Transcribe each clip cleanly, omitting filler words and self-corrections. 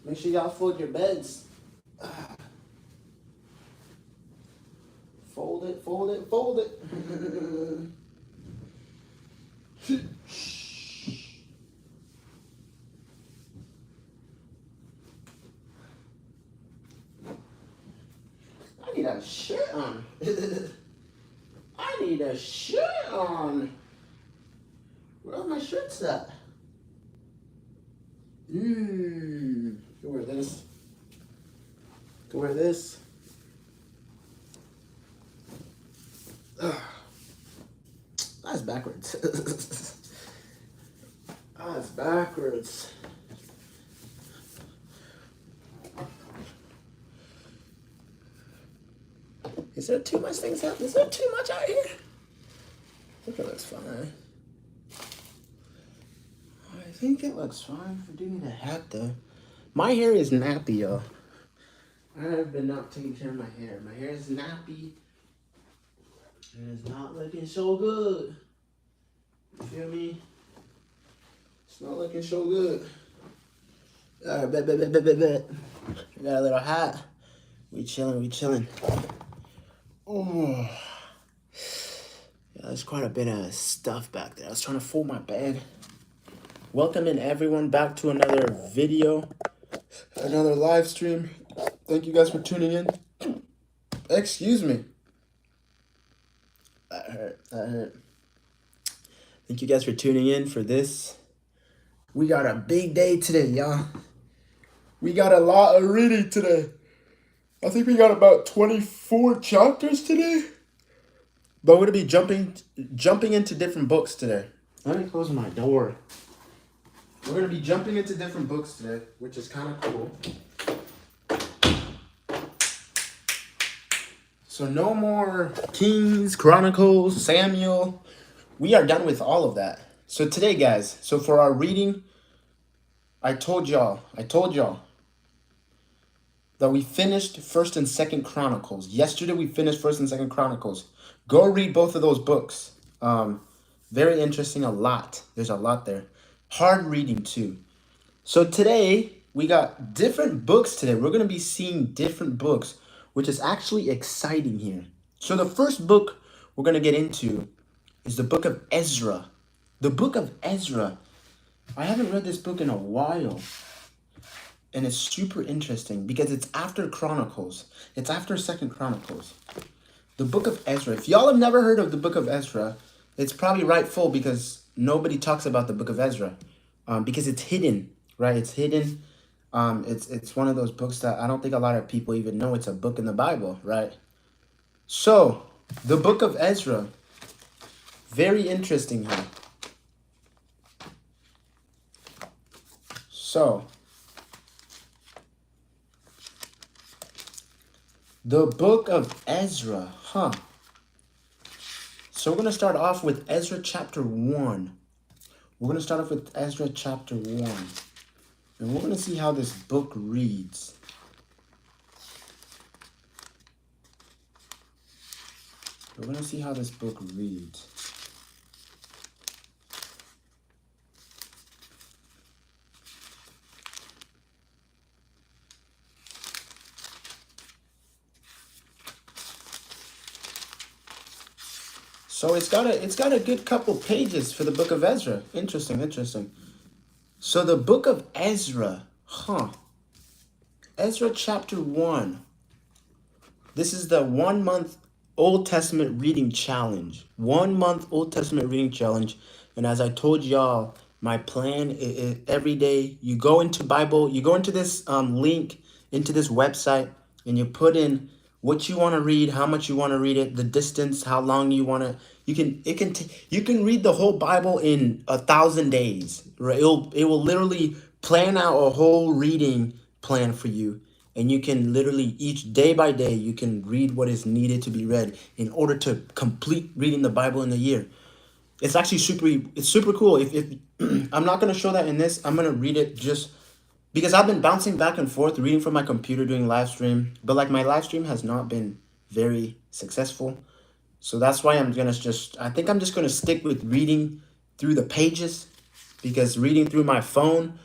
Make sure y'all fold your beds. Fold it, fold it, fold it. I need a shirt on. I need a shirt on. Where are my shirts at? Can wear this. Can wear this. That's backwards. That's backwards. Is there too much things out? Is there too much out here? I think it looks fine. I think it looks fine. I do need a hat though. My hair is nappy, y'all. I have been not taking care of my hair. My hair is nappy. And it's not looking so good. You feel me? It's not looking so good. Alright, bet. I got a little hat. We chilling. Oh. Yeah, there's quite a bit of stuff back there. I was trying to fold my bed. Welcome in everyone back to another video. Another live stream. Thank you guys for tuning in. Excuse me. That hurt. Thank you guys for tuning in for this. We got a big day today, y'all. We got a lot of reading today. I think we got about 24 chapters today. But we're gonna be jumping into different books today. Let me close my door. We're gonna be jumping into different books today, which is kind of cool. So no more Kings, Chronicles, Samuel. We are done with all of that. So today, guys, so for our reading, I told y'all that we finished 1st and 2nd Chronicles. Yesterday we finished 1st and 2nd Chronicles. Go read both of those books. Very interesting, a lot. There's a lot there. Hard reading too. So today we got different books today. We're going to be seeing different books, which is actually exciting here. So the first book we're going to get into is the book of Ezra. The book of Ezra. I haven't read this book in a while. And it's super interesting because it's after Chronicles. It's after 2nd Chronicles. The book of Ezra. If y'all have never heard of the book of Ezra, it's probably rightful because nobody talks about the book of Ezra. Because it's hidden, right? It's hidden. It's one of those books that I don't think a lot of people even know it's a book in the Bible, right? So, the book of Ezra. Very interesting here. So, the book of Ezra, So we're going to start off with Ezra chapter 1. We're going to start off with Ezra chapter 1. And we're going to see how this book reads. We're going to see how this book reads. So it's got a good couple pages for the book of Ezra. Interesting. So the book of Ezra, Ezra chapter 1. This is the 1 month Old Testament reading challenge. 1 month Old Testament reading challenge. And as I told y'all, my plan is every day you go into this link, into this website, and you put in what you want to read, how much you want to read it, the distance, how long you want to. You can read the whole Bible in 1,000 days. Right? It will literally plan out a whole reading plan for you, and you can literally each day by day you can read what is needed to be read in order to complete reading the Bible in a year. It's actually super cool. If I'm not gonna show that in this, I'm gonna read it just because I've been bouncing back and forth reading from my computer doing live stream, but like my live stream has not been very successful. So that's why I think I'm just gonna stick with reading through the pages, because reading through my phone,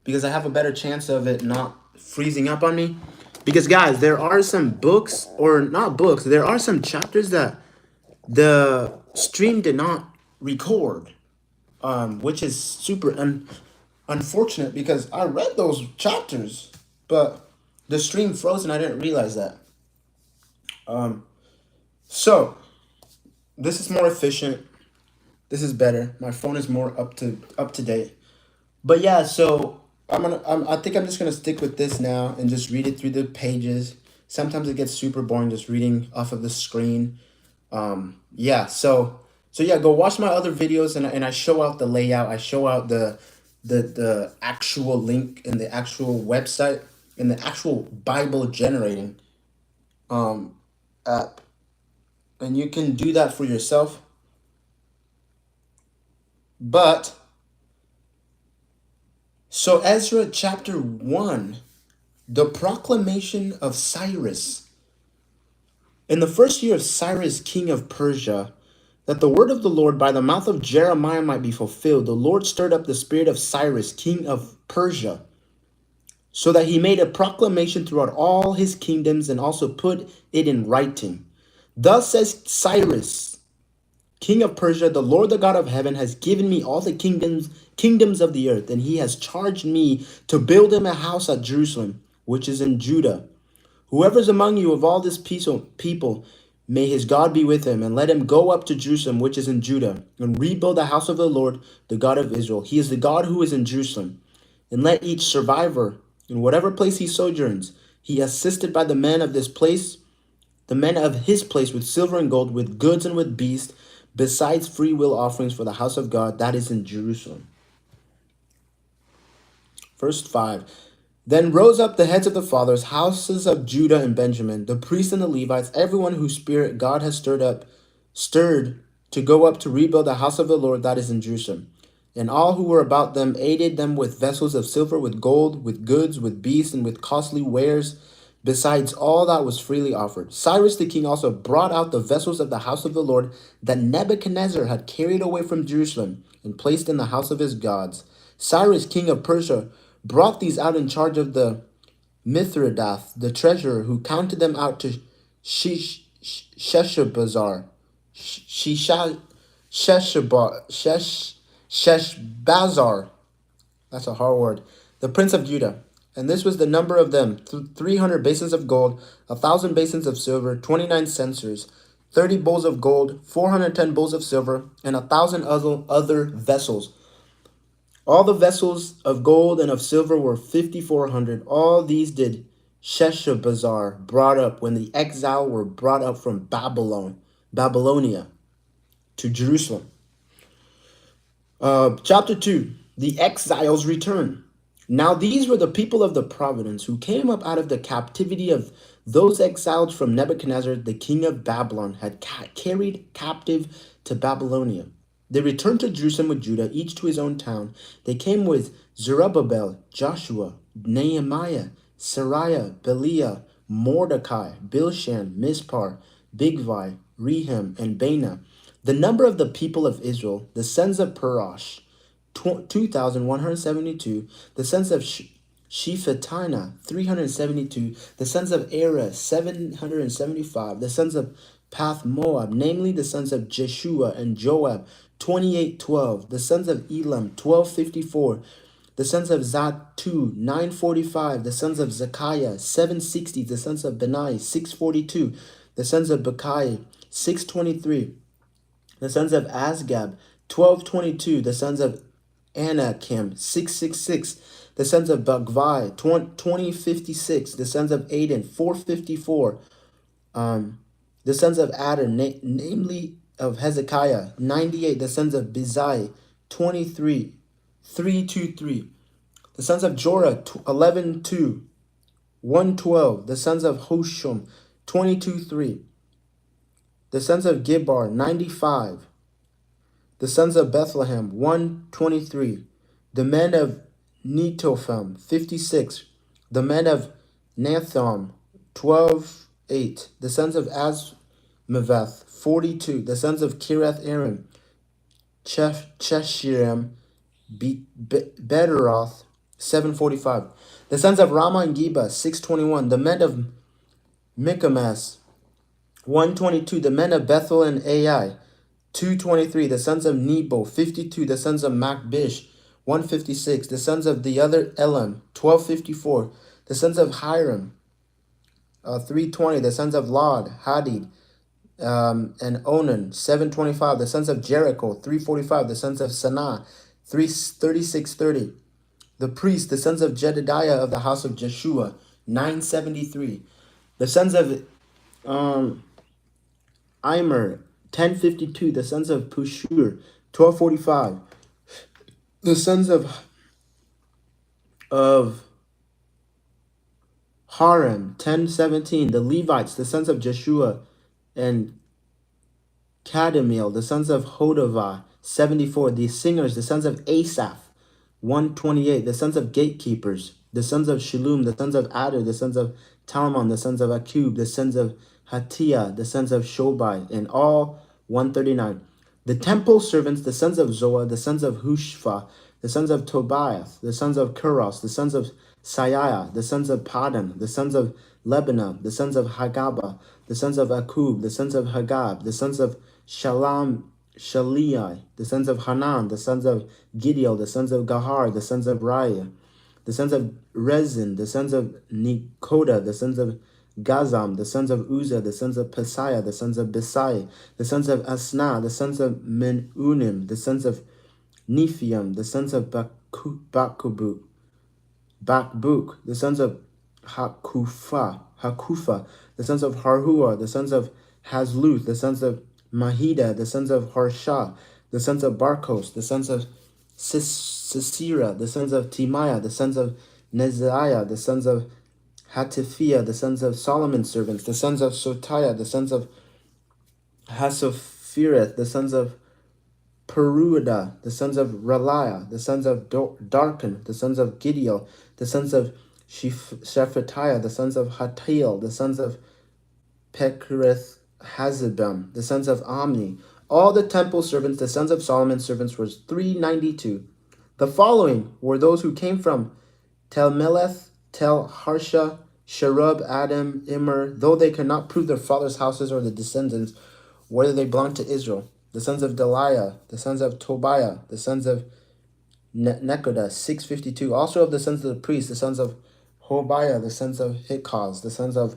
because I have a better chance of it not freezing up on me. Because guys, there are some books, or not books, there are some chapters that the stream did not record, which is super unfortunate because I read those chapters, but the stream froze and I didn't realize that. So this is more efficient. This is better. My phone is more up to date. But yeah, so I think I'm just gonna stick with this now and just read it through the pages. Sometimes it gets super boring just reading off of the screen. Yeah, so yeah, go watch my other videos, and I show out the layout. I show out the actual link in the actual website in the actual Bible generating app, and you can do that for yourself. But so Ezra chapter 1, the proclamation of Cyrus. In the first year of Cyrus, king of Persia, that the word of the Lord by the mouth of Jeremiah might be fulfilled, the Lord stirred up the spirit of Cyrus, king of Persia, so that he made a proclamation throughout all his kingdoms and also put it in writing. Thus says Cyrus, king of Persia, the Lord, the God of heaven, has given me all the kingdoms of the earth, and he has charged me to build him a house at Jerusalem, which is in Judah. Whoever is among you of all this people, may his God be with him, and let him go up to Jerusalem, which is in Judah, and rebuild the house of the Lord, the God of Israel. He is the God who is in Jerusalem. And let each survivor, in whatever place he sojourns, he assisted by the men of this place, the men of his place, with silver and gold, with goods and with beasts, besides free will offerings for the house of God that is in Jerusalem. Verse 5. Then rose up the heads of the fathers, houses of Judah and Benjamin, the priests and the Levites, everyone whose spirit God has stirred to go up to rebuild the house of the Lord that is in Jerusalem. And all who were about them aided them with vessels of silver, with gold, with goods, with beasts, and with costly wares, besides all that was freely offered. Cyrus the king also brought out the vessels of the house of the Lord that Nebuchadnezzar had carried away from Jerusalem and placed in the house of his gods. Cyrus king of Persia brought these out in charge of the Mithridath, the treasurer, who counted them out to Sheshbazzar, Sheshbazzar, that's a hard word, the prince of Judah. And this was the number of them, 300 basins of gold, 1,000 basins of silver, 29 censers, 30 bowls of gold, 410 bowls of silver, and 1,000 other vessels. All the vessels of gold and of silver were 5,400. All these did Sheshbazzar brought up when the exile were brought up from Babylonia to Jerusalem. Chapter 2, the exiles return. Now these were the people of the province who came up out of the captivity of those exiles from Nebuchadnezzar, the king of Babylon, had carried captive to Babylonia. They returned to Jerusalem with Judah, each to his own town. They came with Zerubbabel, Joshua, Nehemiah, Sariah, Beliah, Mordecai, Bilshan, Mispar, Bigvai, Rehem, and Baanah. The number of the people of Israel, the sons of Parosh, 2,172. The sons of Shephatina, 372. The sons of Era, 775. The sons of Path Moab, namely the sons of Jeshua and Joab, 2812. The sons of Elam, 1254. The sons of Zatu, 945. The sons of Zekiah, 760. The sons of Benai, 642. The sons of Bekai, 623. The sons of Asgab, 1222. The sons of Anakim, 666. The sons of Bagvai, 2056. The sons of Aden, 454. The sons of Adar, namely of Hezekiah, 98. The sons of Bezai, 23, 323. The sons of Jorah, 11:2, 112. The sons of Hosham, 22:3. The sons of Gibbar, 95. The sons of Bethlehem, 123. The men of Netophim, 56. The men of Nathom, 12:8. The sons of Asmaveth, 42. The sons of Kirath Arim, Cheshirem, Bederoth, 745. The sons of Ramah and Geba, 621. The men of Michmas, 122. The men of Bethel and Ai, 223. The sons of Nebo, 52. The sons of Machbish, 156. The sons of the other Elam, 1254. The sons of Hiram, 320. The sons of Lod, Hadid, and Onan, 725. The sons of Jericho, 345. The sons of Sanaa, 3630. The priests, the sons of Jedediah of the house of Jeshua, 973. The sons of Immer, 1052. The sons of Pushur, 1245. The sons of Haram, 1017. The Levites, the sons of Jeshua and Kadmiel, the sons of Hodavah, 74. The singers, the sons of Asaph, 128. The sons of gatekeepers, the sons of Shallum, the sons of Adar, the sons of Talmon, the sons of Akub, the sons of Hatiah, the sons of Shobai, and all 139. The temple servants, the sons of Zoah, the sons of Hushfa, the sons of Tobiah, the sons of Kuros, the sons of Saiah, the sons of Padan, the sons of Lebanon, the sons of Hagaba, the sons of Akub, the sons of Hagab, the sons of Shalai, the sons of Hanan, the sons of Gideon, the sons of Gahar, the sons of Raiah, the sons of Rezin, the sons of Nekoda, the sons of Gazam, the sons of Uzzah, the sons of Pasiah, the sons of Besai, the sons of Asna, the sons of Menunim, the sons of Nephium, the sons of Bakbuk, the sons of Hakufa, the sons of Harhua, the sons of Hazluth, the sons of Mahida, the sons of Harsha, the sons of Barkos, the sons of Sisera, the sons of Timaiah, the sons of Neziah, the sons of Hatiphiah, the sons of Solomon's servants, the sons of Sotiah, the sons of Hasophireth, the sons of Peruda, the sons of Reliah, the sons of Darkan, the sons of Gideon, the sons of Shephatiah, the sons of Hatiel, the sons of Pekereth Hazebam, the sons of Omni. All the temple servants, the sons of Solomon's servants, was 392. The following were those who came from Tel Meleth, Tel Harsha, Sherub, Adam, Immer, though they could not prove their father's houses or the descendants, whether they belonged to Israel. The sons of Deliah, the sons of Tobiah, the sons of Nekoda, 652. Also of the sons of the priests, the sons of Hobiah, the sons of Hikaz, the sons of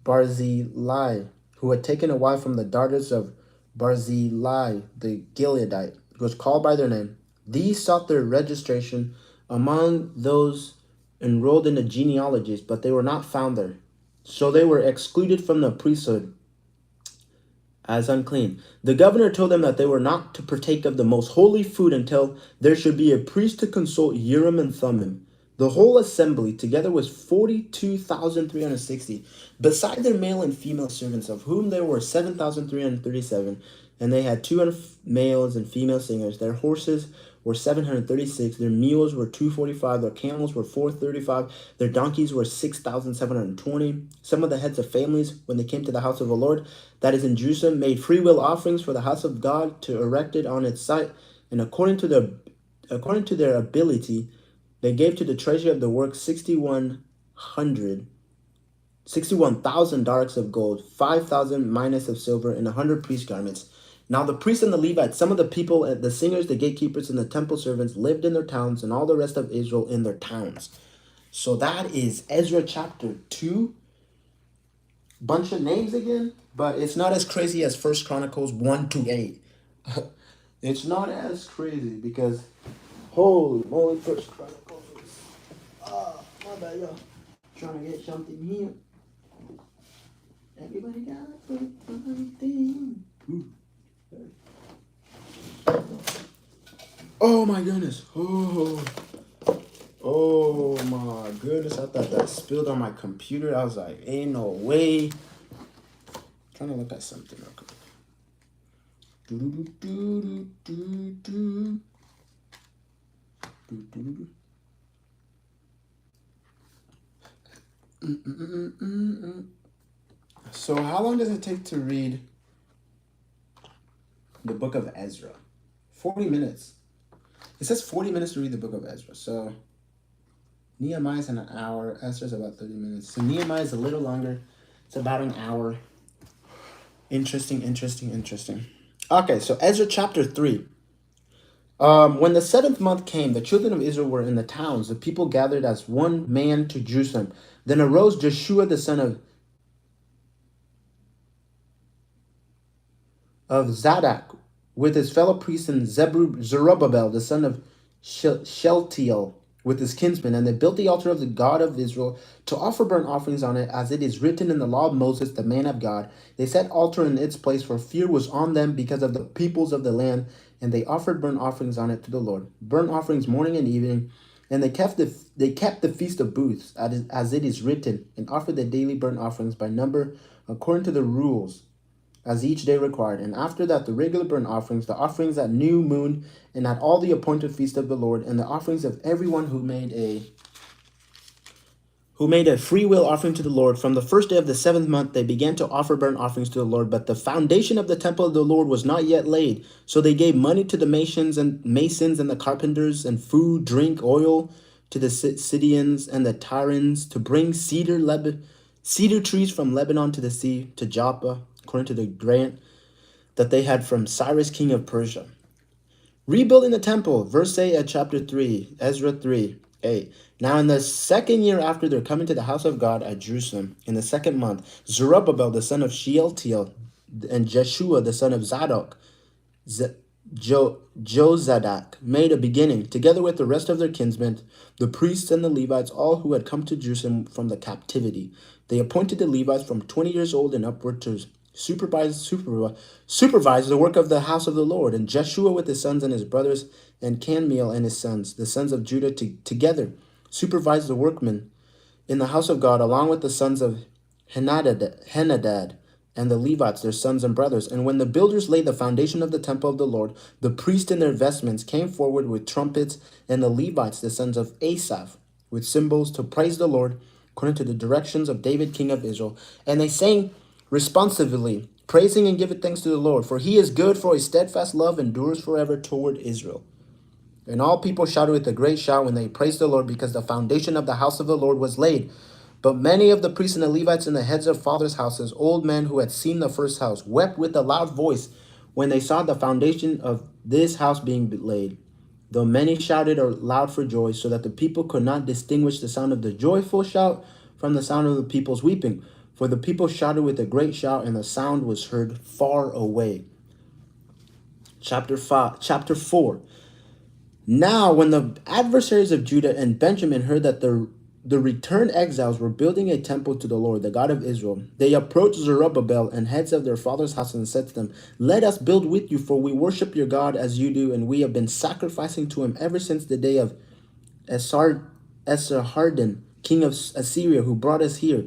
Barzillai, who had taken a wife from the daughters of Barzillai, the Gileadite, who was called by their name. These sought their registration among those enrolled in the genealogies, but they were not found there. So they were excluded from the priesthood as unclean. The governor told them that they were not to partake of the most holy food until there should be a priest to consult Urim and Thummim. The whole assembly together was 42,360, beside their male and female servants, of whom there were 7,337, and they had 200 males and female singers. Their horses were 736, their mules were 245, their camels were 435, their donkeys were 6,720. Some of the heads of families, when they came to the house of the Lord, that is in Jerusalem, made free will offerings for the house of God to erect it on its site, and according to their ability, they gave to the treasury of the work 61,000 darks of gold, 5,000 minas of silver, and 100 priest garments. Now the priests and the Levites, some of the people, the singers, the gatekeepers, and the temple servants lived in their towns, and all the rest of Israel in their towns. So that is Ezra chapter 2. Bunch of names again, but it's not as crazy as 1 Chronicles 1-8. It's not as crazy because, holy moly, 1 Chronicles. My bad, y'all. Trying to get something here. Everybody got something. Oh my goodness. Oh my goodness. I thought that spilled on my computer. I was like, ain't no way. Trying to look at something real quick. So how long does it take to read the book of Ezra? 40 minutes. It says 40 minutes to read the book of Ezra. So Nehemiah is an hour. Esther's about 30 minutes. So Nehemiah is a little longer. It's about an hour. Interesting. Okay, so Ezra chapter 3. When the 7th month came, the children of Israel were in the towns. The people gathered as one man to Jerusalem. Then arose Joshua the son of Zadok with his fellow priests, and Zerubbabel the son of Shealtiel with his kinsmen, and they built the altar of the God of Israel to offer burnt offerings on it, as it is written in the law of Moses, the man of God. They set altar in its place, for fear was on them because of the peoples of the land, and they offered burnt offerings on it to the Lord, burnt offerings morning and evening. And they kept the feast of booths, as it is written, and offered the daily burnt offerings by number, according to the rules, as each day required. And after that, the regular burnt offerings, the offerings at new moon, and at all the appointed feast of the Lord, and the offerings of everyone who made a free will offering to the Lord. From the first day of the 7th month, they began to offer burnt offerings to the Lord. But the foundation of the temple of the Lord was not yet laid. So they gave money to the masons and the carpenters, and food, drink, oil to the Sidonians and the Tyrans, to bring cedar trees from Lebanon to the sea, to Joppa, according to the grant that they had from Cyrus, king of Persia. Rebuilding the temple, verse 8 at chapter 3, Ezra 3, 8. Now in the 2nd year after their coming to the house of God at Jerusalem, in the 2nd month, Zerubbabel the son of Shealtiel, and Jeshua the son of Zadok, Jozadak, made a beginning, together with the rest of their kinsmen, the priests and the Levites, all who had come to Jerusalem from the captivity. They appointed the Levites from 20 years old and upward to supervise the work of the house of the Lord. And Jeshua with his sons and his brothers, and Canmiel and his sons, the sons of Judah, together supervised the workmen in the house of God, along with the sons of Henadad and the Levites, their sons and brothers. And when the builders laid the foundation of the temple of the Lord, the priests in their vestments came forward with trumpets, and the Levites, the sons of Asaph, with cymbals, to praise the Lord, according to the directions of David, king of Israel. And they sang responsively, praising and giving thanks to the Lord, for he is good, for his steadfast love endures forever toward Israel. And all people shouted with a great shout when they praised the Lord, because the foundation of the house of the Lord was laid. But many of the priests and the Levites and the heads of fathers' houses, old men who had seen the first house, wept with a loud voice when they saw the foundation of this house being laid. Though many shouted aloud for joy, so that the people could not distinguish the sound of the joyful shout from the sound of the people's weeping. For the people shouted with a great shout, and the sound was heard far away. Chapter 4. Now, when the adversaries of Judah and Benjamin heard that the returned exiles were building a temple to the Lord, the God of Israel, they approached Zerubbabel and heads of their father's house and said to them, "Let us build with you, for we worship your God as you do, and we have been sacrificing to him ever since the day of Esarhaddon, king of Assyria, who brought us here."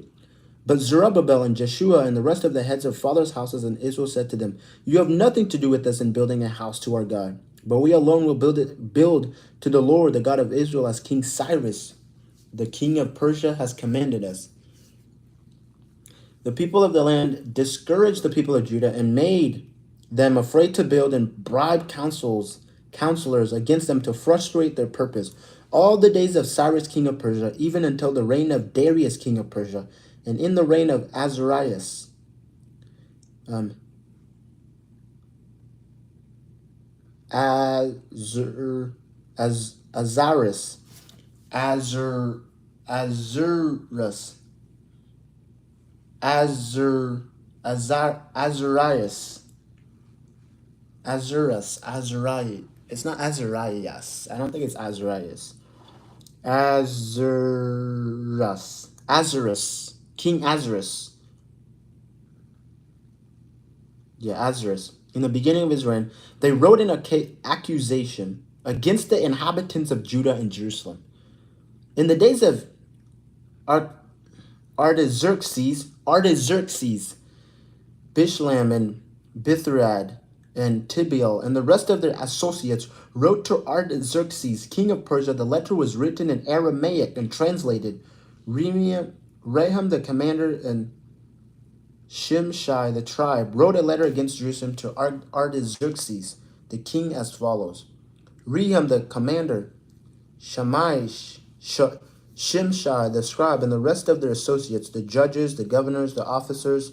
But Zerubbabel and Jeshua and the rest of the heads of fathers' houses in Israel said to them, "You have nothing to do with us in building a house to our God, but we alone will build to the Lord, the God of Israel, as King Cyrus, the king of Persia, has commanded us." The people of the land discouraged the people of Judah and made them afraid to build, and bribed counselors against them to frustrate their purpose all the days of Cyrus, king of Persia, even until the reign of Darius, king of Persia. And in the reign of Azarias, Azarias, Azarias. It's not Azarias. I don't think it's Azarias. Azarus. King Azarus. Yeah, Azarus. In the beginning of his reign, they wrote an accusation against the inhabitants of Judah and Jerusalem. In the days of Artaxerxes, Bishlam and Bithrad and Tibiel and the rest of their associates wrote to Artaxerxes, king of Persia. The letter was written in Aramaic and translated. Raham the commander and Shimshai the tribe wrote a letter against Jerusalem to Artaxerxes, the king, as follows. Rehum the commander, Shammai Shimshai, the scribe, and the rest of their associates, the judges, the governors, the officers,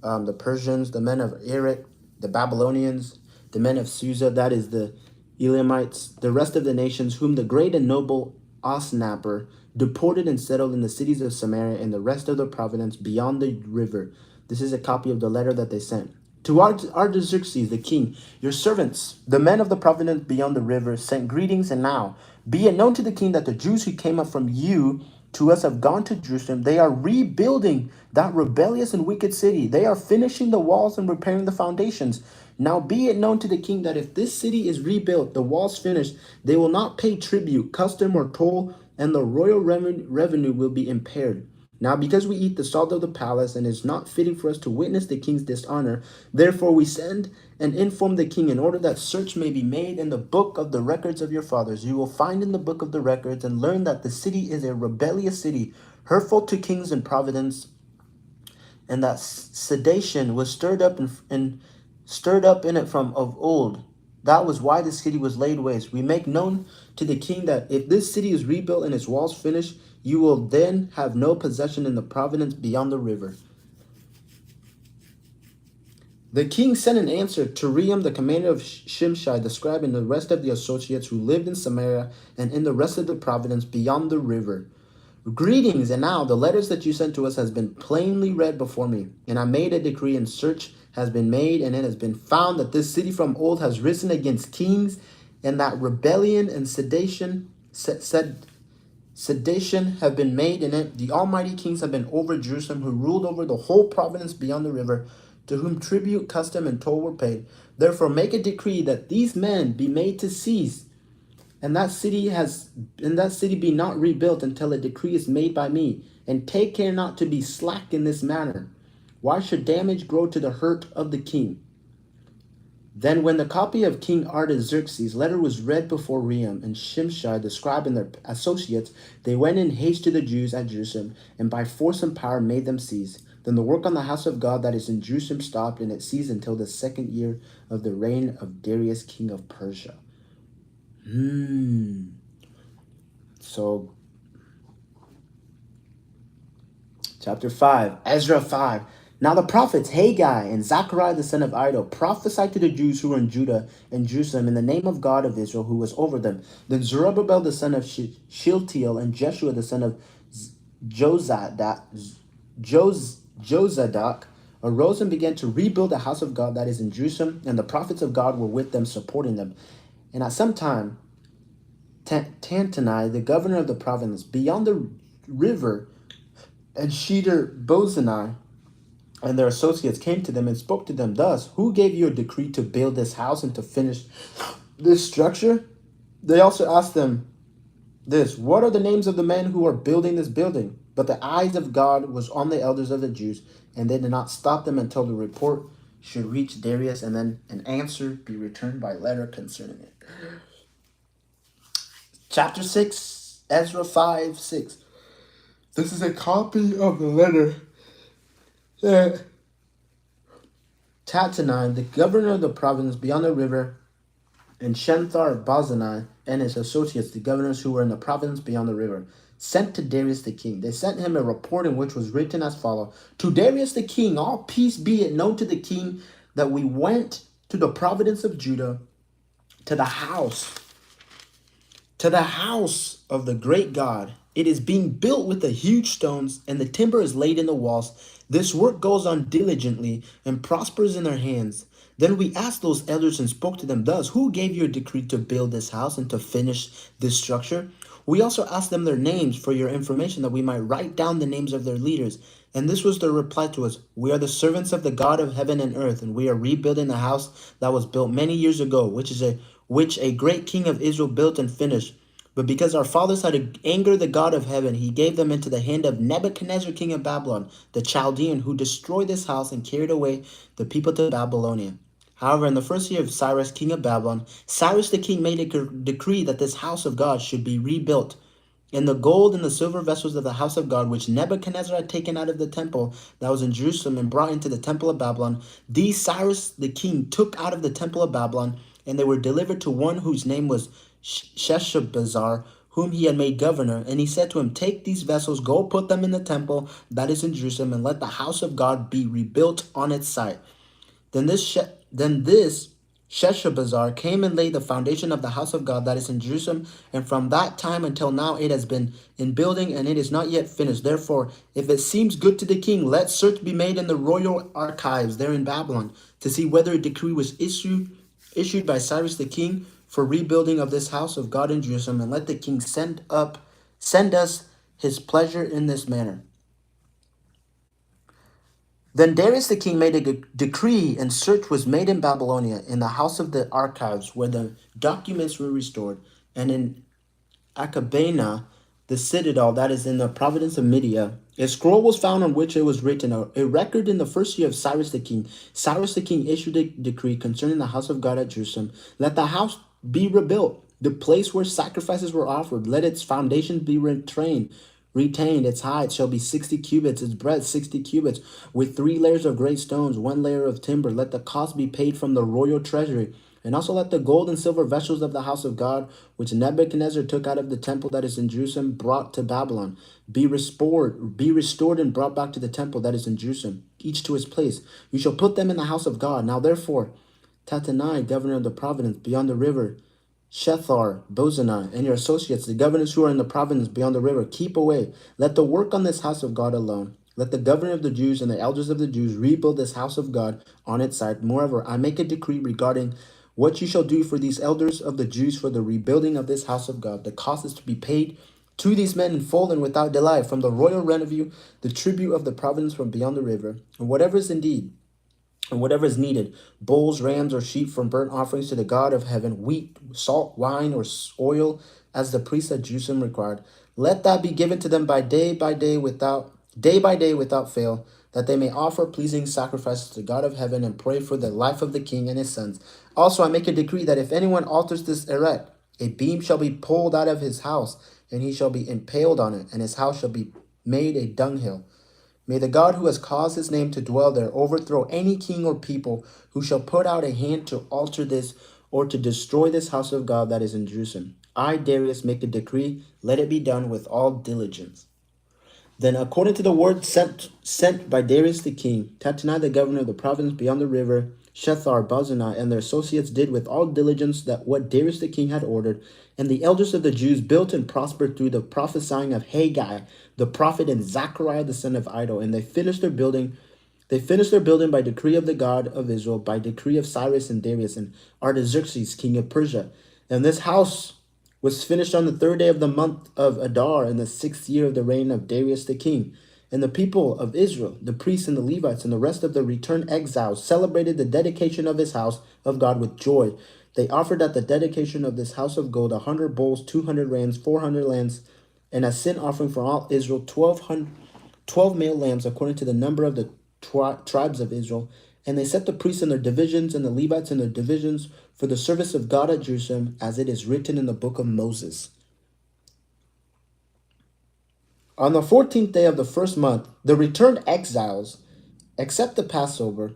the Persians, the men of Erech, the Babylonians, the men of Susa, that is the Elamites, the rest of the nations, whom the great and noble Osnapper deported and settled in the cities of Samaria and the rest of the province beyond the river. This is a copy of the letter that they sent. To Artaxerxes, the king, your servants, the men of the province beyond the river, sent greetings, and now be it known to the king that the Jews who came up from you to us have gone to Jerusalem. They are rebuilding that rebellious and wicked city. They are finishing the walls and repairing the foundations. Now be it known to the king that if this city is rebuilt, the walls finished, they will not pay tribute, custom, or toll, and the royal revenue will be impaired. Now, because we eat the salt of the palace, and it is not fitting for us to witness the king's dishonor, therefore we send and inform the king in order that search may be made in the book of the records of your fathers. You will find in the book of the records and learn that the city is a rebellious city, hurtful to kings and providence, and that sedation was stirred up in it from of old. That was why the city was laid waste. We make known to the king that if this city is rebuilt and its walls finished, you will then have no possession in the province beyond the river. The king sent an answer to Rehum, the commander of Shimshai, the scribe, and the rest of the associates who lived in Samaria and in the rest of the province beyond the river. Greetings, and now the letters that you sent to us has been plainly read before me, and I made a decree, and search has been made, and it has been found that this city from old has risen against kings, and that rebellion and sedation have been made in it. The almighty kings have been over Jerusalem, who ruled over the whole province beyond the river, to whom tribute, custom, and toll were paid. Therefore make a decree that these men be made to cease, and that city be not rebuilt until a decree is made by me, and take care not to be slack in this matter. Why should damage grow to the hurt of the king? Then when the copy of King Artaxerxes' letter was read before Rehum and Shimshai the scribe and their associates, they went in haste to the Jews at Jerusalem, and by force and power made them cease. Then the work on the house of God that is in Jerusalem stopped, and it ceased until the 2nd year of the reign of Darius, king of Persia. So, chapter 5, Ezra 5. Now the prophets Haggai and Zechariah the son of Iddo prophesied to the Jews who were in Judah and Jerusalem in the name of God of Israel who was over them. Then Zerubbabel the son of Shealtiel and Jeshua the son of Jozadak arose and began to rebuild the house of God that is in Jerusalem, and the prophets of God were with them, supporting them. And at some time, Tantanai, the governor of the province beyond the river, and Sheder-Bozenai and their associates came to them and spoke to them thus: Who gave you a decree to build this house and to finish this structure? They also asked them this: What are the names of the men who are building this building? But the eyes of God was on the elders of the Jews, and they did not stop them until the report should reach Darius, and then an answer be returned by letter concerning it. Chapter 6, Ezra 5, 6. This is a copy of the letter that Tattenai, the governor of the province beyond the river, and Shethar-Bozenai and his associates, the governors who were in the province beyond the river, sent to Darius the king. They sent him a report in which was written as follows: To Darius the king, all peace be it known to the king that we went to the province of Judah, to the house of the great God. It is being built with the huge stones, and the timber is laid in the walls. This work goes on diligently and prospers in their hands. Then we asked those elders and spoke to them thus: Who gave you a decree to build this house and to finish this structure? We also asked them their names for your information, that we might write down the names of their leaders. And this was their reply to us: We are the servants of the God of heaven and earth, and we are rebuilding the house that was built many years ago, which a great king of Israel built and finished. But because our fathers had angered the God of heaven, he gave them into the hand of Nebuchadnezzar, king of Babylon, the Chaldean, who destroyed this house and carried away the people to Babylonia. However, in the 1st year of Cyrus, king of Babylon, Cyrus the king made a decree that this house of God should be rebuilt. And the gold and the silver vessels of the house of God, which Nebuchadnezzar had taken out of the temple that was in Jerusalem and brought into the temple of Babylon, these Cyrus the king took out of the temple of Babylon, and they were delivered to one whose name was Sheshbazzar, whom he had made governor. And he said to him, take these vessels, go put them in the temple that is in Jerusalem, and let the house of God be rebuilt on its site. Then this Sheshbazzar came and laid the foundation of the house of God that is in Jerusalem, and from that time until now it has been in building, and it is not yet finished. Therefore, if it seems good to the king, let search be made in the royal archives there in Babylon, to see whether a decree was issued by Cyrus the king for rebuilding of this house of God in Jerusalem, and let the king send us his pleasure in this manner. Then Darius the king made a decree, and search was made in Babylonia, in the house of the archives, where the documents were restored, and in Akabena, the citadel that is in the province of Media. A scroll was found on which it was written, a record in the first year of Cyrus the king. Cyrus the king issued a decree concerning the house of God at Jerusalem. Let the house be rebuilt, the place where sacrifices were offered. Let its foundations be retained. Its height shall be 60 cubits, its breadth 60 cubits, with 3 layers of great stones, 1 layer of timber. Let the cost be paid from the royal treasury. And also let the gold and silver vessels of the house of God, which Nebuchadnezzar took out of the temple that is in Jerusalem, brought to Babylon, be restored and brought back to the temple that is in Jerusalem, each to his place. You shall put them in the house of God. Now therefore, Tattenai, governor of the province beyond the river, Shethar, Bozani, and your associates, the governors who are in the province beyond the river, keep away. Let the work on this house of God alone. Let the governor of the Jews and the elders of the Jews rebuild this house of God on its site. Moreover, I make a decree regarding what you shall do for these elders of the Jews for the rebuilding of this house of God. The cost is to be paid to these men in full and without delay, from the royal revenue, the tribute of the province from beyond the river, and whatever is needed, bulls, rams, or sheep from burnt offerings to the God of heaven, wheat, salt, wine, or oil, as the priests at Jerusalem required. Let that be given to them by day without fail, that they may offer pleasing sacrifices to the God of heaven and pray for the life of the king and his sons. Also, I make a decree that if anyone alters this erect, a beam shall be pulled out of his house, and he shall be impaled on it, and his house shall be made a dunghill. May the God who has caused his name to dwell there overthrow any king or people who shall put out a hand to alter this or to destroy this house of God that is in Jerusalem. I, Darius, make a decree, let it be done with all diligence. Then, according to the word sent by Darius the king, Tattenai, the governor of the province beyond the river, Shethar, Bozani, and their associates did with all diligence that what Darius the king had ordered. And the elders of the Jews built and prospered through the prophesying of Haggai, the prophet, and Zechariah, the son of Iddo. And they finished their building. They finished their building by decree of the God of Israel, by decree of Cyrus and Darius and Artaxerxes, king of Persia. And this house was finished on the 3rd day of the month of Adar in the 6th year of the reign of Darius the king. And the people of Israel, the priests and the Levites, and the rest of the returned exiles celebrated the dedication of his house of God with joy. They offered at the dedication of this house of gold 100 bulls, 200 rams, 400 lambs, and a sin offering for all Israel, 12 male lambs, according to the number of the tribes of Israel. And they set the priests in their divisions and the Levites in their divisions for the service of God at Jerusalem, as it is written in the book of Moses. On the 14th day of the first month, the returned exiles kept the Passover,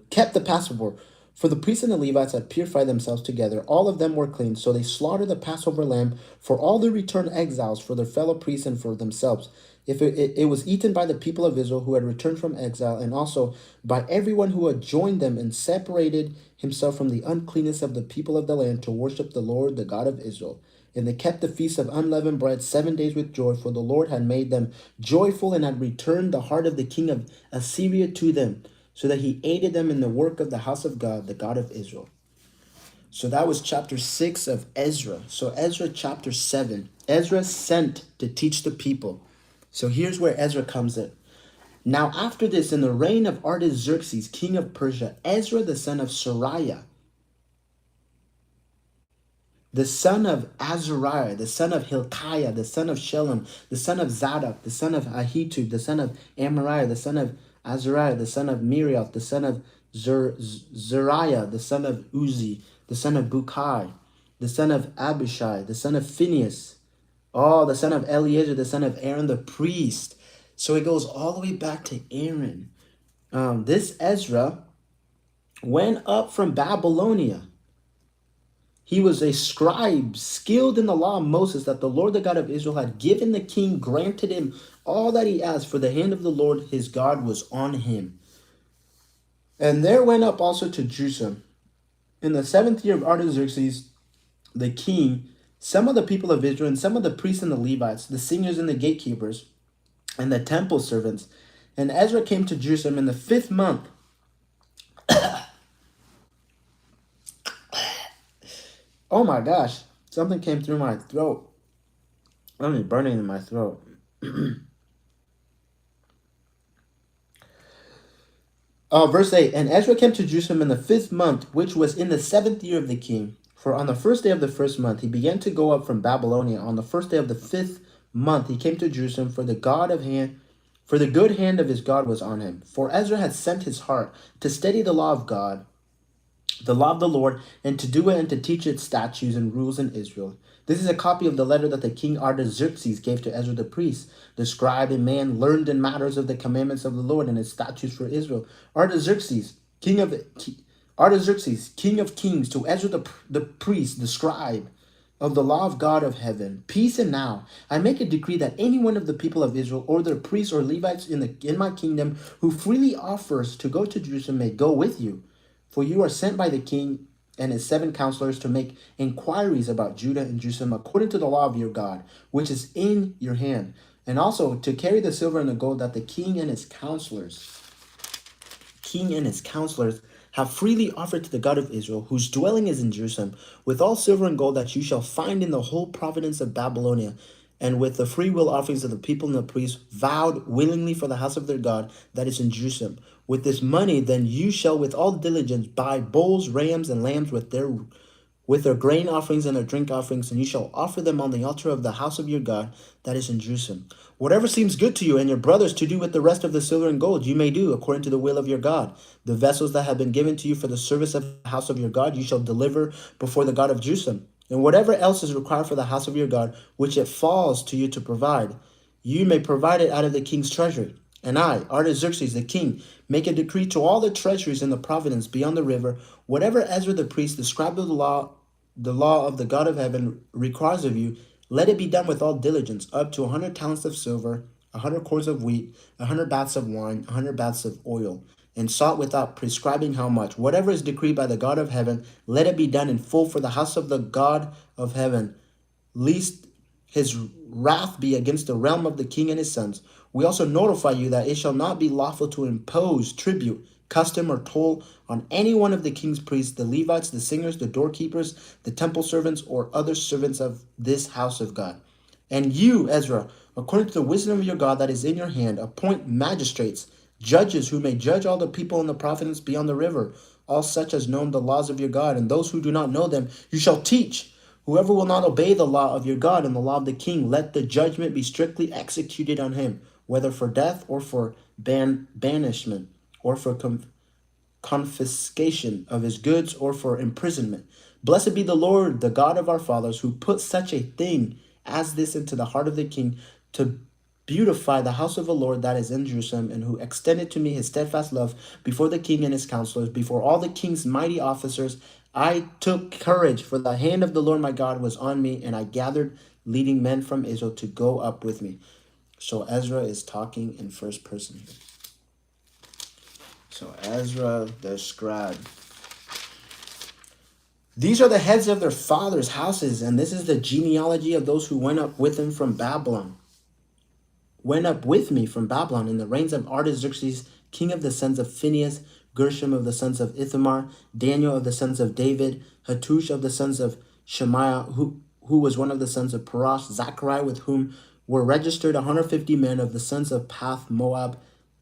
for the priests and the Levites had purified themselves together. All of them were clean, so they slaughtered the Passover lamb for all the returned exiles, for their fellow priests and for themselves. If it was eaten by the people of Israel who had returned from exile, and also by everyone who had joined them and separated himself from the uncleanness of the people of the land to worship the Lord, the God of Israel. And they kept the feast of unleavened bread 7 days with joy, for the Lord had made them joyful and had returned the heart of the king of Assyria to them, so that he aided them in the work of the house of God, the God of Israel. So that was chapter 6 of Ezra. So Ezra chapter 7. Ezra sent to teach the people. So here's where Ezra comes in. Now after this, in the reign of Artaxerxes, king of Persia, Ezra the son of Sariah, the son of Azariah, the son of Hilkiah, the son of Shalom, the son of Zadok, the son of Ahitub, the son of Amariah, the son of Azariah, the son of Miriath, the son of Zariah, the son of Uzi, the son of Bukai, the son of Abishai, the son of Phinehas, the son of Eleazar, the son of Aaron the priest. So it goes all the way back to Aaron. This Ezra went up from Babylonia. He was a scribe, skilled in the law of Moses, that the Lord, the God of Israel, had given the king, granted him all that he asked, for the hand of the Lord his God was on him. And there went up also to Jerusalem, in the 7th year of Artaxerxes the king, some of the people of Israel, and some of the priests and the Levites, the singers and the gatekeepers, and the temple servants. And Ezra came to Jerusalem in the 5th month. Oh my gosh, something came through my throat. I mean, burning in my throat. Verse 8, and Ezra came to Jerusalem in the 5th month, which was in the 7th year of the king. For on the first day of the 1st month, he began to go up from Babylonia. On the first day of the 5th month, he came to Jerusalem, for the good hand of his God was on him. For Ezra had sent his heart to study the law of God, the law of the Lord, and to do it and to teach its statutes and rules in Israel. This is a copy of the letter that the king Artaxerxes gave to Ezra the priest, the scribe and man learned in matters of the commandments of the Lord and his statutes for Israel. Artaxerxes, king of kings, to Ezra the priest, the scribe of the law of God of heaven. Peace, and now I make a decree that any one of the people of Israel, or their priests or Levites in my kingdom, who freely offers to go to Jerusalem may go with you. For you are sent by the king and his 7 counselors to make inquiries about Judah and Jerusalem according to the law of your God, which is in your hand, and also to carry the silver and the gold that the king and his counselors have freely offered to the God of Israel, whose dwelling is in Jerusalem, with all silver and gold that you shall find in the whole province of Babylonia, and with the free will offerings of the people and the priests, vowed willingly for the house of their God that is in Jerusalem. With this money then you shall with all diligence buy bulls, rams, and lambs with their grain offerings and their drink offerings, and you shall offer them on the altar of the house of your God that is in Jerusalem. Whatever seems good to you and your brothers to do with the rest of the silver and gold, you may do according to the will of your God. The vessels that have been given to you for the service of the house of your God, you shall deliver before the God of Jerusalem. And whatever else is required for the house of your God, which it falls to you to provide, you may provide it out of the king's treasury. And I, Artaxerxes the king, make a decree to all the treasuries in the province beyond the river, whatever Ezra the priest, the scribe of the law of the God of heaven requires of you, let it be done with all diligence, up to 100 talents of silver, 100 cores of wheat, 100 baths of wine, 100 baths of oil, and sought without prescribing how much. Whatever is decreed by the God of heaven, let it be done in full for the house of the God of heaven, lest his wrath be against the realm of the king and his sons. We also notify you that it shall not be lawful to impose tribute, custom, or toll on any one of the king's priests, the Levites, the singers, the doorkeepers, the temple servants, or other servants of this house of God. And you, Ezra, according to the wisdom of your God that is in your hand, appoint magistrates, judges who may judge all the people in the province beyond the river, all such as know the laws of your God, and those who do not know them you shall teach. Whoever will not obey the law of your God and the law of the king, let the judgment be strictly executed on him, whether for death or for banishment, or for confiscation of his goods, or for imprisonment. Blessed be the Lord, the God of our fathers, who put such a thing as this into the heart of the king, to beautify the house of the Lord that is in Jerusalem, and who extended to me his steadfast love before the king and his counselors, before all the king's mighty officers. I took courage, for the hand of the Lord my God was on me, and I gathered leading men from Israel to go up with me. So Ezra is talking in first person here. So Ezra the scribe. These are the heads of their fathers' houses, and this is the genealogy of those who went up with him from Babylon. Went up with me from Babylon in the reigns of Artaxerxes, king of the sons of Phinehas, Gershom of the sons of Ithamar, Daniel of the sons of David, Hattush of the sons of Shemaiah, who was one of the sons of Parash, Zachariah, with whom were registered 150 men of the sons of Path Moab,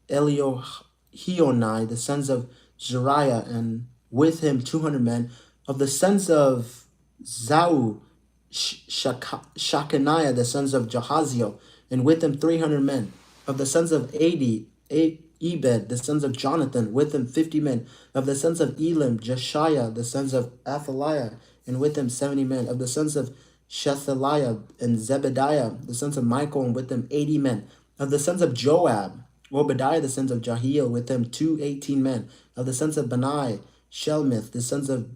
Eliohenai, the sons of Zariah, and with him 200 men of the sons of Zau, Shechaniah, the sons of Jahaziel, and with him 300 men of the sons of Ebed, the sons of Jonathan, with him 50 men of the sons of Elam, Jeshiah, the sons of Athaliah, and with him 70 men of the sons of Shethaliah and Zebediah, the sons of Michael, and with them 80 men of the sons of Joab, Obadiah, the sons of Jahiel, with them 218 men of the sons of Benai, Shelmith, the sons of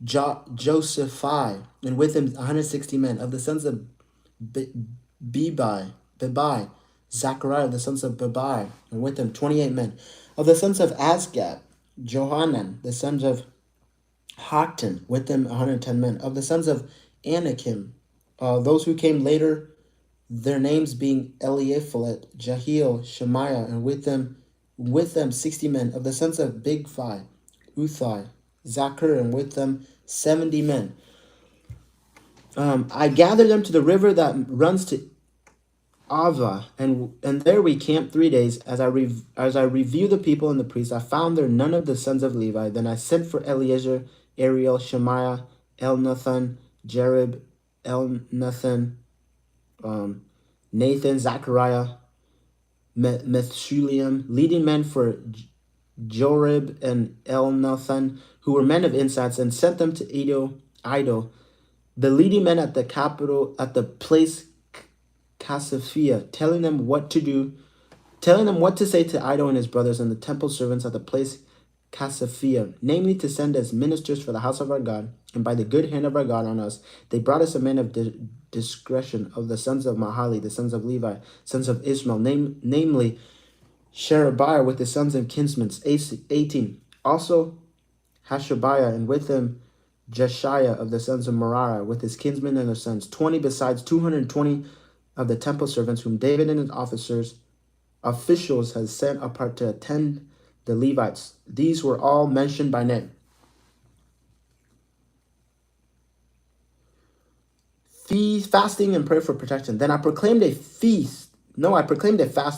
Josephi, and with him 160 men. Of the sons of Bebai, Zachariah, the sons of Bebai, and with him 28 men. Of the sons of Asgab, Johanan, the sons of Haktan, with them 110 men. Of the sons of Anakim, those who came later, their names being Eliaphilet, Jehiel, Shemaiah, and with them 60 men. Of the sons of Bigvai, Uthai, Zachar, and with them 70 men. I gathered them to the river that runs to Ava, and there we camped 3 days. As I reviewed the people and the priests, I found there none of the sons of Levi. Then I sent for Eleazar, Ariel, Shemaiah, Elnathan, Jerib, Elnathan, Nathan, Zachariah, Methshulam, leading men for Jorib and Elnathan, who were men of insights, and sent them to Iddo, the leading men at the capital, at the place Casaphia, telling them what to say to Iddo and his brothers and the temple servants at the place Casaphia, namely to send as ministers for the house of our God, and by the good hand of our God on us, they brought us a man of discretion of the sons of Mahali, the sons of Levi, sons of Ishmael, namely Sherebiah with his sons and kinsmen, 18. Also Hashabiah, and with him Jeshiah of the sons of Merari, with his kinsmen and their sons, 20, besides 220 of the temple servants, whom David and his officials had sent apart to attend the Levites. These were all mentioned by name. Fasting and prayer for protection. Then I proclaimed a fast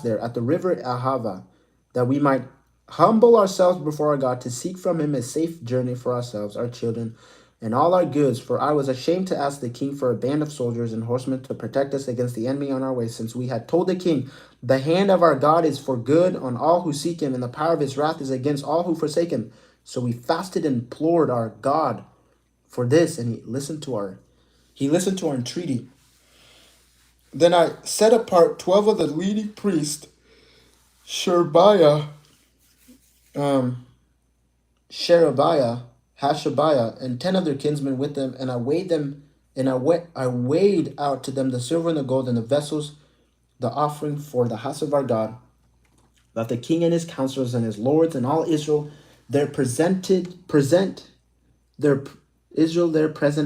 there at the river Ahava, that we might humble ourselves before our God, to seek from him a safe journey for ourselves, our children, and all our goods. For I was ashamed to ask the king for a band of soldiers and horsemen to protect us against the enemy on our way, since we had told the king, the hand of our God is for good on all who seek him, and the power of his wrath is against all who forsake him. So we fasted and implored our God for this, and he listened to our entreaty. Then I set apart 12 of the leading priests, Sherebiah, Hashabiah, and 10 of their kinsmen with them, and I weighed out to them the silver and the gold and the vessels, the offering for the house of our God, that the king and his counselors and his lords and all Israel there present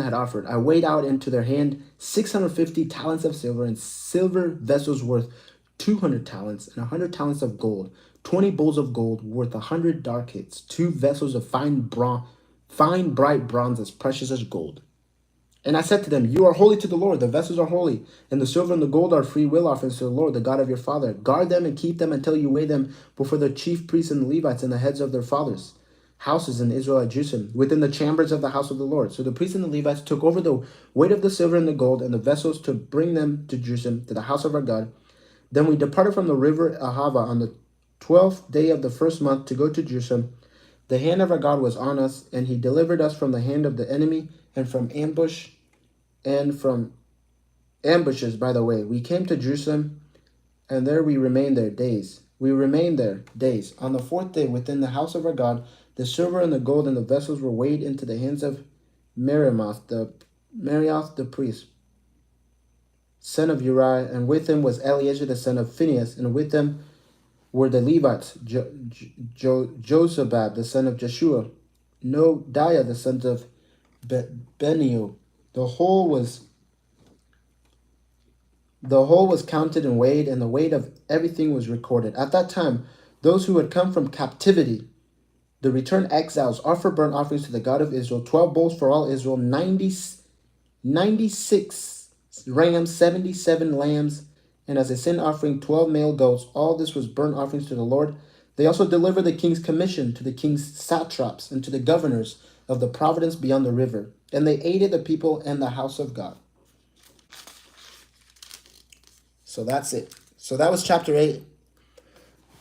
had offered. I weighed out into their hand 650 talents of silver, and silver vessels worth 200 talents, and 100 talents of gold, 20 bowls of gold worth 100 darkets, 2 vessels of fine bright bronze as precious as gold. And I said to them, you are holy to the Lord, the vessels are holy, and the silver and the gold are free will offerings to the Lord, the God of your father. Guard them and keep them until you weigh them before the chief priests and the Levites and the heads of their fathers' houses in Israel at Jerusalem, within the chambers of the house of the Lord. So the priests and the Levites took over the weight of the silver and the gold and the vessels to bring them to Jerusalem, to the house of our God. Then we departed from the river Ahava on the 12th day of the first month to go to Jerusalem. The hand of our God was on us, and he delivered us from the hand of the enemy and from ambushes by the way. We came to Jerusalem, and there we remained there days. On the 4th day, within the house of our God, the silver and the gold and the vessels were weighed into the hands of Merimoth the priest, son of Uriah, and with him was Eleazar the son of Phinehas, and with them were the Levites, Josabad the son of Jeshua, Nodiah the sons of Benio. The whole was counted and weighed, and the weight of everything was recorded. At that time, those who had come from captivity, the returned exiles, offered burnt offerings to the God of Israel, 12 bulls for all Israel, 96 rams, 77 lambs, and as a sin offering, 12 male goats. All this was burnt offerings to the Lord. They also delivered the king's commission to the king's satraps and to the governors of the province beyond the river. And they aided the people and the house of God. So that's it. So that was chapter 8.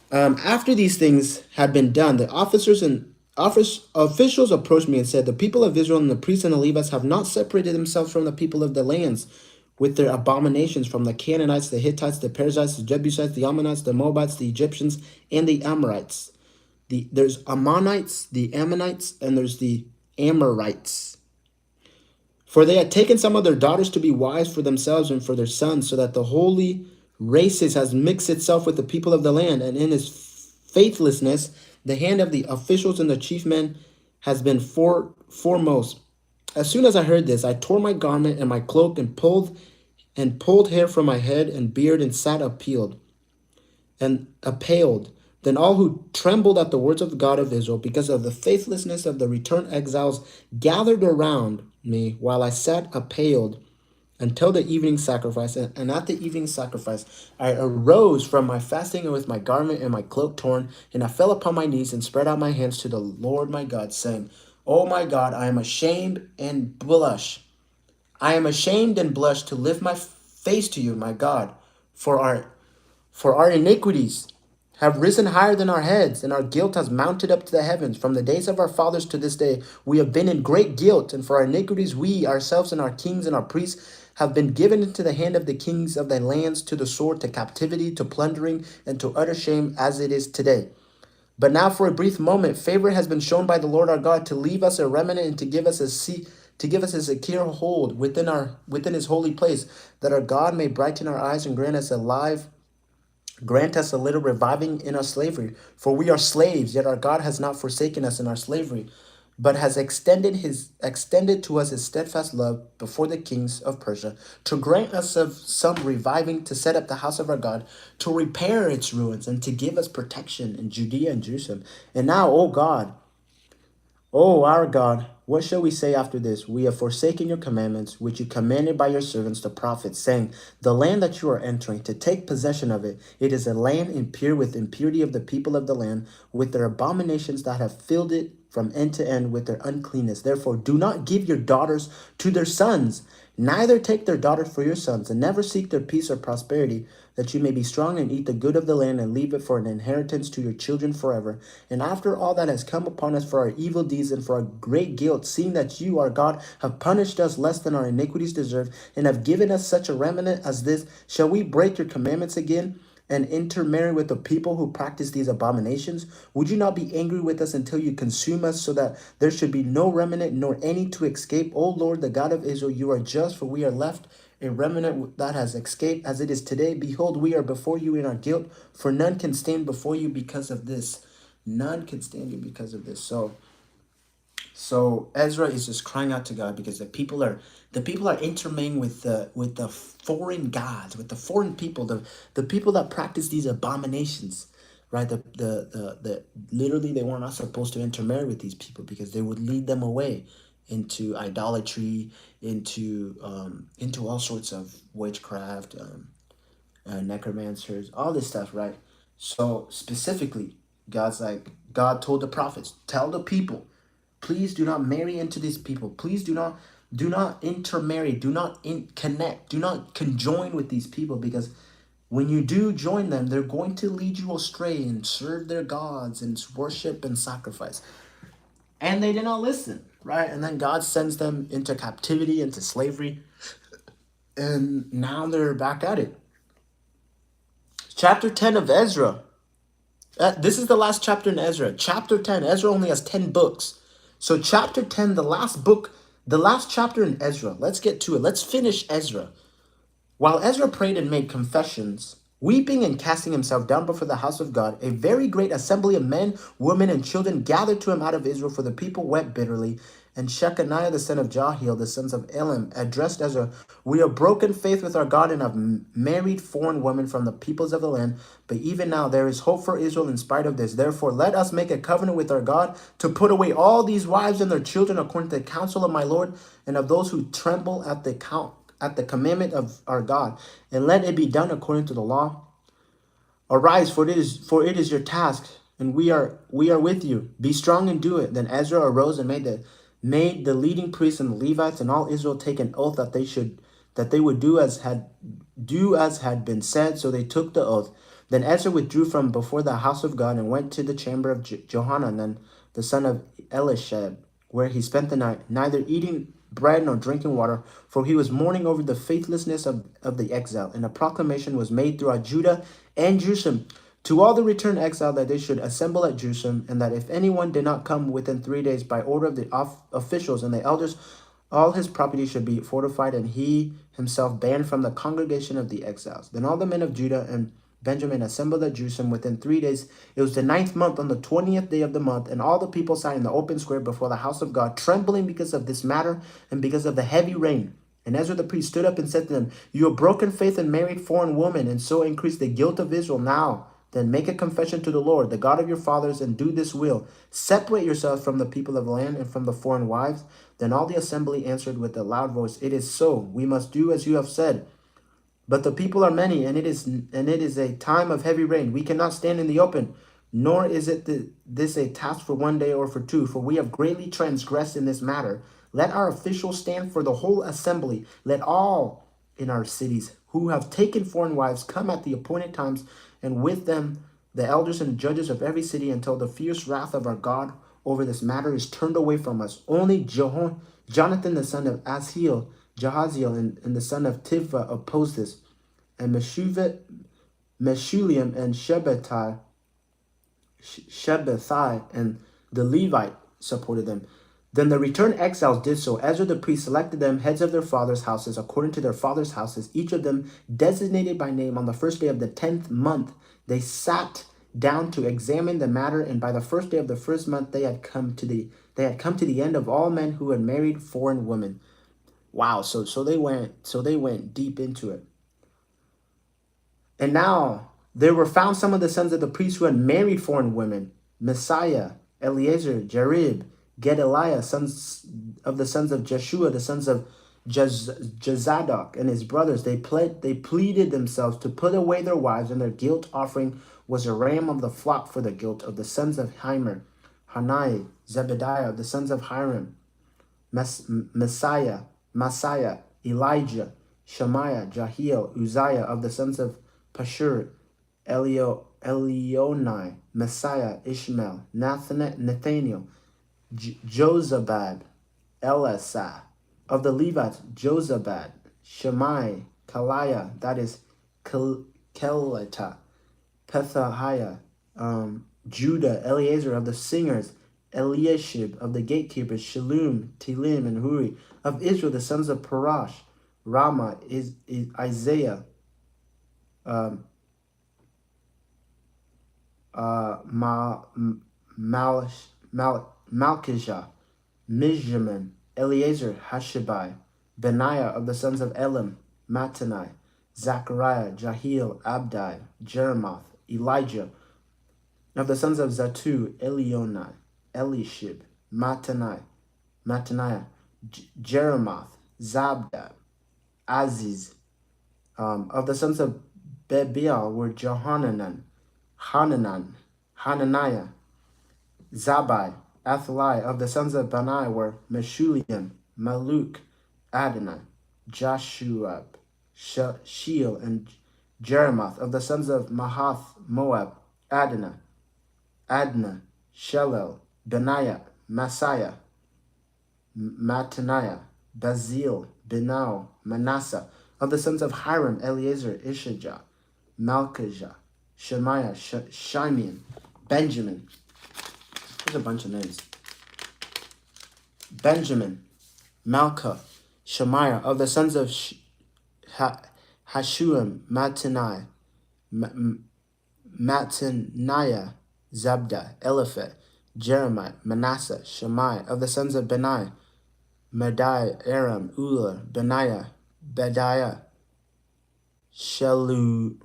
After these things had been done, the officials approached me and said, the people of Israel and the priests and the Levites have not separated themselves from the people of the lands with their abominations, from the Canaanites, the Hittites, the Perizzites, the Jebusites, the Ammonites, the Moabites, the Egyptians, and the Amorites. There's Ammonites, the Ammonites, and there's the Amorites. For they had taken some of their daughters to be wives for themselves and for their sons, so that the holy races has mixed itself with the people of the land, and in his faithlessness, the hand of the officials and the chief men has been foremost. As soon as I heard this, I tore my garment and my cloak and pulled hair from my head and beard and sat appalled. Then all who trembled at the words of the God of Israel because of the faithlessness of the returned exiles gathered around me while I sat appalled until the evening sacrifice. And at the evening sacrifice, I arose from my fasting and with my garment and my cloak torn, and I fell upon my knees and spread out my hands to the Lord my God, saying, "Oh my God, I am ashamed and blush. I am ashamed and blush to lift my face to you, my God, for our iniquities have risen higher than our heads, and our guilt has mounted up to the heavens. From the days of our fathers to this day, we have been in great guilt, and for our iniquities, we ourselves and our kings and our priests have been given into the hand of the kings of the lands, to the sword, to captivity, to plundering, and to utter shame, as it is today. But now, for a brief moment, favor has been shown by the Lord our God to leave us a remnant and to give us a secure hold within His holy place, that our God may brighten our eyes and grant us a little reviving in our slavery. For we are slaves, yet our God has not forsaken us in our slavery, but has extended to us his steadfast love before the kings of Persia, to grant us of some reviving, to set up the house of our God, to repair its ruins, and to give us protection in Judea and Jerusalem. And now, O God, O our God, what shall we say after this? We have forsaken your commandments, which you commanded by your servants the prophets, saying, the land that you are entering, to take possession of it, it is a land impure with impurity of the people of the land, with their abominations that have filled it from end to end with their uncleanness. Therefore, do not give your daughters to their sons, neither take their daughters for your sons, and never seek their peace or prosperity, that you may be strong and eat the good of the land and leave it for an inheritance to your children forever. And after all that has come upon us for our evil deeds and for our great guilt, seeing that you, our God, have punished us less than our iniquities deserve, and have given us such a remnant as this, shall we break your commandments again and intermarry with the people who practice these abominations? Would you not be angry with us until you consume us, so that there should be no remnant nor any to escape? O Lord, the God of Israel, you are just, for we are left a remnant that has escaped as it is today. Behold, we are before you in our guilt, for none can stand before you because of this. None can stand you because of this. So Ezra is just crying out to God because the people are intermarrying with the foreign gods, with the foreign people, the people that practice these abominations, right? The literally they were not supposed to intermarry with these people because they would lead them away into idolatry, into all sorts of witchcraft, necromancers, all this stuff, right? So specifically, God told the prophets, tell the people, please do not marry into these people. Please do not intermarry. Do not connect. Do not conjoin with these people, because when you do join them, they're going to lead you astray and serve their gods and worship and sacrifice. And they did not listen, right? And then God sends them into captivity, into slavery, and now they're back at it. Chapter 10 of Ezra. This is the last chapter in Ezra. Chapter 10. Ezra only has 10 books. So chapter 10, the last book, the last chapter in Ezra. Let's get to it. Let's finish Ezra. While Ezra prayed and made confessions, weeping and casting himself down before the house of God, a very great assembly of men, women, and children gathered to him out of Israel, for the people wept bitterly. And Shechaniah the son of Jahiel, the sons of Elam, addressed Ezra, we have broken faith with our God and have married foreign women from the peoples of the land. But even now there is hope for Israel in spite of this. Therefore, let us make a covenant with our God to put away all these wives and their children according to the counsel of my Lord and of those who tremble at the commandment of our God, and let it be done according to the law. Arise, for it is your task, and we are with you. Be strong and do it. Then Ezra arose and made the leading priests and the Levites and all Israel take an oath that they would do as had been said. So they took the oath. Then Ezra withdrew from before the house of God and went to the chamber of Johanan, the son of Elishab, where he spent the night, neither eating bread nor drinking water, for he was mourning over the faithlessness of the exile. And a proclamation was made throughout Judah and Jerusalem to all the returned exile that they should assemble at Jerusalem, and that if anyone did not come within 3 days by order of the officials and the elders All his property should be fortified, and he himself banned from the congregation of the exiles. Then all the men of Judah and Benjamin assembled at Jerusalem within 3 days. It was the 9th month, on the 20th day of the month, and all the people sat in the open square before the house of God, trembling because of this matter and because of the heavy rain. And Ezra the priest stood up and said to them, "You have broken faith and married foreign women, and so increased the guilt of Israel. Now then make a confession to the Lord, the God of your fathers, and do this will. Separate yourselves from the people of the land and from the foreign wives." Then all the assembly answered with a loud voice, "It is so. We must do as you have said. But the people are many, and it is a time of heavy rain. We cannot stand in the open, nor is this a task for one day or for two, for we have greatly transgressed in this matter. Let our officials stand for the whole assembly. Let all in our cities who have taken foreign wives come at the appointed times, and with them the elders and judges of every city, until the fierce wrath of our God over this matter is turned away from us." Only Jonathan the son of Jahaziel and the son of Tivah opposed this, and Meshulam and Shabbathai and the Levite supported them. Then the returned exiles did so. Ezra the priest selected them heads of their fathers' houses, according to their fathers' houses, each of them designated by name. On the first day of the 10th month, they sat down to examine the matter, and by the first day of the first month, they had come to the end of all men who had married foreign women. Wow, so they went deep into it. And now there were found some of the sons of the priests who had married foreign women: Messiah, Eleazar, Jarib, Gedaliah, sons of the sons of Jeshua, the sons of Jezadok, and his brothers. They pleaded themselves to put away their wives, and their guilt offering was a ram of the flock for the guilt of the sons of Himer, Hanai, Zebediah, of the sons of Hiram, Messiah, Elijah, Shemaiah, Jahiel, Uzziah, of the sons of Pashur, Elionai, Messiah, Ishmael, Nathaniel, Jozabad, Elasah, of the Levites, Jozabad, Shemai, Kaliah, that is Kelita, Pethahiah, Judah, Eleazar, of the singers, Eliashib, of the gatekeepers, Shalom, Tilim, and Huri, of Israel, the sons of Parash, Rama, Isaiah, Malchijah, Mizjamin, Eleazar, Hashabai, Benaiah, of the sons of Elam, Mattanai, Zechariah, Jahiel, Abdai, Jeremoth, Elijah, of the sons of Zatu, Elionai, Elishib, Mattaniah, Jeremoth, Zabda, Aziz. Of the sons of Bebiel were Johanan, Hananiah, Zabai, Athaliah. Of the sons of Bani were Meshulam, Maluk, Adonai, Joshua, Sheel, and Jeremoth. Of the sons of Mahath Moab, Adonai, Shelel, Benaiah, Messiah, Mattaniah, Bazil, Benau, Manasseh. Of the sons of Hiram, Eleazar, Ishijah, Malchijah, Shemaiah, Shimeon, Benjamin. There's a bunch of names. Benjamin, Malcha, Shemaiah. Of the sons of Hashuam, Mattaniah, Zabda, Eliphet, Jeremiah, Manasseh, Shemaiah. Of the sons of Benai, Madai, Aram, Ulah, Benaiah, Bediah, Shaluai,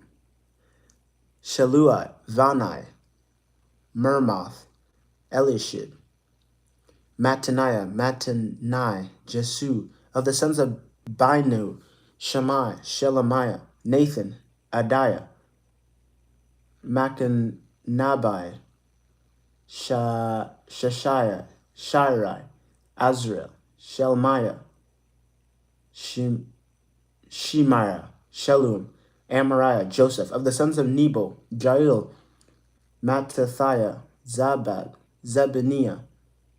Vanai, Mermoth, Elishib, Mattanai, Jesu. Of the sons of Binu, Shammai, Shelemiah, Nathan, Adiah, Machanabai, Sheshiah, Shirai, Azrael, Shelmiah, Shemaiah, Shalom, Amariah, Joseph. Of the sons of Nebo, Jael, Mattathiah, Zabad, Zebaniah,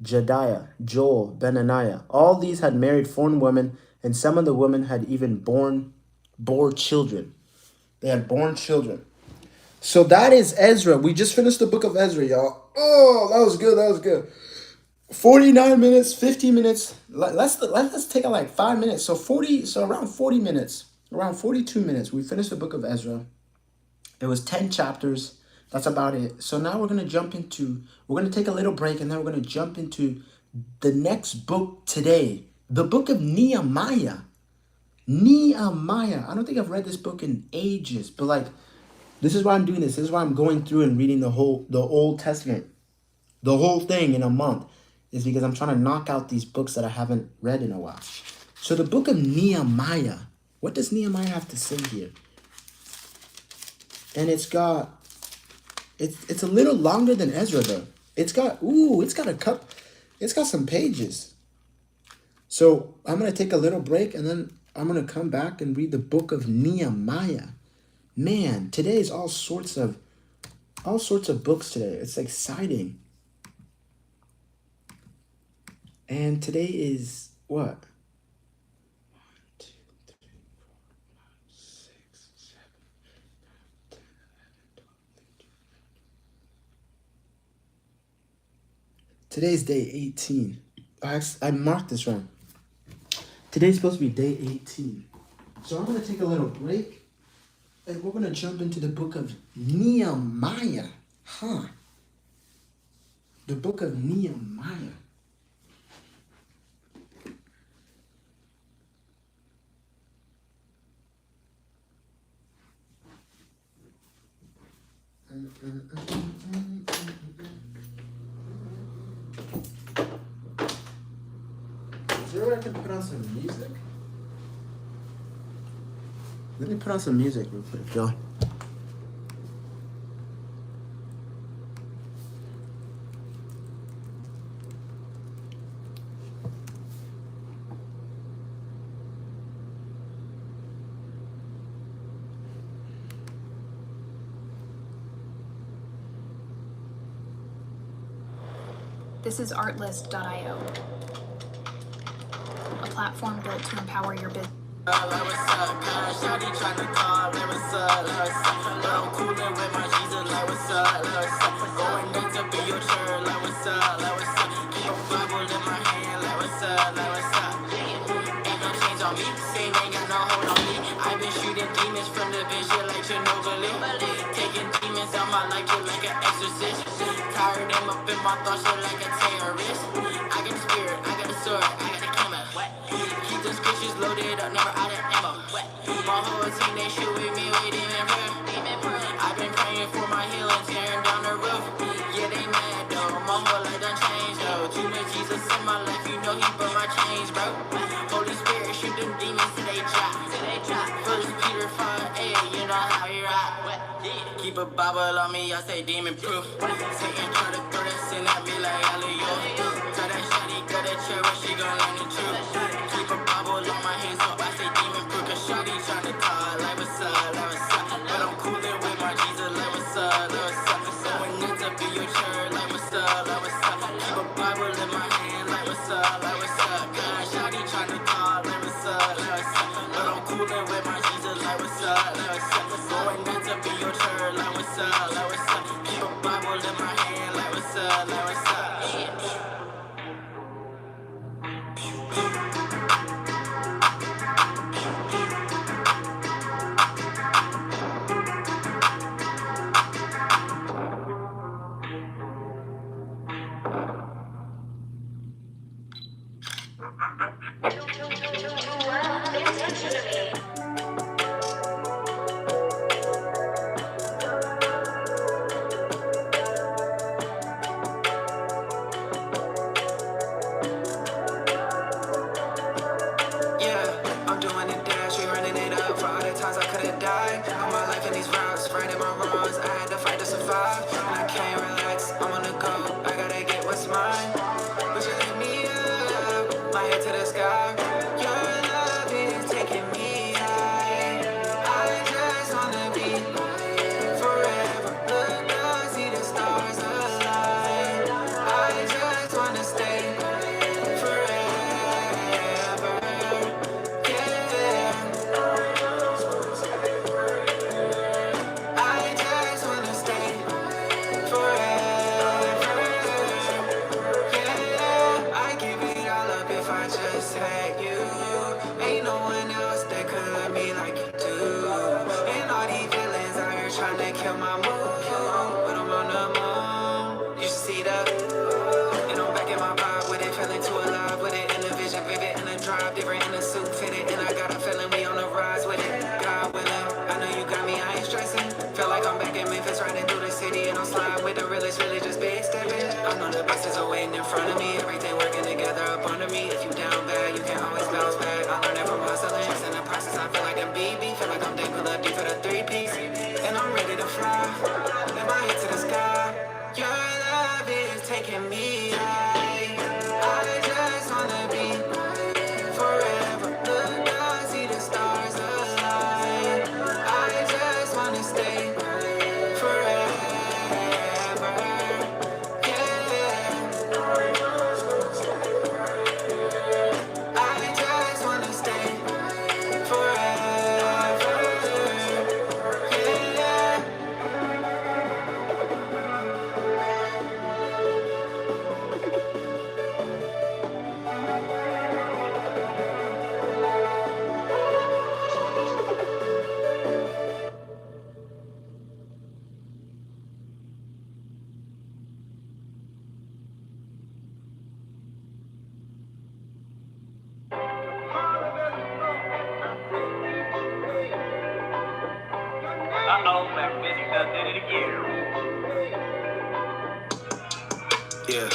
Jediah, Joel, Benaniah. All these had married foreign women, and some of the women had even bore children. They had born children. So that is Ezra. We just finished the book of Ezra, y'all. Oh, that was good. 49 minutes, 50 minutes. Let's take it like 5 minutes. So around 40 minutes, around 42 minutes. We finished the book of Ezra. It was 10 chapters. That's about it. So now we're gonna we're gonna take a little break, and then we're gonna jump into the next book today. The book of Nehemiah. Nehemiah. I don't think I've read this book in ages, but like, this is why I'm doing this. This is why I'm going through and reading the Old Testament, the whole thing in a month, is because I'm trying to knock out these books that I haven't read in a while. So the book of Nehemiah. What does Nehemiah have to say here? And it's a little longer than Ezra though. It's got some pages. So I'm gonna take a little break, and then I'm gonna come back and read the book of Nehemiah. Man, today is all sorts of books today. It's exciting. And today is what? 1, 2, 3, 4, 5, 6, 7, 8, 9, 10, 11, 12, 13. Today's day 18. I marked this wrong. Today's supposed to be day 18. So I'm going to take a little break, and we're going to jump into the book of Nehemiah. The book of Nehemiah. Is there a way I can put on some music? Let me put on some music real quick, John. This is Artlist.io, a platform built to empower your business. I've been shooting demons from the vision like Chernobyl. Taking demons out my life like an exorcist. Tired them up in my thoughts like a terrorist. I got the spirit, I got the sword, I got the camera. Keep the scriptures loaded up, never out of ammo. My whole team, they shoot with me, waiting in prayer. I've been praying for my healing, tearing down the roof. Yeah, they mad though, my whole life done changed though. Too much Jesus in my life, you know he broke my chains, bro. Holy Spirit, shoot them demons till they drop. First Peter 5, hey, you know how we rock. Keep a Bible on me, I say demon proof. Satan try to throw that sin at me like alley-oop. Tell that shawty, go to church, where she gon' learn the truth. Keep a Bible on my hands, so I say demon proof. Cause shawty tryna call, like what's up, like what's up. But I'm coolin' with my Jesus, like what's up, like what's up. Going into be your church, like what's up, like what's up. Keep a Bible in my hand, like what's up, like what's up. God, shawty tryna call, like what's up, like what's up. But I'm coolin' with my Jesus, like what's up, like what's up. Going into be your church, like what's up, like what's up. Keep a Bible in my hand, like what's up, like what's up. with the realest, really just big stepping. I know the best is waiting in front of me. Everything working together up under me. If you down bad, you can always bounce back. I learned it from hustling. In the process, I feel like I'm BB. Feel like I'm dead, pull up deep for the 3-piece. And I'm ready to fly. Lift my head to the sky. Your love is taking me high. I just wanna be forever. Look up, see the stars align. I just wanna stay forever. Yeah. I just wanna stay forever. Yeah. Uh-oh, Black Busy done did it again. Yeah,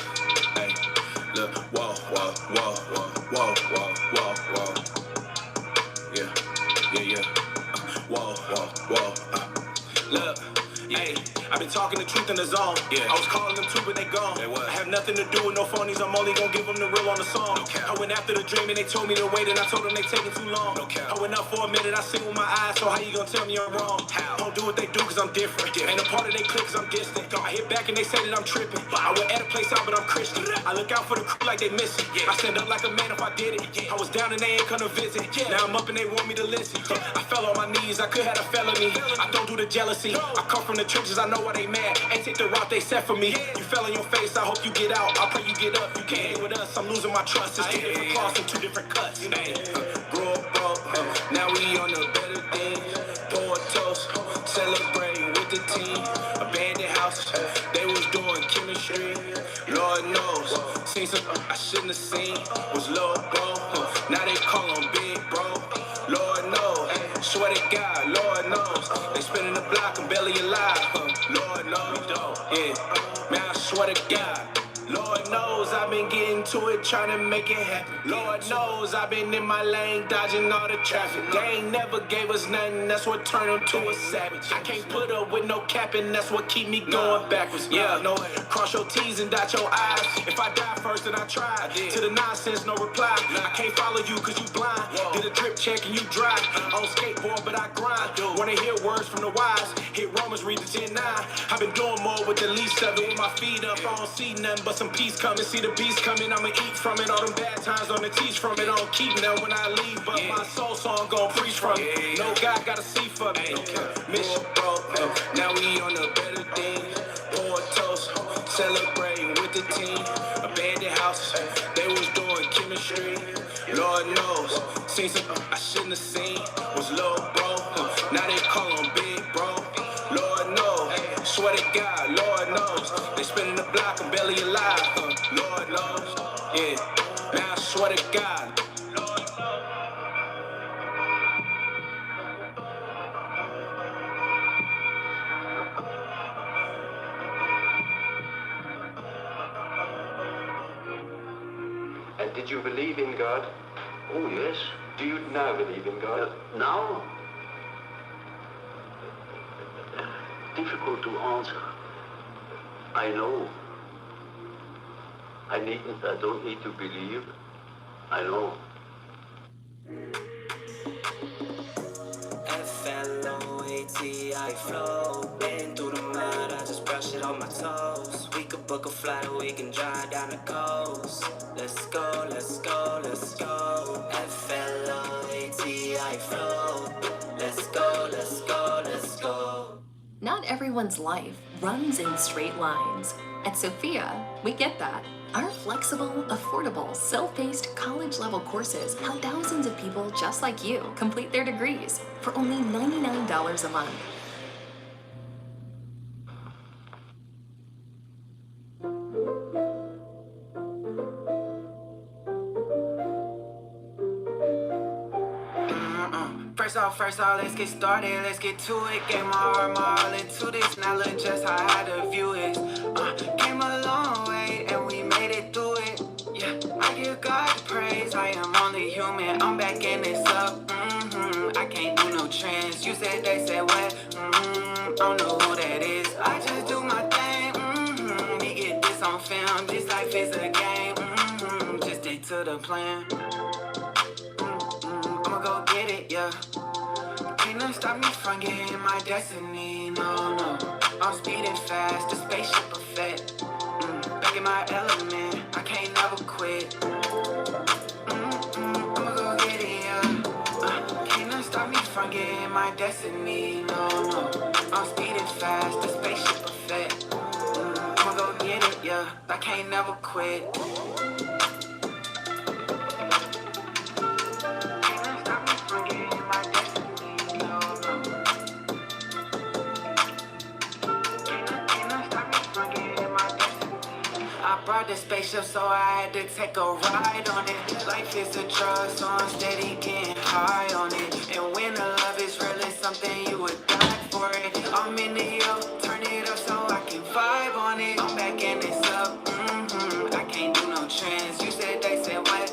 hey, look, whoa, whoa, whoa, whoa, whoa, whoa, whoa, yeah, yeah, yeah, whoa, whoa, whoa, look, hey, I've been talking the truth in the zone, yeah, I was calling them too, but they gone, I have nothing to do with no phonies, I'm only gonna give them the real on the song, I went after the dream and they told me to wait and I told them they taking too long, I went up for a minute, I seen with my eyes, so how you gonna tell me I'm wrong, don't do what they do cause I'm different, ain't a part of they clique cause I'm distant, I hit back and they say that I'm tripping, I would add a place out but I'm Christian, I look out for the crew like they missing, I stand up like a man if I did it, I was down and they ain't come to visit, now I'm up and they want me to listen, I fell on my knees, I could have a felony, I don't do the jealousy, I come from the trenches, I know why they mad, ain't take the route they set for me, you fell on your face, I hope you get out, I pray you get up, you can't hang with us, I'm losing my trust, it's two different cloths and two different cuts, grew up broke, now we on the better thing, pour a toast, celebrating with the team, abandoned houses, they was doing chemistry, Lord knows, seen some I shouldn't have seen, was low bro, now they call him big bro, Lord knows, swear to God, Lord knows, they spinning the block, I'm barely alive, Lord knows, yeah, man I swear to God, Lord knows I've been getting to it, trying to make it happen. Lord knows I've been in my lane, dodging all the traffic. They ain't never gave us nothing, that's what turned them to a savage. I can't put up with no capping, that's what keep me going backwards. Yeah, no, cross your T's and dot your I's. If I die first, then I try. To the nonsense, no reply. I can't follow you cause you blind. Did a drip check and you dry. On skateboard, but I grind. Wanna hear words from the wise. Hit Romans, read the 10-9. I've been doing more with the least of it. With my feet up, I don't see nothing but some peace coming. See the beast coming, I'ma eat from it. All them bad times, I'ma teach from it. I don't keep them when I leave, but my soul song gon' preach from it. No God gotta see for me. Mission broke, now we on the better things. Pour a toast, celebrating with the team. Abandoned houses, they was doing chemistry. Lord knows, seen some I shouldn't have seen. Was low bro, now they call him big bro. Lord knows, swear to God, Lord knows. They spinning the block, I'm barely alive, Lord knows, yeah. Now I swear to God. And did you believe in God? Oh, yes. Do you now believe in God? Now? Difficult to answer. I know. I don't need to believe. I know. FLOAT, I flow. Been through the mud, I just brush it on my toes. We could book a flight or we can drive down the coast. Let's go, let's go, let's go. FLOAT, I flow. Let's go, let's go, let's go. Not everyone's life runs in straight lines. At Sophia, we get that. Our flexible, affordable, self-paced college-level courses help thousands of people just like you complete their degrees for only $99 a month. First off, let's get started, let's get to it. Gave my heart, my all into this. Now look just how I had to view it. no trends. You said they said what? I don't know who that is. I just do my thing. We get this on film. This life is a game. Just stick to the plan. I'ma go get it, yeah. Can't nothing stop me from getting my destiny, no, no. I'm speeding fast, the spaceship effect. Back in my element, I can't never quit. I'ma go get it, yeah. Can't nothing stop me from getting my destiny, no, no. I'm speeding fast, the spaceship effect. I'ma go get it, yeah. I can't never quit. I brought the spaceship, so I had to take a ride on it. Life is a drug, so I'm steady getting high on it. And when the love is real, it's something you would die for it. I'm in the yo, turn it up so I can vibe on it. I'm back and it's up, I can't do no trends. You said they said what?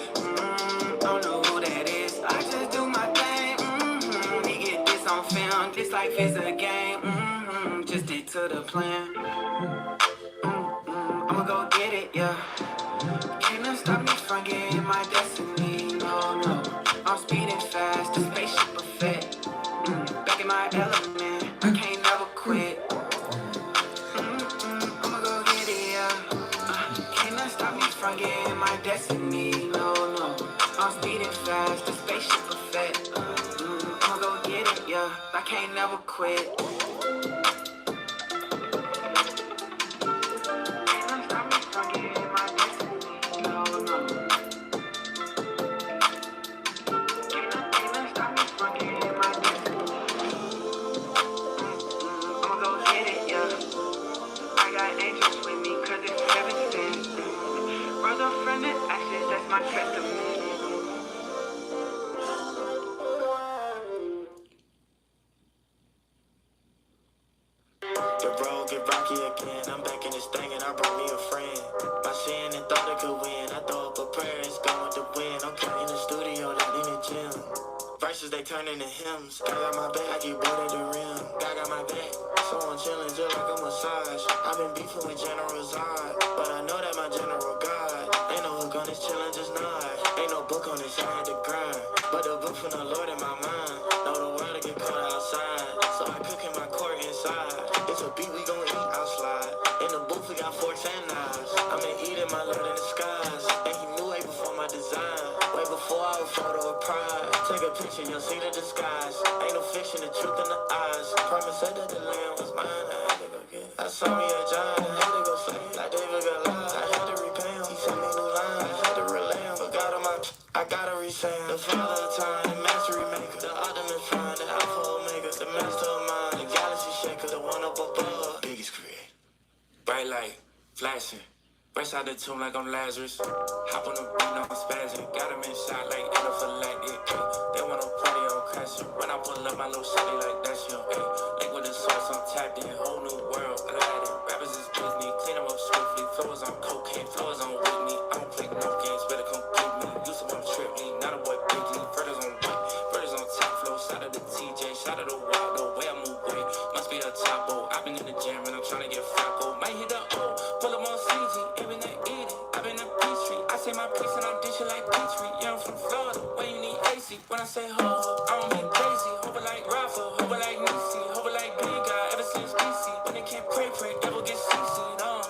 Don't know who that is. I just do my thing, we get this on film. This life is a game, just stick to the plan. I'ma go get it, yeah. Can't nothing stop me from getting my destiny, no, no. I'm speeding fast, the spaceship effect. Back in my element, I can't never quit. I'ma go get it, yeah. Can't nothing stop me from getting my destiny, no, no. I'm speeding fast, the spaceship effect. I'ma go get it, yeah. I can't never quit. The road get rocky again. I'm back in this thing and I brought me a friend. My sin and thought I could win. I throw up a prayer, it's gone with the wind. Okay, in the studio, like in the gym. Verses they turn into hymns. I got my back, I get bored at the rim. God got my back, so I'm chilling just like a massage. I've been beefing with General Zod, but I know that my General God. Ain't no hook on this chillin', just nod. Ain't no book on this, I had to grind. But the book from the Lord in my mind. Know the world to get caught outside, so I cook in my court inside. It's a beat we gon' eat, I'll slide. In the booth we got forks and knives. I'm in Eden, my Lord in the skies. And he knew way before my design. Way before I was photo of pride. Take a picture, you'll see the disguise. Ain't no fiction, the truth in the eyes. Promise said that the land was mine, I had to go get it. I saw me a giant, I had to go slay it. Like David Goliath, I had to repay him. He sent me new lines, I had to relay him. Forgot on my, I gotta resay him. The father of time, the mastery maker. The ultimate prime, the alpha omega. The master of mind, the galaxy shaker. The one up above, biggest creator. Bright light, flashing. Fresh out the tomb like I'm Lazarus. Hop on the beat, now I'm spazzing. Got him in shot like anaphylactic. They wanna party on crashing. When I pull up my little shawty like that's him. Link with the source, I'm tapped in. Whole new world, Aladdin. Rappers is Disney. Clean them up swiftly. Floors on cocaine, floors on Whitney. I don't play no games, better come get me. Used to bump trip me, not a boy bigly. Brothers on white, brothers on top flow. Shout out to TJ, shout out to Wild. The way I move weight, must be the top bowl. I've been in the gym and I'm trying to get Flacco. Might hit the O, pull up on CG. Even they eat it, I've been a Peachtree. I say my piece and I dish it like Peachtree. Yeah, I'm from Florida, where you need AC. When I say ho, I don't mean crazy. Hope it like Rafa, hope it like Nisi. Hope it like Big Guy, ever since DC. When they can't pray, never get CC'd on.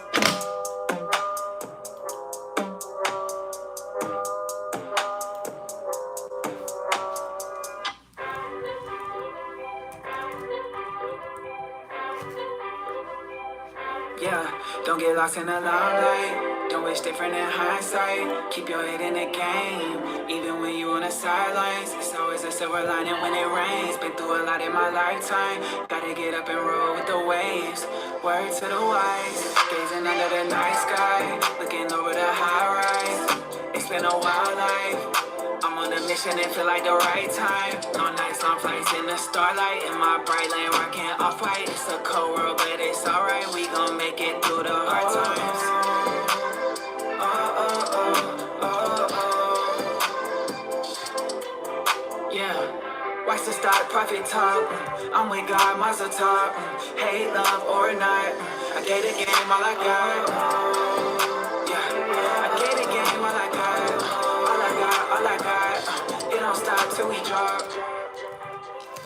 Yeah, don't get lost in the limelight. Don't wish different in hindsight. Keep your head in the game, even when you on the sidelines. It's always a silver lining when it rains. Been through a lot in my lifetime. Gotta get up and roll with the waves. Word to the wise, gazing under the night sky, looking over the high rise. It's been a wild life. I'm on a mission, it feel like the right time. No nights, long flights in the starlight. In my bright lane, rocking off-white. It's a cold world, but it's alright. We gon' make it through the hard times. Yeah, watch the start profit talk. I'm with God, Mazel talk. Hate, love, or not. I gave the game all I got. Yeah, I gave the game all I got. All I got, all I got. It don't stop till we drop.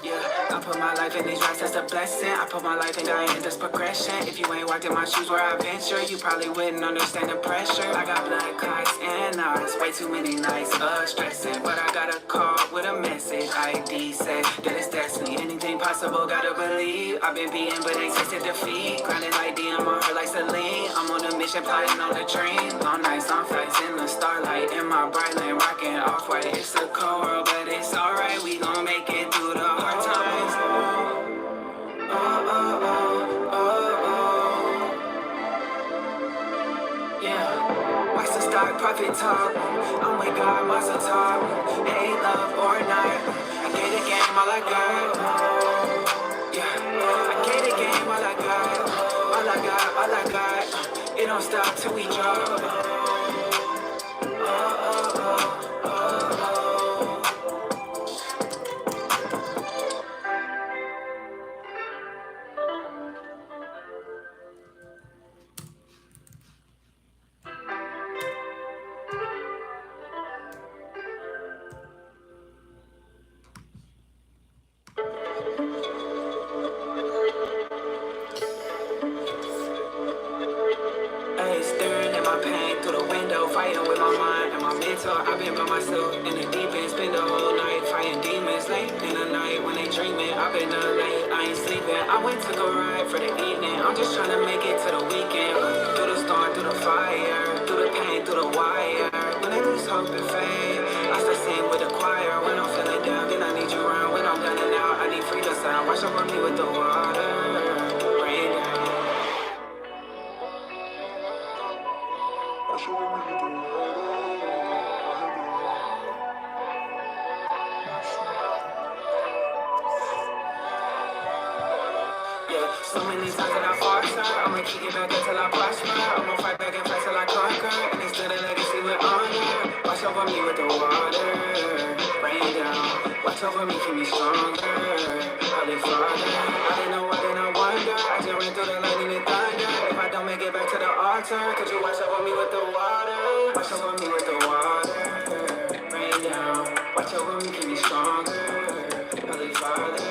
Yeah, I put my life in these raps, that's a blessing. I put my life in dying in this progression. If you ain't walked in my shoes where I venture, you probably wouldn't understand the pressure. I got blood clots and eyes, way too many nights of stressing. But I got a call with a message. ID said that it's destiny. Anything possible, gotta believe. I've been beaten, but ain't tasted defeat. Grinding like DM on her like Celine. I'm on a mission, plotting on the dream. Long nights, long flights in the starlight. In my bright lane, rocking off-white. It's a cold world, but it's alright. We gon' make it through the hard times. Oh, oh, oh, oh, oh. Yeah. Watch the stock profit talk. I'm with God, Mazel talk. Hate, love, or not. I gave the game all I got. Yeah. I gave the game all I got. All I got, all I got. It don't stop till we drop. Ay, staring at my pain through the window, fighting with my mind and my mental. I've been by myself in the deep end, spend the whole night fighting demons. Late in the night when they dreaming, I've been up late, I ain't sleeping. I went to go ride for the evening. I'm just trying to make it to the weekend. Through the storm, through the fire, through the pain, through the wire. When they lose hope and faith, I start singing with the choir. When I'm feeling down, then I need you around. When I'm done and out, I need freedom sound. Wash over me with the water. Rain down. Yeah, so many times that I falter, I'ma kick it back until I prosper. I'ma fight back and fight till I conquer. And instead of legacy with honor, watch over me with the water. Rain down, watch over me, keep me stronger. Holy Father, I didn't know, I didn't wonder. I just ran through the lightning and thunder. If I don't make it back to the altar, could you watch over me with the water? Watch over me with the water. Rain down, watch over me, keep me stronger. Holy Father.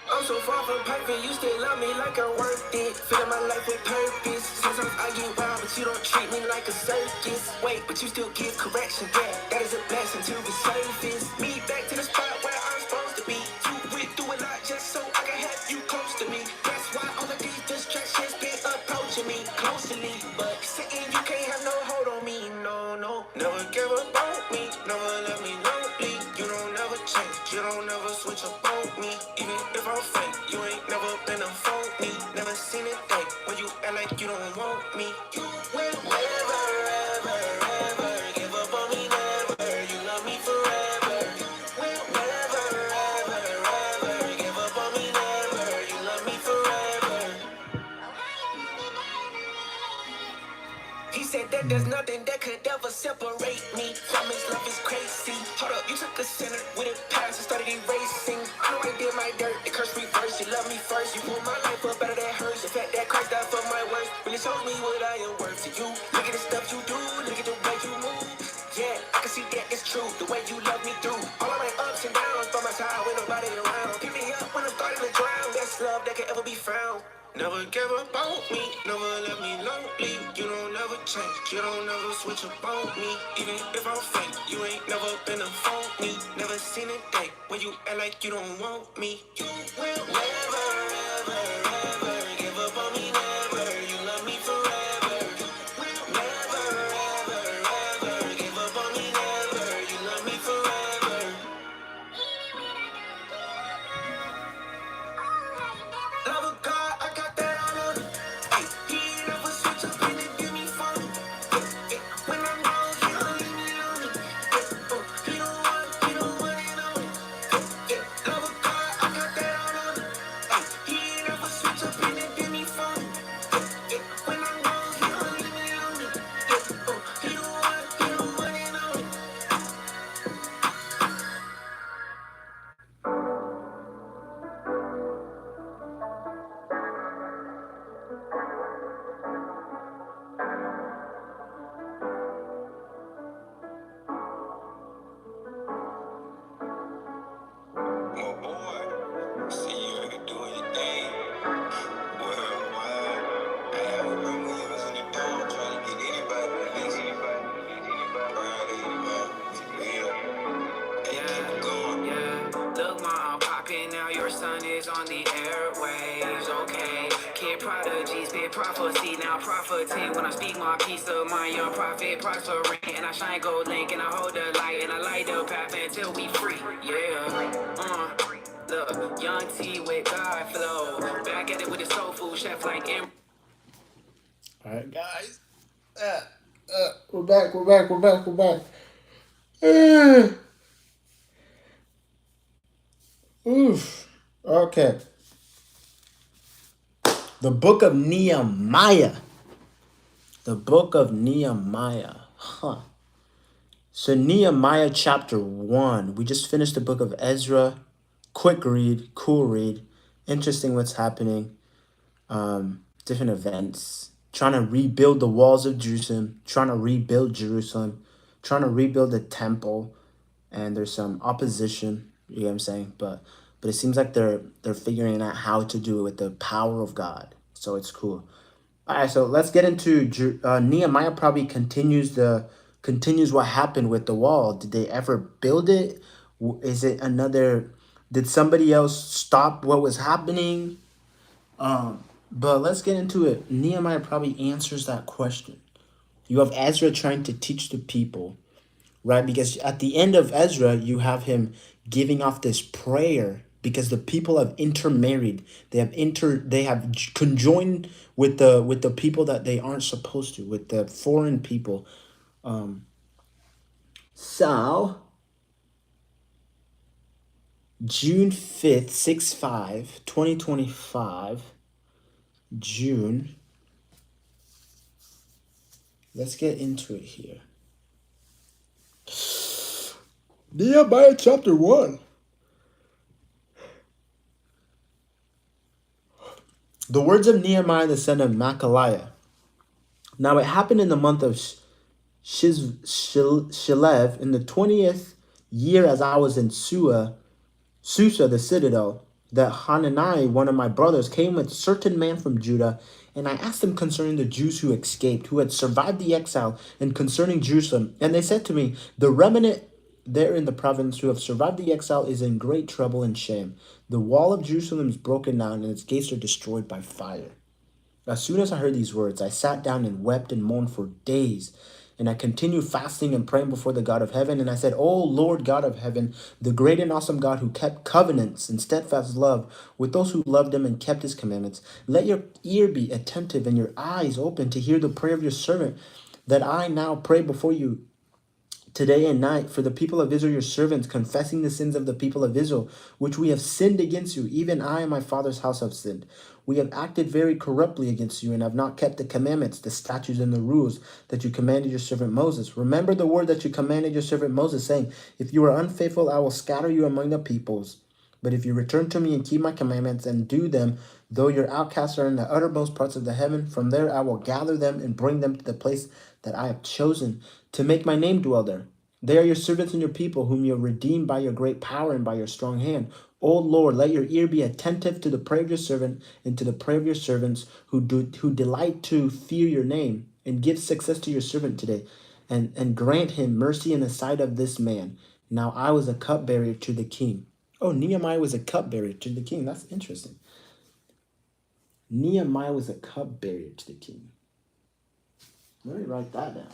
I'm so far from perfect, you still love me like I'm worth it. Filling my life with purpose. Sometimes I get wild, but you don't treat me like a circus. Wait, but you still give correction, yeah. That is a blessing to be surface. Me back to the spot where I'm supposed to be. You went through a lot just so I can have you close to me. That's why all of these distractions been approaching me closely. But sitting, you can't have no hold on me, no, no. Never give up on me, never let me lonely. You don't never change, you don't never switch up on me. Even if I'm fake, you ain't never been a phony. Never seen a day when you act like you don't want me. You will never, ever, ever give up on me, never. You love me forever. You will never, ever, ever give up on me, never. You love me forever. He said that there's nothing that could ever separate me from his love is crazy. Hold up, you took a sinner with a pass and started erasing. I know I did my dirt, the curse reverse. You love me first, you pulled my life up better than hers. The fact that Christ died for my worst really shows me what I am worth to you. Look at the stuff you do, look at the way you move. Yeah, I can see that it's true, the way you love me through all of my ups and downs by my side with nobody around. Pick me up when I'm starting to drown. Best love that could ever be found. Never give up on me, never let me lonely. You don't never change, you don't never switch up on me. Even if I'm fake, you ain't never been a phony. Never seen a day when you act like you don't want me. You will never, ever, ever give up on me, never. You love me forever. You will never, ever, ever give up on me, never. You love me forever. They prodigy, spit prophecy, now profiting. When I speak my peace of mind, young prophet prospering. And I shine gold link and I hold the light and I light the path until we free. Yeah. Look, young T with God flow. Back at it with the soul food chef like M. Alright, guys. We're back. Oof. Okay. The book of Nehemiah. The book of Nehemiah. Huh. So Nehemiah chapter 1. We just finished the book of Ezra. Quick read, cool read. Interesting what's happening. Different events. Trying to rebuild the walls of Jerusalem. Trying to rebuild Jerusalem. Trying to rebuild the temple. And there's some opposition. You know what I'm saying? But it seems like they're figuring out how to do it with the power of God. So it's cool. All right, so let's get into Nehemiah. Probably continues what happened with the wall. Did they ever build it? Is it another? Did somebody else stop what was happening? But let's get into it. Nehemiah probably answers that question. You have Ezra trying to teach the people, right? Because at the end of Ezra, you have him giving off this prayer because the people have intermarried. They have conjoined with the people that they aren't supposed to, with the foreign people. So June 5th, 6/5, 2025, June. Let's get into it here. Nehemiah chapter 1. The words of Nehemiah the son of Machaliah. Now it happened in the month of Shilev in the 20th year as I was in Susa the citadel, that Hanani, one of my brothers, came with a certain man from Judah, and I asked him concerning the Jews who escaped, who had survived the exile, and concerning Jerusalem. And they said to me, the remnant there in the province who have survived the exile is in great trouble and shame. The wall of Jerusalem is broken down, and its gates are destroyed by fire. As soon as I heard these words, I sat down and wept and mourned for days. And I continued fasting and praying before the God of heaven. And I said, O Lord God of heaven, the great and awesome God who kept covenants and steadfast love with those who loved him and kept his commandments, let your ear be attentive and your eyes open to hear the prayer of your servant, that I now pray before you today and night for the people of Israel, your servants, confessing the sins of the people of Israel, which we have sinned against you. Even I and my father's house have sinned. We have acted very corruptly against you and have not kept the commandments, the statutes, and the rules that you commanded your servant Moses. Remember the word that you commanded your servant Moses, saying, if you are unfaithful, I will scatter you among the peoples. But if you return to me and keep my commandments and do them, though your outcasts are in the uttermost parts of the heaven, from there I will gather them and bring them to the place that I have chosen to make my name dwell there. They are your servants and your people, whom you have redeemed by your great power and by your strong hand. O Lord, let your ear be attentive to the prayer of your servant and to the prayer of your servants who delight to fear your name, and give success to your servant today, and grant him mercy in the sight of this man. Now I was a cupbearer to the king. Oh, Nehemiah was a cupbearer to the king. That's interesting. Nehemiah was a cupbearer to the king. Let me write that down.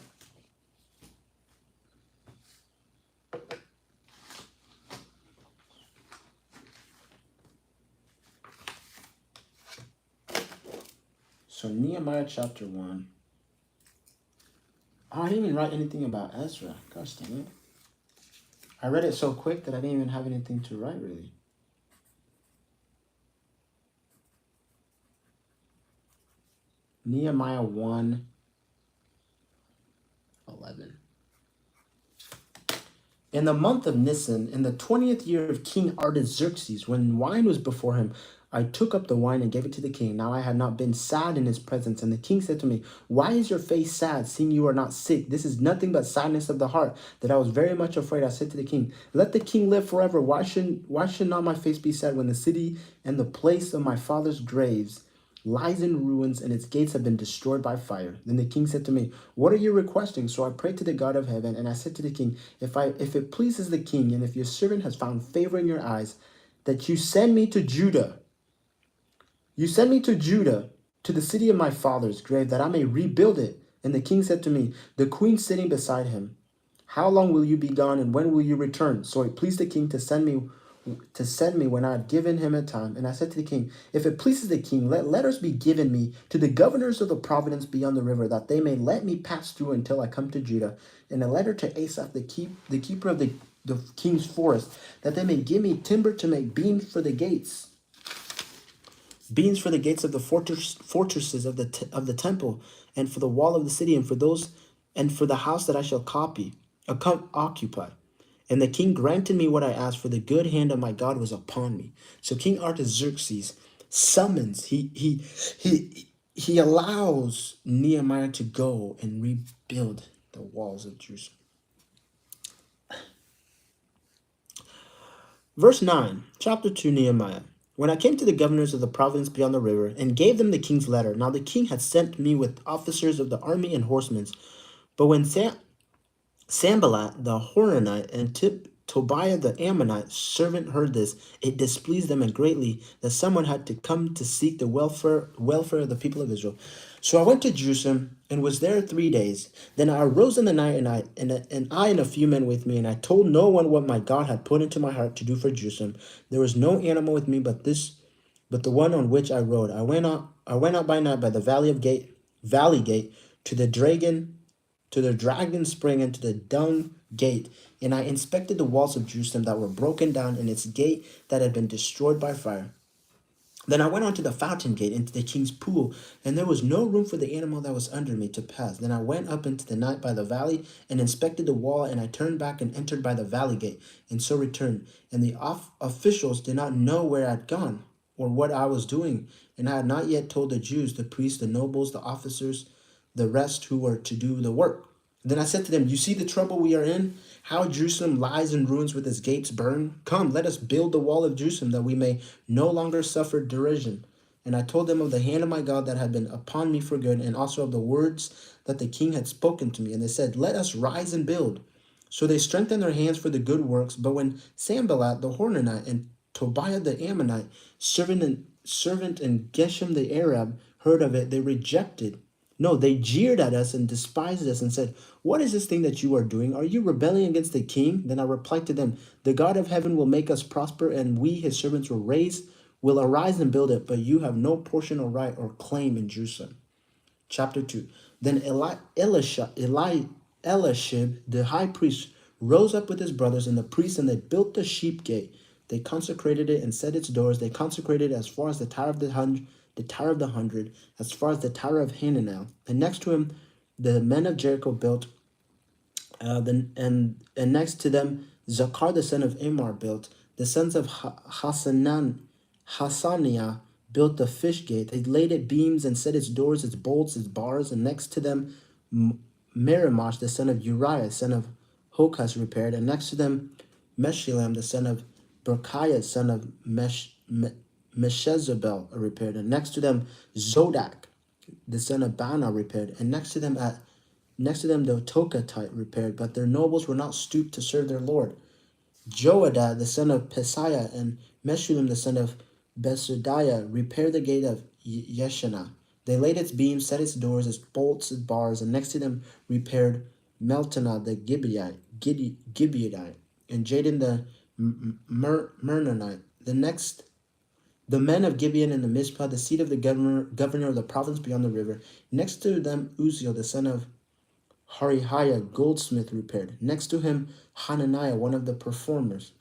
So Nehemiah chapter 1. Oh, I didn't even write anything about Ezra. Gosh dang it. I read it so quick that I didn't even have anything to write, really. Nehemiah 1:11. In the month of Nisan, in the 20th year of King Artaxerxes, when wine was before him, I took up the wine and gave it to the king. Now I had not been sad in his presence. And the king said to me, why is your face sad, seeing you are not sick? This is nothing but sadness of the heart, that I was very much afraid. I said to the king, let the king live forever. Why should not my face be sad when the city and the place of my father's graves lies in ruins, and its gates have been destroyed by fire? Then the king said to me, what are you requesting? So I prayed to the God of heaven, and I said to the king, if it pleases the king, and if your servant has found favor in your eyes, that you send me to Judah. You send me to Judah to the city of my father's grave, that I may rebuild it. And the king said to me, the queen sitting beside him, how long will you be gone, and when will you return? So it pleased the king to send me when I had given him a time. And I said to the king, if it pleases the king, let letters be given me to the governors of the province beyond the river, that they may let me pass through until I come to Judah. And a letter to Asaph, the keeper of the king's forest, that they may give me timber to make beams for the gates of the fortresses of the temple, and for the wall of the city, and for the house that I shall occupy. And the king granted me what I asked, for the good hand of my God was upon me. So King Artaxerxes summons, he allows Nehemiah to go and rebuild the walls of Jerusalem. Verse 9, chapter 2, Nehemiah. When I came to the governors of the province beyond the river, and gave them the king's letter, now the king had sent me with officers of the army and horsemen. But when Sanballat the Horonite and Tobiah the Ammonite servant heard this, it displeased them and greatly that someone had to come to seek the welfare of the people of Israel. So I went to Jerusalem and was there 3 days. Then I arose in the night, and I and a few men with me, and I told no one what my God had put into my heart to do for Jerusalem. There was no animal with me but the one on which I rode. I went out by night by the valley gate to the dragon spring and to the dung gate, and I inspected the walls of Jerusalem that were broken down, and its gate that had been destroyed by fire. Then I went on to the fountain gate into the king's pool, and there was no room for the animal that was under me to pass. Then I went up into the night by the valley and inspected the wall, and I turned back and entered by the valley gate, and so returned. And the officials did not know where I had gone or what I was doing, and I had not yet told the Jews, the priests, the nobles, the officers, the rest who were to do the work. Then I said to them, you see the trouble we are in? How Jerusalem lies in ruins with its gates burned? Come, let us build the wall of Jerusalem, that we may no longer suffer derision. And I told them of the hand of my God that had been upon me for good, and also of the words that the king had spoken to me. And they said, let us rise and build. So they strengthened their hands for the good works. But when Sanballat the Horonite and Tobiah the Ammonite, servant and Geshem the Arab, heard of it, they jeered at us and despised us and said, what is this thing that you are doing? Are you rebelling against the king? Then I replied to them, the God of heaven will make us prosper, and we, his servants, will arise and build it, but you have no portion or right or claim in Jerusalem. Chapter 2. Then Eliashib, the high priest, rose up with his brothers and the priests, and they built the sheep gate. They consecrated it and set its doors. They consecrated it as far as the Tower of the Hundred, as far as the Tower of Hananel. And next to him, the men of Jericho built. And next to them, Zakar the son of Amar built. The sons of Hassaniah built the fish gate. They laid it beams and set its doors, its bolts, its bars. And next to them, Merimosh the son of Uriah, son of Hokas, repaired. And next to them, Meshullam the son of Berkiah, son of Meshezabel, repaired. And next to them, Zodak the son of Bana, repaired. And next to them, the Tokatite, repaired. But their nobles were not stooped to serve their lord. Joadah the son of Pesiah and Meshullam the son of Besodiah repaired the gate of Yeshanah. They laid its beams, set its doors, its bolts, its bars, and next to them repaired Meltanah the Gibeonite, and Jadon the Mernonite. The men of Gibeon and the Mizpah, the seat of the governor of the province beyond the river. Next to them, Uzziel, the son of Harihiah, goldsmith, repaired. Next to him, Hananiah, one of the perfumers,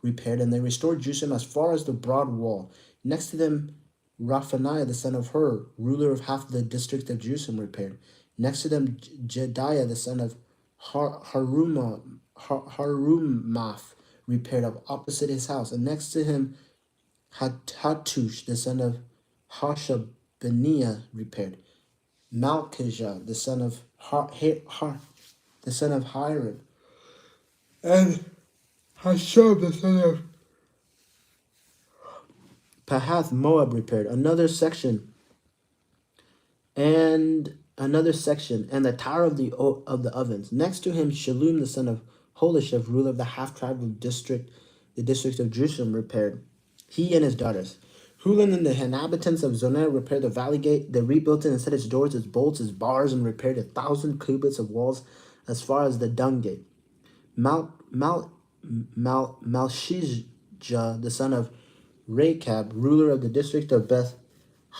repaired, and they restored Jerusalem as far as the broad wall. Next to them, Raphaniah, the son of Hur, ruler of half the district of Jerusalem, repaired. Next to them, Jediah, the son of Harumaph, repaired up opposite his house. And next to him, Hattush, the son of Hashabaniah, repaired. Malchijah, the son of Hiram, and Hashab, the son of Pahath Moab, repaired. Another section, and the tower of the ovens. Next to him, Shallum, the son of Holisheth, ruler of the half tribe of the district of Jerusalem, repaired. He and his daughters, Hulan and the inhabitants of Zoner repaired the valley gate. They rebuilt it and set its doors, its bolts, its bars, and repaired 1,000 cubits of walls as far as the dung gate. Malchijah, the son of Rechab, ruler of the district of Beth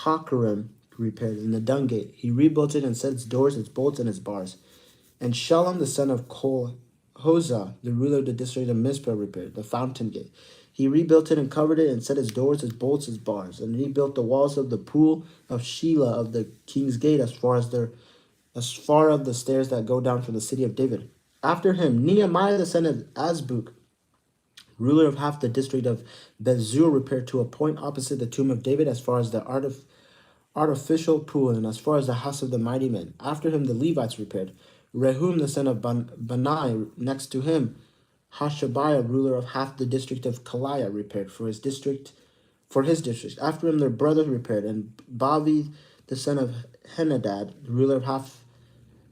Hakerem, repaired in the dung gate. He rebuilt it and set its doors, its bolts, and its bars. And Shalom, the son of Hosah, the ruler of the district of Mizpah, repaired the fountain gate. He rebuilt it and covered it and set its doors, its bolts, its bars. And he built the walls of the pool of Shelah of the king's gate as far of the stairs that go down from the city of David. After him, Nehemiah, the son of Azbuk, ruler of half the district of Bezur, repaired to a point opposite the tomb of David as far as the artificial pool and as far as the house of the mighty men. After him, the Levites repaired. Rehum, the son of Bani, next to him, Hashabiah, ruler of half the district of Kaliah, repaired for his district. After him, their brothers repaired, and Bavi, the son of Henadad, ruler of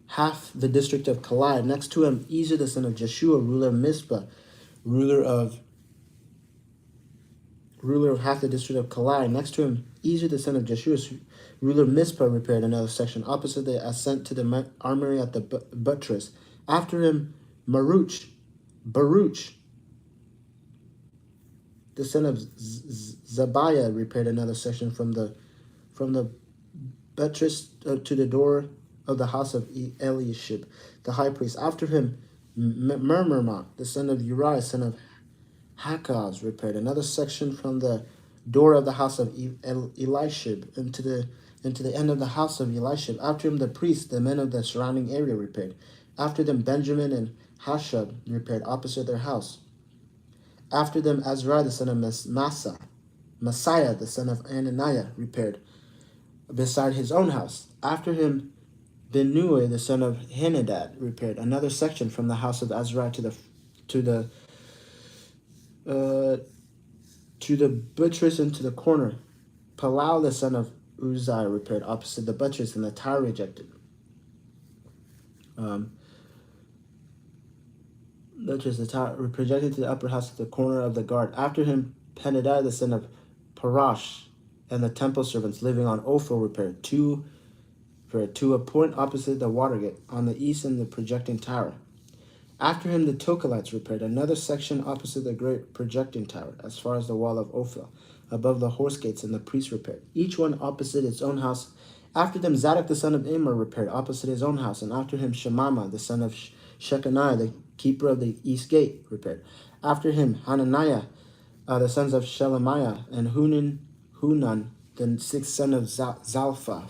half the district of Kaliah. Next to him, Ezra, the son of Jeshua, ruler of Mizpah, ruler of half the district of Kaliah. Next to him, Ezra, the son of Jeshua, ruler of Mizpah, repaired another section opposite the ascent to the armory at the buttress. After him, Baruch, the son of Zabiah, repaired another section from the buttress to the door of the house of Eliashib, the high priest. After him, Mermermah, the son of Uriah, son of Hakaz, repaired another section from the door of the house of Elishib into the end of the house of Elishib. After him, the priests, the men of the surrounding area, repaired. After them, Benjamin and Hashab repaired opposite their house. After them, Ezra, the son of Messiah, the son of Ananiah, repaired beside his own house. After him, Benui, the son of Henadad, repaired another section from the house of Ezra to the buttress into the corner. Palau, the son of Uzziah, repaired opposite the buttress, and the tower rejected. The tower projected to the upper house at the corner of the guard. After him, Penadiah, the son of Parash, and the temple servants living on Ophel repaired to a point opposite the water gate on the east and the projecting tower. After him, the Tokelites repaired another section opposite the great projecting tower, as far as the wall of Ophel, above the horse gates, and the priests repaired, each one opposite its own house. After them, Zadok the son of Immer repaired opposite his own house, and after him, Shemaiah the son of Shechaniah, the keeper of the east gate, repaired. After him, Hananiah, the sons of Shelemiah, and Hunan, the sixth son of Zalapha,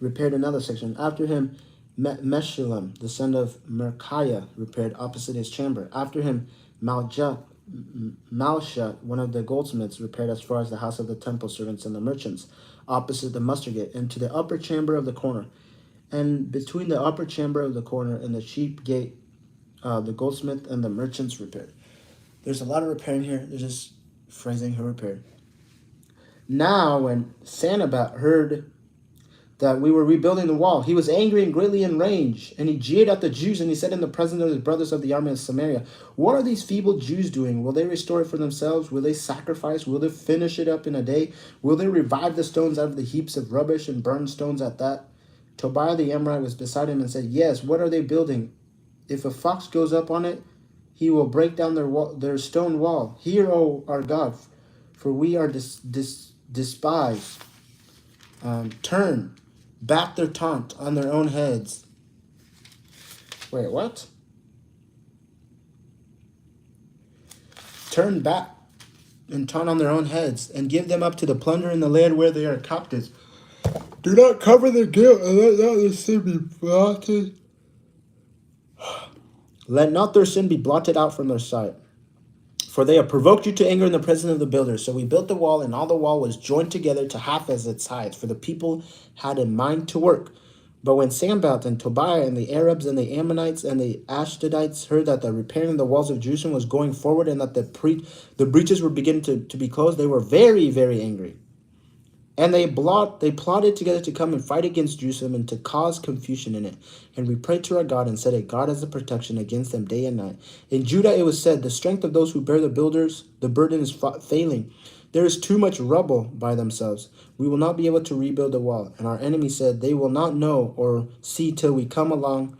repaired another section. After him, Meshullam, the son of Merkiah, repaired opposite his chamber. After him, Malsha, one of the goldsmiths, repaired as far as the house of the temple servants and the merchants, opposite the muster gate, and to the upper chamber of the corner. And between the upper chamber of the corner and the sheep gate, the goldsmith and the merchants repaired. There's a lot of repairing here. There's just phrasing who repaired. Now, when Sanballat heard that we were rebuilding the wall, he was angry and greatly enraged, and he jeered at the Jews, and he said in the presence of his brothers of the army of Samaria, "What are these feeble Jews doing? Will they restore it for themselves? Will they sacrifice? Will they finish it up in a day? Will they revive the stones out of the heaps of rubbish and burn stones at that?" Tobiah the Amorite was beside him and said, "Yes, what are they building? If a fox goes up on it, he will break down their stone wall. Hear, O our God, for we are despised. Turn back their taunt on their own heads." Wait, what? Turn back and taunt on their own heads, and give them up to the plunder in the land where they are captives. Do not cover their guilt, and let not their sin be blotted. Let not their sin be blotted out from their sight. For they have provoked you to anger in the presence of the builders. So we built the wall, and all the wall was joined together to half as its height, for the people had a mind to work. But when Sanballat and Tobiah and the Arabs and the Ammonites and the Ashdodites heard that the repairing of the walls of Jerusalem was going forward, and that the breaches were beginning to be closed, they were very, very angry. And they plotted together to come and fight against Jerusalem and to cause confusion in it. And we prayed to our God and set a God as a protection against them day and night. In Judah it was said, "The strength of those who bear the burden is failing. There is too much rubble by themselves. We will not be able to rebuild the wall. And our enemy said, they will not know or see till we come among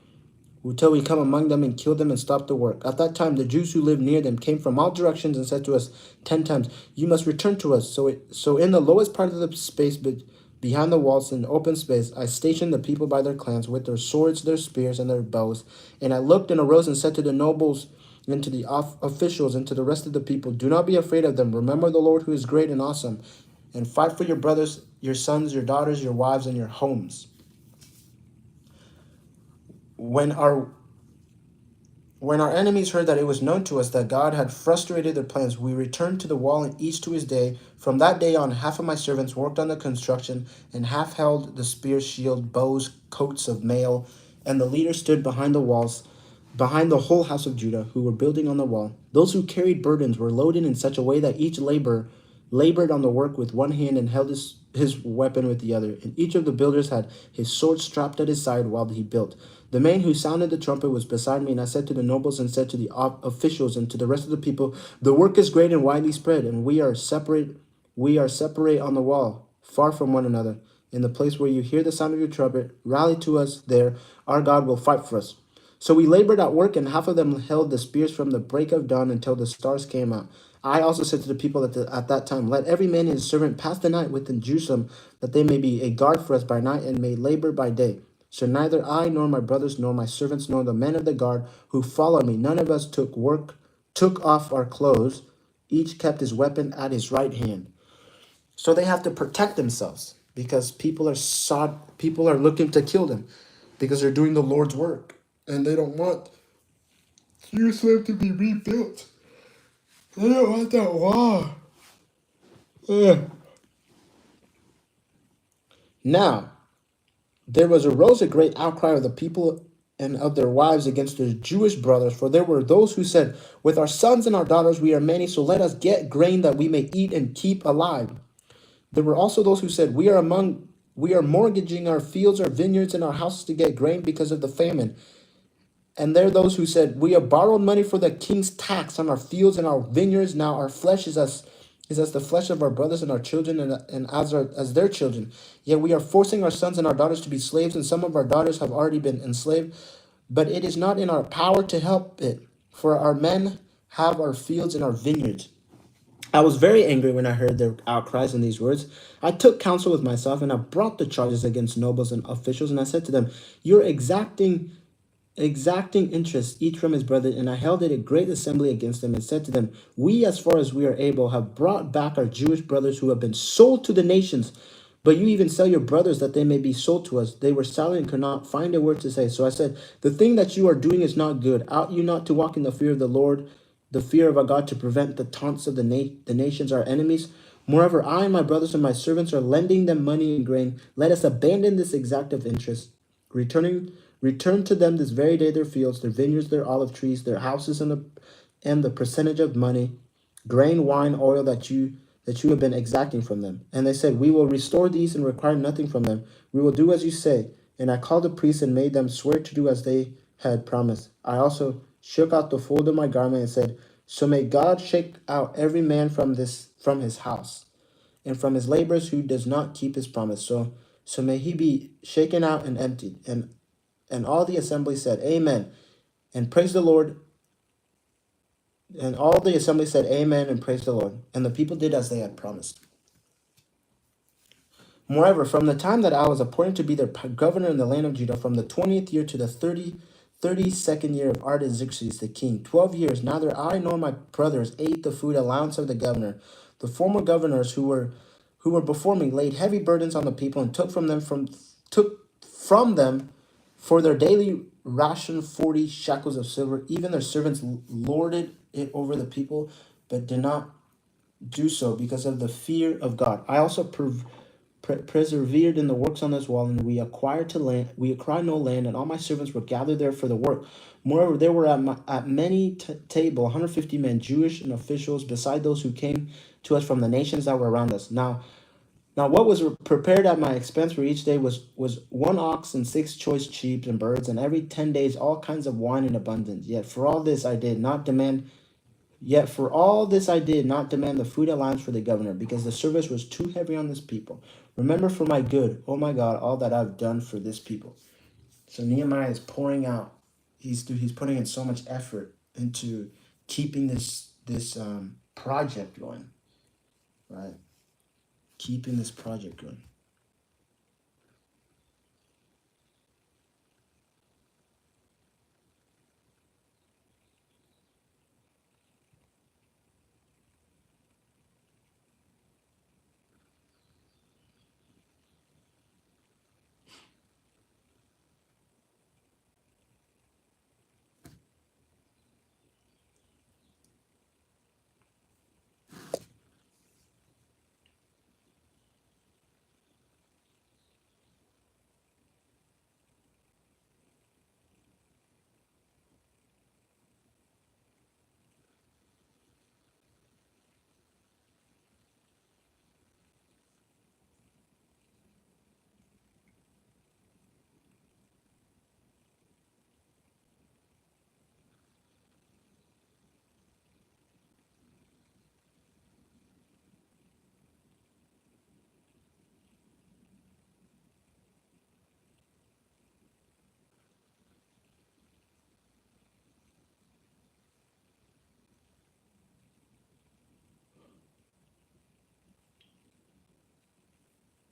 them and kill them and stop the work. At that time, the Jews who lived near them came from all directions and said to us 10 times, you must return to us. So in the lowest part of the space behind the walls in the open space, I stationed the people by their clans with their swords, their spears, and their bows. And I looked and arose and said to the nobles and to the officials and to the rest of the people, do not be afraid of them. Remember the Lord who is great and awesome, and fight for your brothers, your sons, your daughters, your wives, and your homes. When our enemies heard that it was known to us that God had frustrated their plans, we returned to the wall and each to his day. From that day on, half of my servants worked on the construction, and half held the spear, shield, bows, coats of mail, and the leaders stood behind the walls, behind the whole house of Judah, who were building on the wall. Those who carried burdens were loaded in such a way that each labored on the work with one hand and held his weapon with the other. And each of the builders had his sword strapped at his side while he built. The man who sounded the trumpet was beside me, and I said to the nobles and said to the officials and to the rest of the people, the work is great and widely spread, and we are separate on the wall, far from one another. In the place where you hear the sound of your trumpet, rally to us there. Our God will fight for us. So we labored at work, and half of them held the spears from the break of dawn until the stars came out. I also said to the people at that time, let every man and his servant pass the night within Jerusalem, that they may be a guard for us by night and may labor by day. So neither I nor my brothers nor my servants nor the men of the guard who followed me, none of us took off our clothes. Each kept his weapon at his right hand. So they have to protect themselves because people are looking to kill them because they're doing the Lord's work, and they don't want Jerusalem to be rebuilt. They don't want that wall. Now there arose a great outcry of the people and of their wives against their Jewish brothers, for there were those who said, with our sons and our daughters we are many, so let us get grain that we may eat and keep alive. There were also those who said, we are mortgaging our fields, our vineyards, and our houses to get grain because of the famine. And there are those who said, we have borrowed money for the king's tax on our fields and our vineyards. Now our flesh is as the flesh of our brothers and our children, and as their children. Yet we are forcing our sons and our daughters to be slaves, and some of our daughters have already been enslaved. But it is not in our power to help it, for our men have our fields and our vineyards. I was very angry when I heard their outcries and these words. I took counsel with myself, and I brought the charges against nobles and officials, and I said to them, you're exacting interest each from his brother. And I held a great assembly against them and said to them, we, as far as we are able, have brought back our Jewish brothers who have been sold to the nations. But you even sell your brothers that they may be sold to us. They were silent and could not find a word to say. So I said, the thing that you are doing is not good. Ought you not to walk in the fear of the Lord, the fear of our God, to prevent the taunts of the nations, our enemies? Moreover, I and my brothers and my servants are lending them money and grain. Let us abandon this exact of interest, return to them this very day their fields, their vineyards, their olive trees, their houses, and the percentage of money, grain, wine, oil that you have been exacting from them. And they said, we will restore these and require nothing from them. We will do as you say. And I called the priests and made them swear to do as they had promised. I also shook out the fold of my garment and said, so may God shake out every man from his house and from his labors who does not keep his promise. So may he be shaken out and emptied. And all the assembly said, amen, and praise the Lord. And all the assembly said, amen, and praise the Lord. And the people did as they had promised. Moreover, from the time that I was appointed to be their governor in the land of Judah, from the 20th year to the 32nd year of Artaxerxes the king, 12 years, neither I nor my brothers ate the food allowance of the governor. The former governors who were before me laid heavy burdens on the people and took from them for their daily ration 40 shekels of silver. Even their servants lorded it over the people, but did not do so because of the fear of God. I also persevered in the works on this wall, and we acquired no land, and all my servants were gathered there for the work. Moreover, there were at many table 150 men, Jewish and officials, beside those who came to us from the nations that were around us. Now what was prepared at my expense for each day was 1 ox and 6 choice sheep and birds, and every 10 days all kinds of wine in abundance. Yet for all this I did not demand Yet for all this I did not demand the food allowance for the governor, because the service was too heavy on this people. Remember for my good, oh my God, all that I've done for this people. So Nehemiah is pouring out. He's putting in so much effort into keeping this project going, right? Keeping this project going.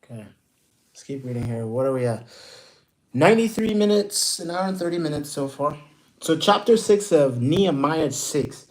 Okay, let's keep reading here. What are we at? 93 minutes, an hour and 30 minutes so far. So chapter 6 of Nehemiah 6.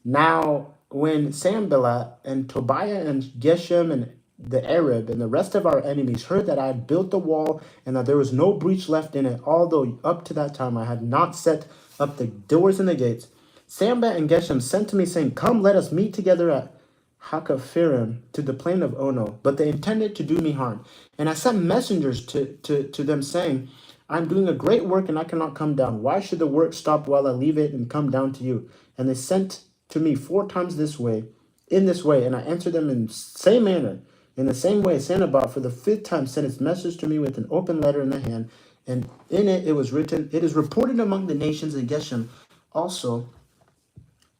Now, when Sanballat and Tobiah and Geshem and the Arab and the rest of our enemies heard that I had built the wall and that there was no breach left in it, although up to that time I had not set up the doors and the gates, Sanballat and Geshem sent to me, saying, come, let us meet together at Hakaphirim to the plain of Ono. But they intended to do me harm. And I sent messengers to them, saying, I'm doing a great work and I cannot come down. Why should the work stop while I leave it and come down to you? And they sent to me 4 times in this way, and I answered them in the same manner. In the same way, Sanballat for the 5th time sent its message to me with an open letter in the hand, and in it was written, it is reported among the nations, and Geshem also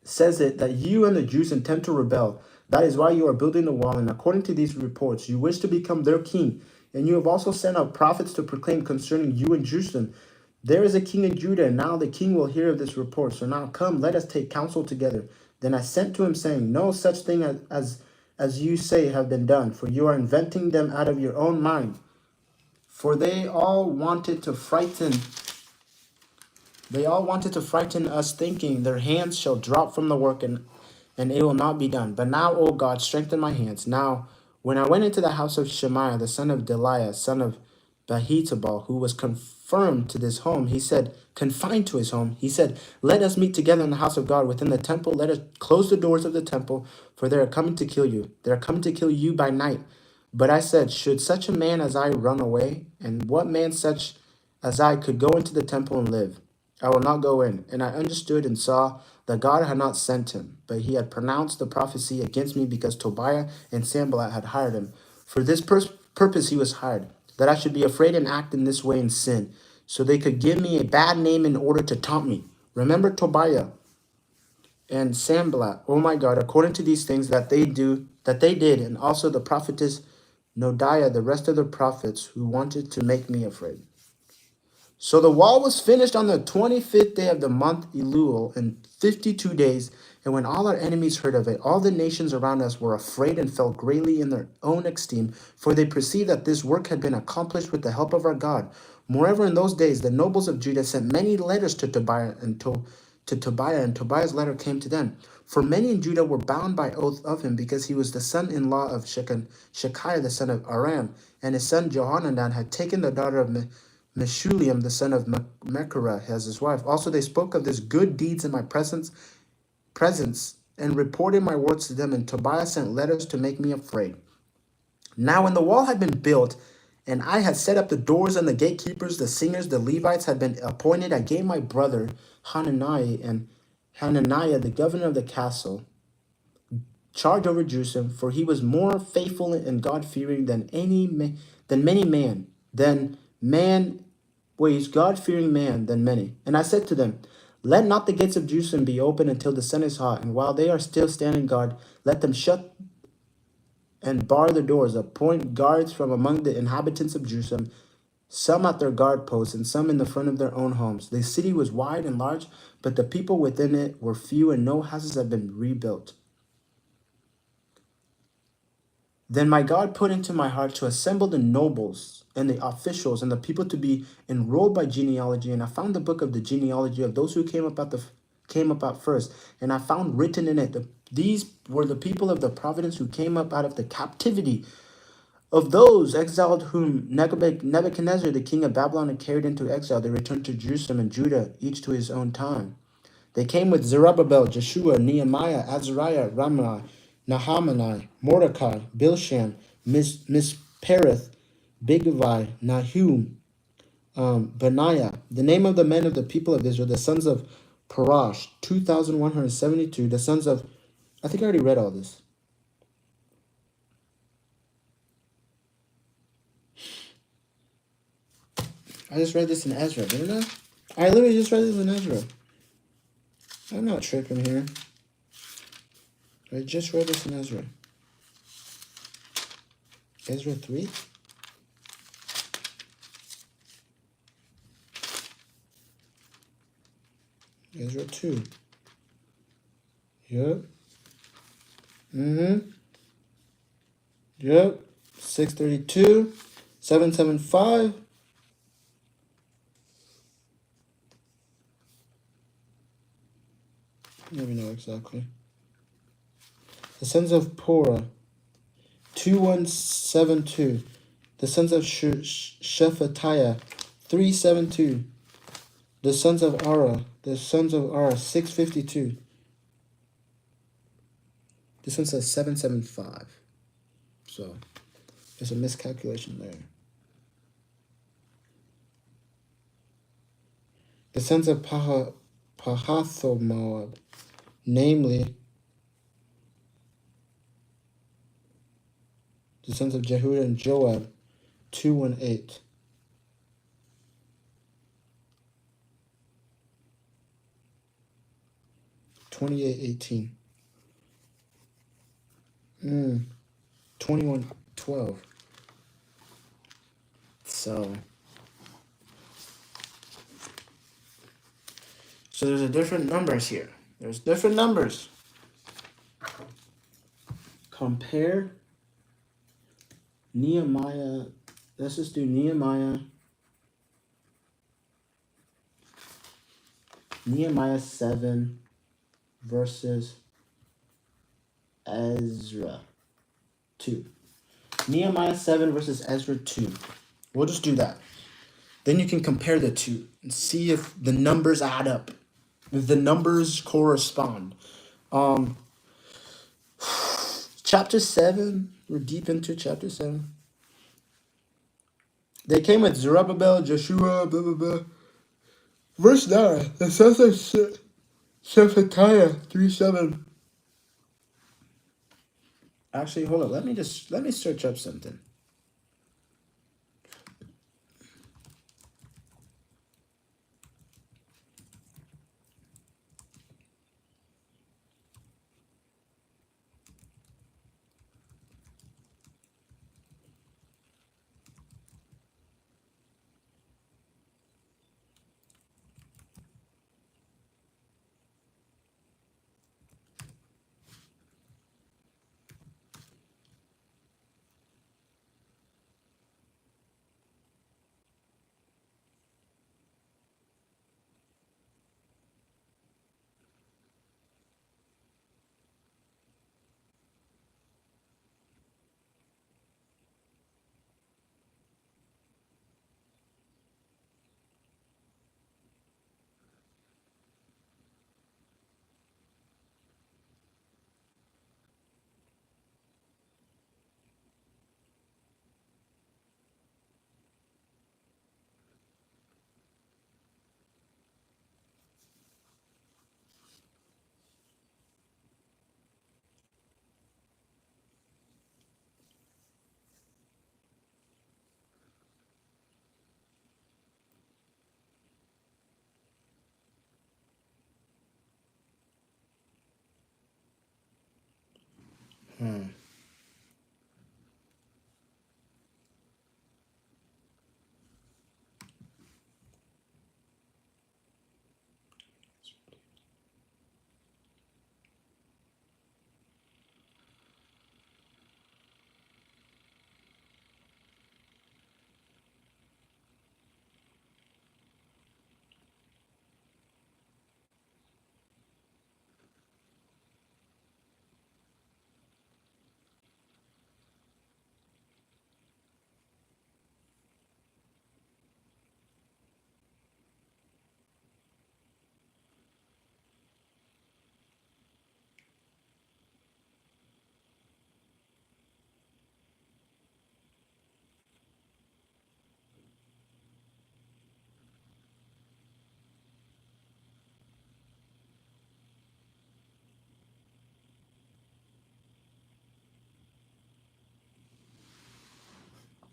says it, that you and the Jews intend to rebel. That is why you are building the wall, and according to these reports, you wish to become their king. And you have also sent out prophets to proclaim concerning you and Jerusalem, there is a king in Judah, and now the king will hear of this report. So now come, let us take counsel together. Then I sent to him, saying, no such thing as you say have been done, for you are inventing them out of your own mind. For they all wanted to frighten us, thinking their hands shall drop from the work, and it will not be done. But now, O God, strengthen my hands. Now, when I went into the house of Shemaiah, the son of Deliah, son of Bahitabal, who was confirmed to this home, confined to his home, he said, let us meet together in the house of God within the temple. Let us close the doors of the temple, for they are coming to kill you. They are coming to kill you by night. But I said, should such a man as I run away? And what man such as I could go into the temple and live? I will not go in. And I understood and saw that God had not sent him, but he had pronounced the prophecy against me, because Tobiah and Sanballat had hired him. For this purpose he was hired, that I should be afraid and act in this way and sin, so they could give me a bad name in order to taunt me. Remember Tobiah and Sanballat, oh my God, according to these things that they did, and also the prophetess Noadiah, the rest of the prophets who wanted to make me afraid. So the wall was finished on the 25th day of the month Elul in 52 days. And when all our enemies heard of it, all the nations around us were afraid and fell greatly in their own esteem, for they perceived that this work had been accomplished with the help of our God. Moreover, in those days, the nobles of Judah sent many letters to Tobiah, and Tobiah's letter came to them. For many in Judah were bound by oath of him, because he was the son-in-law of Shekiah, the son of Aram, and his son Jehohanan had taken the daughter of Meshulam, the son of Mechera, as his wife. Also they spoke of his good deeds in my presence, and reported my words to them, and Tobiah sent letters to make me afraid. Now when the wall had been built, and I had set up the doors and the gatekeepers, the singers, the Levites had been appointed, I gave my brother Hananiah, the governor of the castle, charge over Jerusalem, for he was more faithful and God-fearing than he's God-fearing man than many. And I said to them, Let not the gates of Jerusalem be open until the sun is hot, and while they are still standing guard, let them shut and bar the doors. Appoint guards from among the inhabitants of Jerusalem, some at their guard posts, and some in the front of their own homes. The city was wide and large, but the people within it were few, and no houses had been rebuilt. Then my God put into my heart to assemble the nobles and the officials and the people to be enrolled by genealogy. And I found the book of the genealogy of those who came up out first. And I found written in it these were the people of the providence who came up out of the captivity of those exiled whom Nebuchadnezzar, the king of Babylon, had carried into exile. They returned to Jerusalem and Judah, each to his own time. They came with Zerubbabel, Jeshua, Nehemiah, Azariah, Ramai, Nahamani, Mordecai, Bilshan, Mispereth, Bigvai, Nahum, Benaiah. The name of the men of the people of Israel, the sons of Parash, 2,172. The sons of, I think I already read all this. I just read this in Ezra, didn't I? I literally just read this in Ezra. I'm not tripping here. I just read this in Ezra. Ezra 3? Ezra 2. Yep. Yep. 632. 775. Let me know exactly. The sons of Porah, 2172. The sons of Shephatiah, 372. The sons of Ara, 652. This one says 775. So there's a miscalculation there. The sons of Pahathomoab, namely the sons of Jehuda and Joab, 218. $28.18. 21:12. So there's a different numbers here. There's different numbers. Compare Nehemiah. Let's just do Nehemiah 7 versus Ezra 2. Nehemiah 7 versus Ezra 2. We'll just do that. Then you can compare the two and see if the numbers add up, if the numbers correspond. Chapter 7, we're deep into chapter 7. They came with Zerubbabel, Joshua, blah, blah, blah. Verse 9, the sons of Shephatiah, 3:7. Actually, hold on. Let me search up something.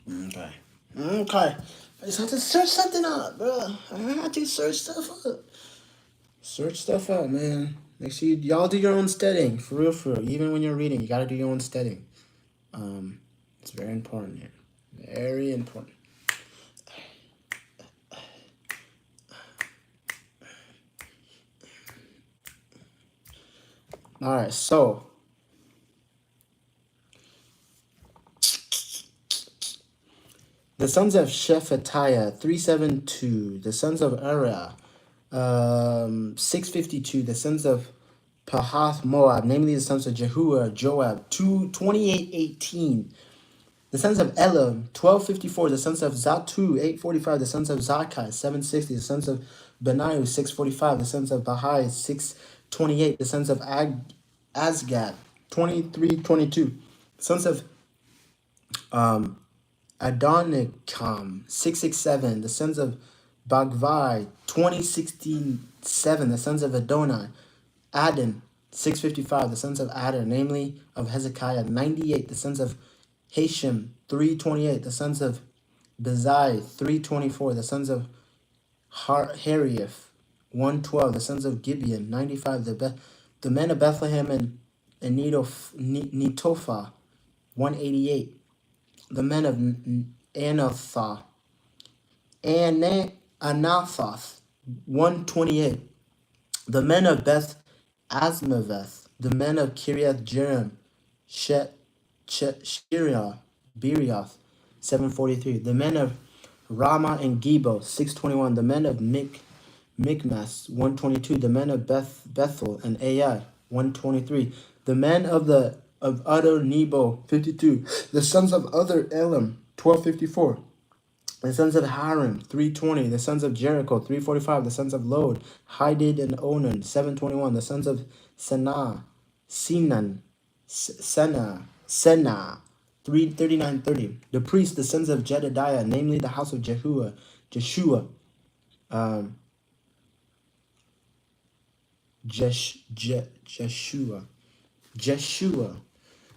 Okay. Okay. I just have to search something up, bro. I have to search stuff up. Search stuff up, man. Make sure y'all do your own studying. For real, for real. Even when you're reading, you gotta do your own studying. It's very important here. Very important. Alright, so the sons of Shephatiah, 372. The sons of Uriah, 652. The sons of Pahath Moab, namely the sons of Jehuah, Joab, 2818. The sons of Elam, 1254. The sons of Zatu, 845. The sons of Zakai, 760. The sons of Benaiah, 645. The sons of Bahai, 628. The sons of Azgad, 2322. The sons of Adonikam, 667. The sons of Bagvai, 2067. The sons of Adonai, Adon, 655. The sons of Adar, namely of Hezekiah, 98. The sons of Hashem, 328. The sons of Bezai, 324. The sons of Harif, 112. The sons of Gibeon, 95. The men of Bethlehem and Netophah, 188. The men of Anathoth, Anathoth, 128. The men of Beth Asmaveth, the men of Kiriath Jearim, Shirah, Berioth, 743. The men of Ramah and Gebo, 621. The men of Mikmas, 122. The men of Bethel and Ai, 123. The men of Utter Nebo, 52. The sons of Other Elam, 1254. The sons of Harim, 320. The sons of Jericho, 345. The sons of Lod, Hadid and Onan, 721. The sons of Sinan, Sena, 339:30. The priests, the sons of Jedediah, namely the house of Jeshua, Jeshua.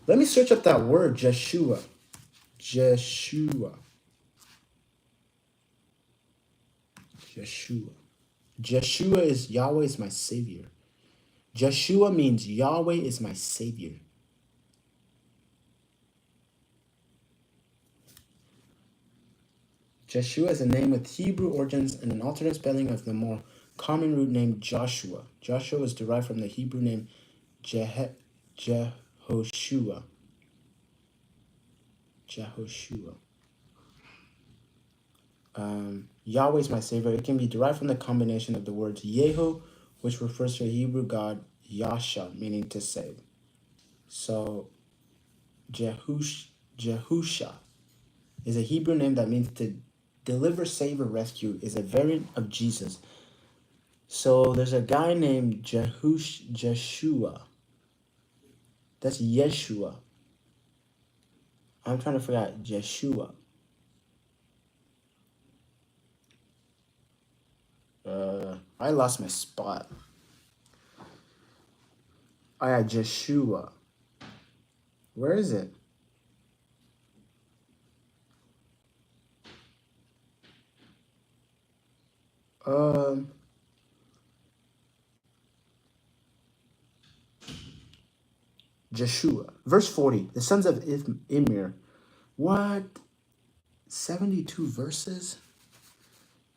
Let me search up that word, Jeshua. Jeshua. Jeshua is Yahweh is my savior. Jeshua means Yahweh is my savior. Jeshua is a name with Hebrew origins and an alternate spelling of the more common root name Joshua. Joshua is derived from the Hebrew name Jehoshua. Yahweh is my savior. It can be derived from the combination of the words Yehu, which refers to a Hebrew god, Yasha, meaning to save. So, Jehusha is a Hebrew name that means to deliver, save, or rescue, is a variant of Jesus. So, there's a guy named Jeshua. That's Yeshua. I'm trying to figure out Jeshua. I lost my spot. I had Jeshua. Where is it? Jeshua. Verse 40, the sons of Immer. What? 72 verses?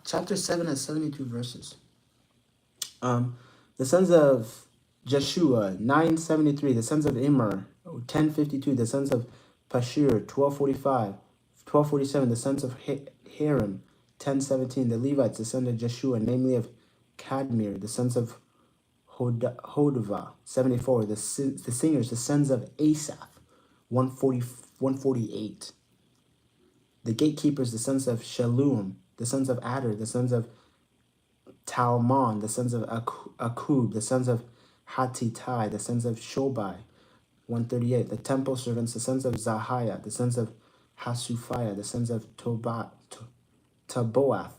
Chapter 7 has 72 verses. The sons of Jeshua, 973. The sons of Immer, 1052. The sons of Pashur, 1245. 1247. The sons of Haram, 1017. The Levites, the sons of Jeshua, namely of Kadmir, the sons of Hodava, 74. The singers, the sons of Asaph, 148. The gatekeepers, the sons of Shalom, the sons of Adar, the sons of Talmon, the sons of Akub, the sons of Hattitai, the sons of Shobai, 138. The temple servants, the sons of Zahiah, the sons of Hasuphiah, the sons of Taboath,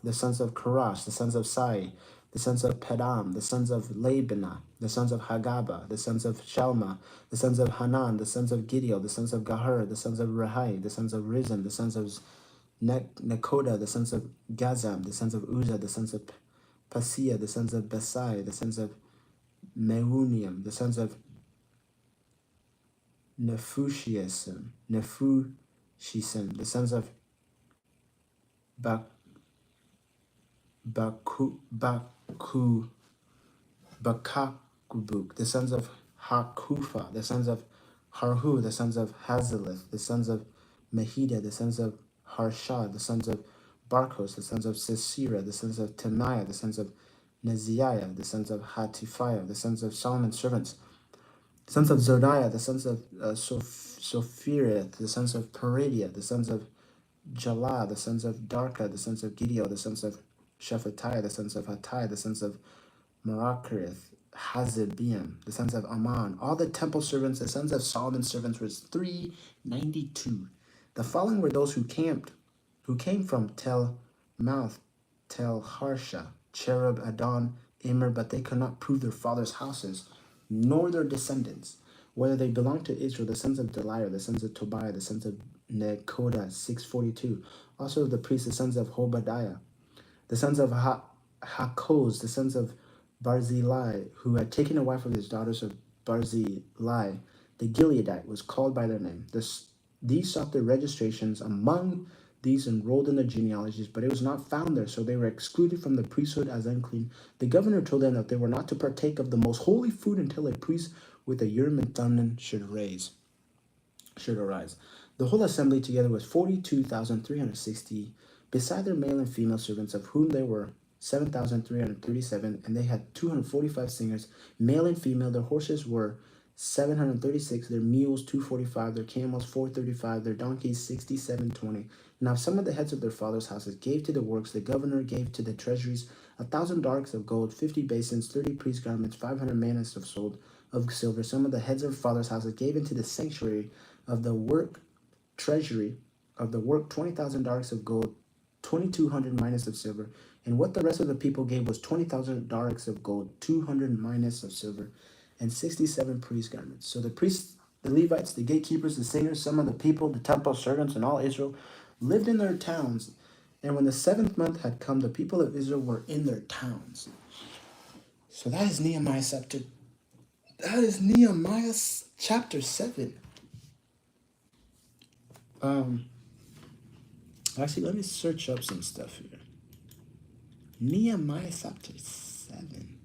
the sons of Karash, the sons of Sai, the sons of Pedam, the sons of Labinah, the sons of Hagaba, the sons of Shalma, the sons of Hanan, the sons of Gideon, the sons of Gahar, the sons of Rahai, the sons of Rizan, the sons of Nekoda, the sons of Gazam, the sons of Uzzah, the sons of Pasia, the sons of Besai, the sons of Meunium, the sons of Nephushisim, the sons of Bakakubuk, the sons of Hakufa, the sons of Harhu, the sons of Hazalith, the sons of Mehida, the sons of Harshad, the sons of Barkos, the sons of Sisera, the sons of Temaiah, the sons of Neziah, the sons of Hatiphiah, the sons of Solomon's servants, the sons of Zodiah, the sons of Sophireth, the sons of Peridia, the sons of Jalah, the sons of Darka, the sons of Gideon, the sons of Shephatiah, the sons of Hattai, the sons of Marakarith, Hazebiam, the sons of Ammon. All the temple servants, the sons of Solomon's servants, was 392. The following were those who came from Tel Mouth, Tel Harsha, Cherub, Adon, Immer, but they could not prove their fathers' houses, nor their descendants, whether they belonged to Israel, the sons of Deliah, the sons of Tobiah, the sons of Nekoda, 642. Also the priests, the sons of Hobadiah, the sons of Hakoz, the sons of Barzillai, who had taken a wife of his daughters of Barzillai, the Gileadite, was called by their name. These sought their registrations among these enrolled in the genealogies, but it was not found there, so they were excluded from the priesthood as unclean. The governor told them that they were not to partake of the most holy food until a priest with a Urim and Thummim should arise. The whole assembly together was 42,360, beside their male and female servants, of whom there were 7,337, and they had 245 singers, male and female. Their horses were 736, their mules 245, their camels 435, their donkeys 6720. Now some of the heads of their fathers' houses gave to the works. The governor gave to the treasuries 1,000 darks of gold, 50 basins, 30 priest garments, 500 manas of silver. Some of the heads of fathers' houses gave into the sanctuary of the work treasury of the work 20,000 darks of gold, 2,200 minas of silver. And what the rest of the people gave was 20,000 darks of gold, 200 minas of silver, and 67 priest garments. So the priests, the Levites, the gatekeepers, the singers, some of the people, the temple servants, and all Israel lived in their towns. And when the 7th month had come, the people of Israel were in their towns. So that is Nehemiah chapter 7. Actually, let me search up some stuff here. Nehemiah chapter 7.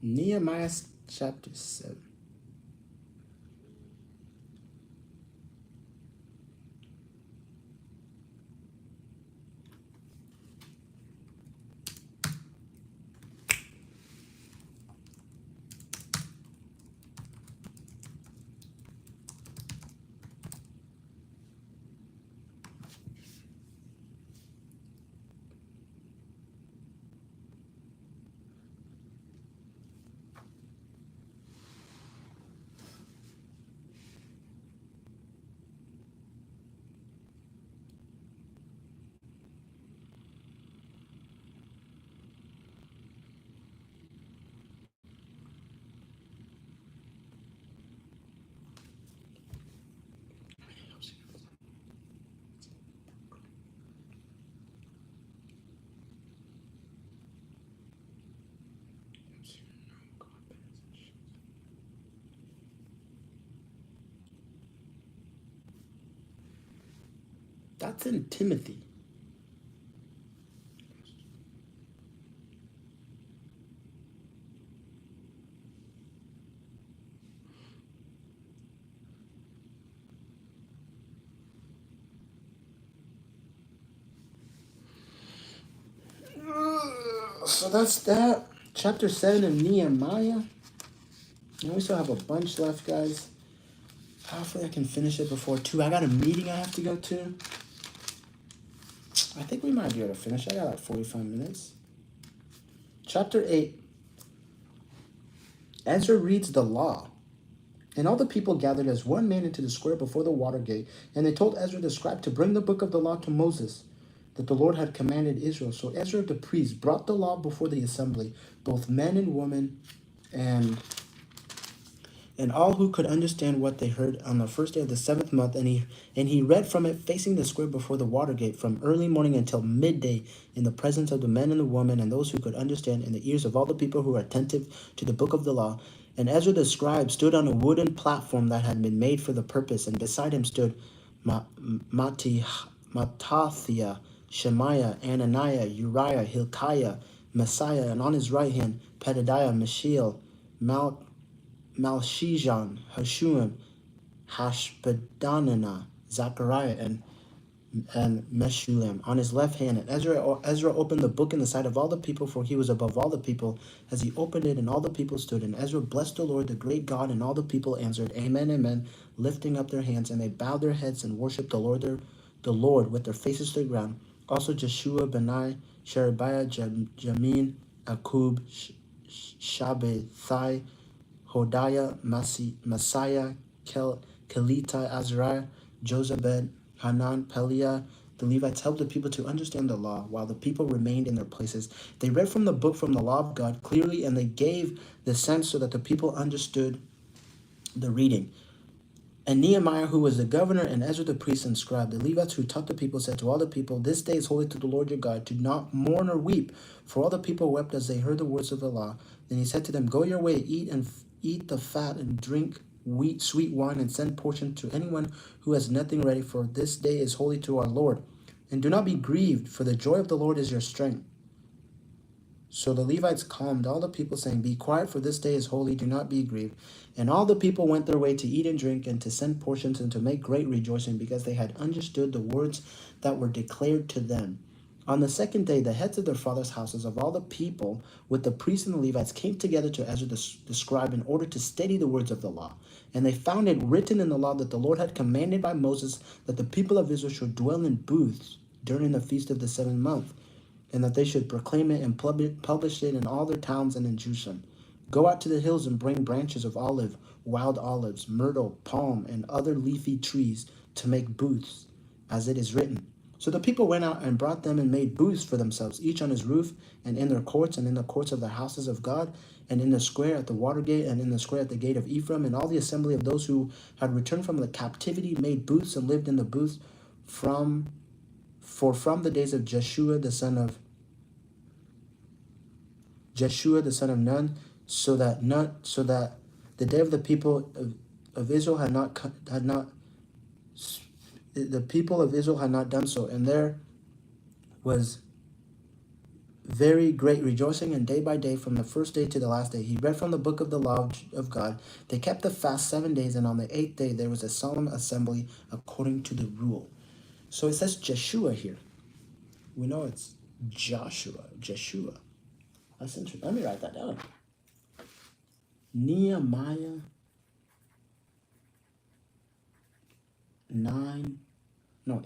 Nehemiah chapter 7. That's in Timothy. So that's that. Chapter 7 of Nehemiah. And we still have a bunch left, guys. Hopefully I can finish it before 2. I got a meeting I have to go to. I think we might be able to finish. I got like 45 minutes. Chapter 8. Ezra reads the law. And all the people gathered as one man into the square before the water gate. And they told Ezra the scribe to bring the book of the law to Moses, that the Lord had commanded Israel. So Ezra the priest brought the law before the assembly, both men and women, and all who could understand what they heard on the first day of the 7th month. And he read from it facing the square before the water gate from early morning until midday in the presence of the men and the women and those who could understand, in the ears of all the people who were attentive to the book of the law. And Ezra the scribe stood on a wooden platform that had been made for the purpose, and beside him stood Mattathiah, Shemaiah, Ananiah, Uriah, Hilkiah, Messiah, and on his right hand Pedadiah, Mishael, Malshijan, Hashum, Hashbaddanah, Zechariah, and Meshullam on his left hand. And Ezra opened the book in the sight of all the people, for he was above all the people. As he opened it, and all the people stood. And Ezra blessed the Lord, the great God, and all the people answered, Amen, Amen, lifting up their hands. And they bowed their heads and worshipped the Lord with their faces to the ground. Also Jeshua, Benai, Sherebiah, Jamin, Akub, Shabbethai, Hodiah, Messiah, Kelita, Azariah, Jozabed, Hanan, Peliah. The Levites helped the people to understand the law while the people remained in their places. They read from the book from the law of God clearly, and they gave the sense so that the people understood the reading. And Nehemiah, who was the governor, and Ezra the priest and scribe, the Levites who taught the people, said to all the people, This day is holy to the Lord your God. Do not mourn or weep. For all the people wept as they heard the words of the law. Then he said to them, Go your way, eat the fat, and drink sweet wine, and send portion to anyone who has nothing ready, for this day is holy to our Lord. And do not be grieved, for the joy of the Lord is your strength. So the Levites calmed all the people, saying, Be quiet, for this day is holy, do not be grieved. And all the people went their way to eat and drink, and to send portions, and to make great rejoicing, because they had understood the words that were declared to them. On the second day, the heads of their fathers' houses of all the people, with the priests and the Levites, came together to Ezra the scribe in order to study the words of the law. And they found it written in the law that the Lord had commanded by Moses that the people of Israel should dwell in booths during the feast of the 7th month, and that they should proclaim it and publish it in all their towns and in Jerusalem. Go out to the hills and bring branches of olive, wild olives, myrtle, palm, and other leafy trees to make booths, as it is written. So the people went out and brought them and made booths for themselves, each on his roof, and in their courts, and in the courts of the houses of God, and in the square at the water gate, and in the square at the gate of Ephraim. And all the assembly of those who had returned from the captivity made booths and lived in the booths from the days of Jeshua the son of Nun, so that the day of the people of Israel the people of Israel had not done so, and there was very great rejoicing, and day by day, from the first day to the last day, he read from the book of the law of God. They kept the fast 7 days, and on the 8th day there was a solemn assembly according to the rule. So it says Jeshua here. We know it's Jeshua. That's interesting. Let me write that down. Nehemiah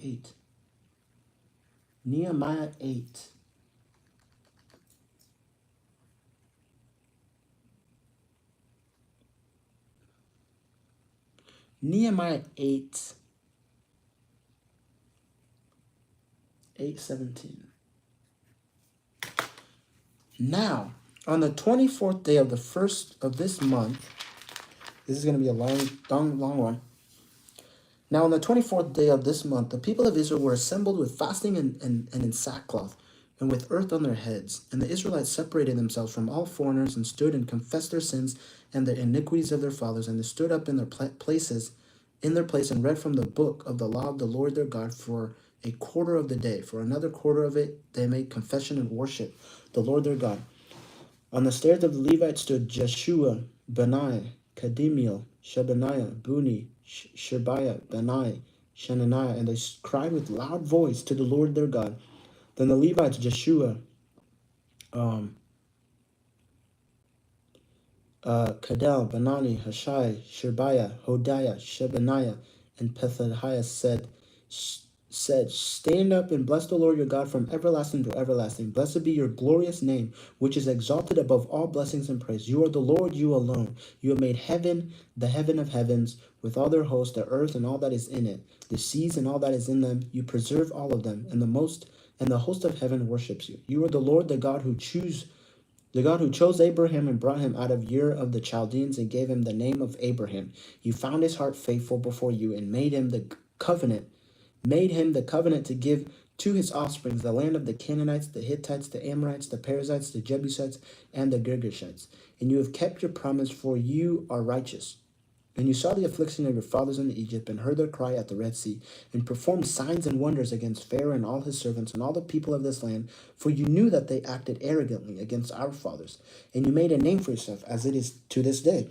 8. Nehemiah 8. Nehemiah 8. 8:17. Now, on the 24th day of the first of this month, this is going to be a long one. Now, on the 24th day of this month, the people of Israel were assembled with fasting and in sackcloth, and with earth on their heads. And the Israelites separated themselves from all foreigners, and stood and confessed their sins and the iniquities of their fathers. And they stood up in their place, and read from the book of the law of the Lord their God for a quarter of the day. For another quarter of it, they made confession and worship the Lord their God. On the stairs of the Levites stood Jeshua, Benai, Kadimiel, Shebaniah, Buni, Shebiah, Benai, Shananiah, and they cried with loud voice to the Lord their God. Then the Levites, Jeshua, Kadel, Benani, Hashai, Shebiah, Hodiah, Shebaniah, and Pethahiah said, stand up and bless the Lord your God from everlasting to everlasting. Blessed be your glorious name, which is exalted above all blessings and praise. You are the Lord, you alone. You have made heaven, the heaven of heavens, with all their hosts, the earth and all that is in it, the seas and all that is in them. You preserve all of them, and the host of heaven worships you. You are the Lord, the God who chose Abraham and brought him out of Ur of the Chaldeans and gave him the name of Abraham. You found his heart faithful before you and made him the covenant to give to his offspring the land of the Canaanites, the Hittites, the Amorites, the Perizzites, the Jebusites, and the Girgashites. And you have kept your promise, for you are righteous. And you saw the affliction of your fathers in Egypt, and heard their cry at the Red Sea, and performed signs and wonders against Pharaoh and all his servants and all the people of this land, for you knew that they acted arrogantly against our fathers. And you made a name for yourself, as it is to this day.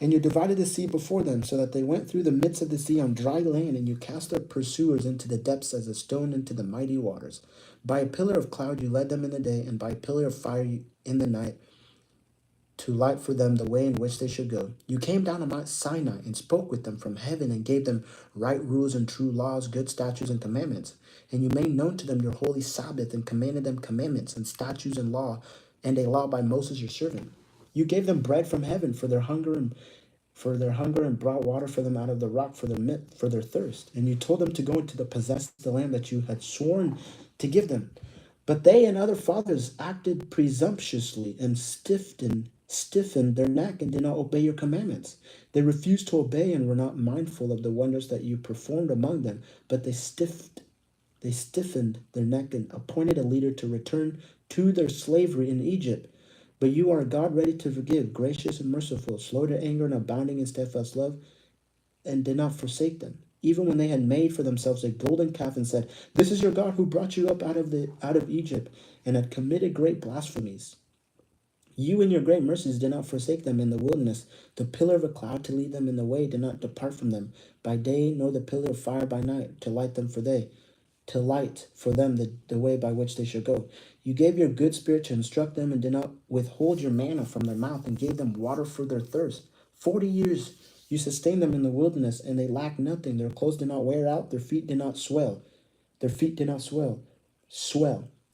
And you divided the sea before them, so that they went through the midst of the sea on dry land, and you cast their pursuers into the depths as a stone into the mighty waters. By a pillar of cloud you led them in the day, and by a pillar of fire in the night, to light for them the way in which they should go. You came down to Mount Sinai and spoke with them from heaven and gave them right rules and true laws, good statutes and commandments. And you made known to them your holy Sabbath and commanded them commandments and statutes and a law by Moses your servant. You gave them bread from heaven for their hunger and brought water for them out of the rock for their thirst. And you told them to go into possess the land that you had sworn to give them. But they and other fathers acted presumptuously and stiffened their neck and did not obey your commandments. They refused to obey and were not mindful of the wonders that you performed among them, but they stiffened their neck and appointed a leader to return to their slavery in Egypt. But you are a God ready to forgive, gracious and merciful, slow to anger and abounding in steadfast love, and did not forsake them. Even when they had made for themselves a golden calf and said, this is your God who brought you up out of Egypt, and had committed great blasphemies. You in your great mercies did not forsake them in the wilderness. The pillar of a cloud to lead them in the way did not depart from them by day, nor the pillar of fire by night to light for them the way by which they should go. You gave your good spirit to instruct them and did not withhold your manna from their mouth and gave them water for their thirst. 40 years you sustained them in the wilderness, and they lacked nothing. Their clothes did not wear out, their feet did not swell.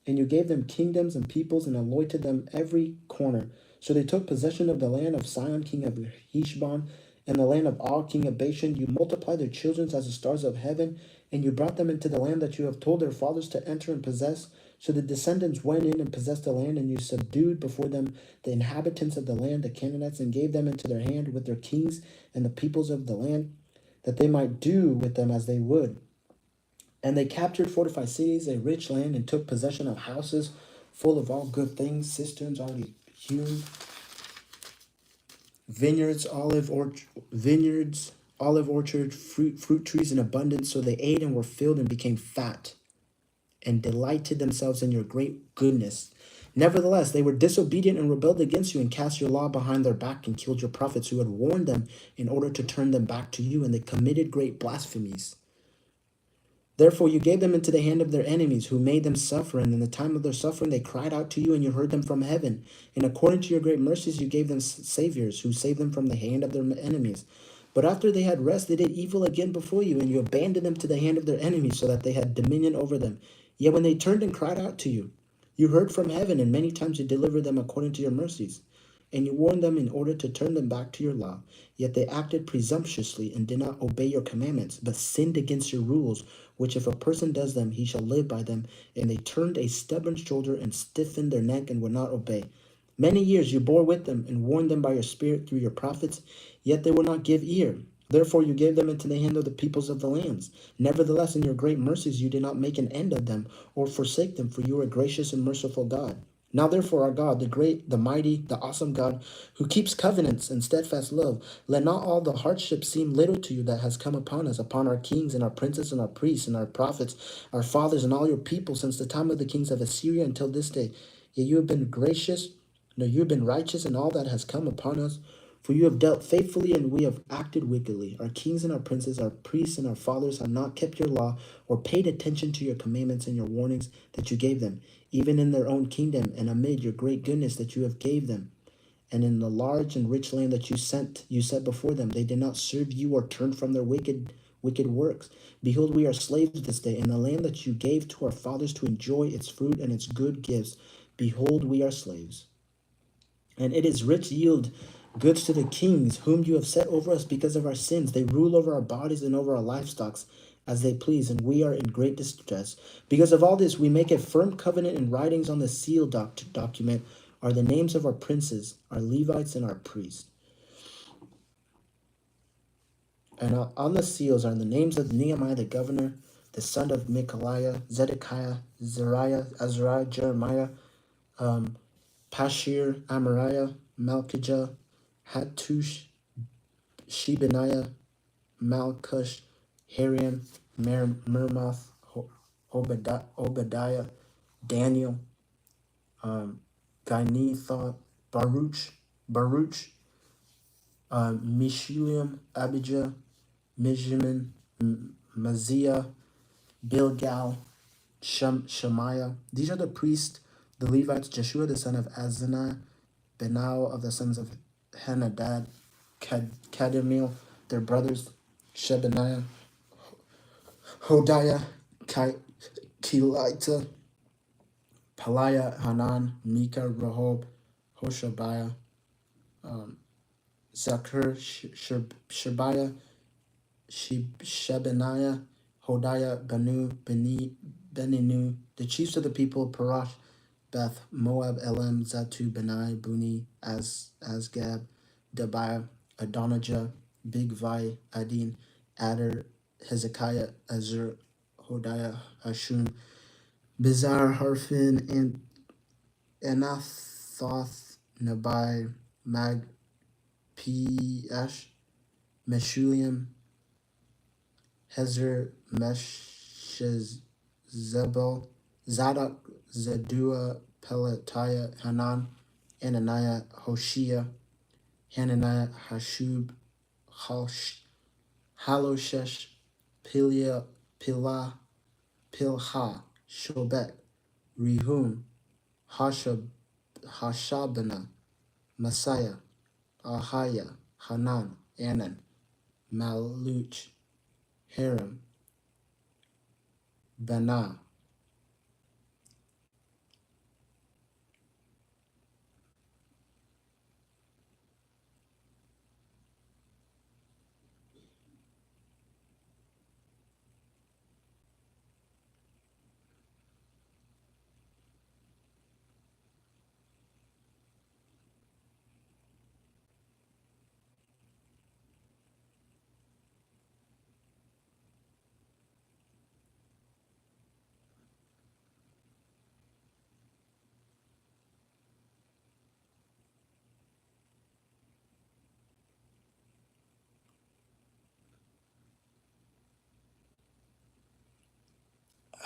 And you gave them kingdoms and peoples and anointed them every corner. So they took possession of the land of Sihon, king of Heshbon, and the land of Og, king of Bashan. You multiplied their children as the stars of heaven, and you brought them into the land that you have told their fathers to enter and possess. So the descendants went in and possessed the land, and you subdued before them the inhabitants of the land, the Canaanites, and gave them into their hand with their kings and the peoples of the land, that they might do with them as they would. And they captured fortified cities, a rich land, and took possession of houses full of all good things, cisterns already hewn, vineyards, olive orchards, fruit trees in abundance. So they ate and were filled and became fat, and delighted themselves in your great goodness. Nevertheless, they were disobedient and rebelled against you, and cast your law behind their back, and killed your prophets who had warned them in order to turn them back to you, and they committed great blasphemies. Therefore you gave them into the hand of their enemies, who made them suffer, and in the time of their suffering they cried out to you, and you heard them from heaven. And according to your great mercies you gave them saviors, who saved them from the hand of their enemies. But after they had rest, they did evil again before you, and you abandoned them to the hand of their enemies, so that they had dominion over them. Yet when they turned and cried out to you, you heard from heaven, and many times you delivered them according to your mercies. And you warned them in order to turn them back to your law. Yet they acted presumptuously and did not obey your commandments, but sinned against your rules, which if a person does them, he shall live by them. And they turned a stubborn shoulder and stiffened their neck and would not obey. Many years you bore with them and warned them by your spirit through your prophets, yet they would not give ear. Therefore you gave them into the hand of the peoples of the lands. Nevertheless, in your great mercies you did not make an end of them or forsake them, for you are a gracious and merciful God. Now therefore our God, the great, the mighty, the awesome God, who keeps covenants and steadfast love, let not all the hardship seem little to you that has come upon us, upon our kings and our princes and our priests and our prophets, our fathers and all your people, since the time of the kings of Assyria until this day. Yet you have been gracious, no, you have been righteous in all that has come upon us. For you have dealt faithfully, and we have acted wickedly. Our kings and our princes, our priests and our fathers have not kept your law or paid attention to your commandments and your warnings that you gave them, even in their own kingdom and amid your great goodness that you have gave them. And in the large and rich land that you set before them, they did not serve you or turn from their wicked works. Behold, we are slaves this day in the land that you gave to our fathers to enjoy its fruit and its good gifts. Behold, we are slaves. And it is rich yield goods to the kings whom you have set over us because of our sins. They rule over our bodies and over our livestock as they please, and we are in great distress. Because of all this, we make a firm covenant, and writings on the seal document are the names of our princes, our Levites, and our priests. And on the seals are the names of Nehemiah the governor, the son of Micaiah, Zedekiah, Zariah, Azariah, Jeremiah, Pashir, Amariah, Malchijah, Hattush, Shebaniah, Malchush, Hariam, Mermoth, Obadiah, Daniel, Ginethon, Baruch, Mishulam, Abijah, Mijamin, Maziah, Bilgal, Shemaiah. These are the priests, the Levites, Jeshua the son of Azaniah, Benao of the sons of Henadad, Kadmiel, their brothers, Shebaniah, Hodiah, Kelita, Peliah, Hanan, Micah, Rehob, Hoshabiah, Zakur, Shebiah, Shebaniah, Hodiah, Beninu, the chiefs of the people, Parash, Beth, Moab, Elam, Zatu, Benai, Buni, Asgab, Debiah, Adonijah, Bigvai, Adin, Adar, Hezekiah, Azur, Hodiah, Hashum, Bizarre, Harphin, and Anathoth, Nabai, Magpiash, Meshulam, Hezer, Meshezebel, Zadok, Zedua, Pelatiah, Hanan, Ananiah, Hoshea, Hananiah, Hashub, Haloshesh, Pilha, Shobek, Rehum, Hashabana, Messiah, Ahiah, Hanan, Anan, Maluch, Haram, Bana.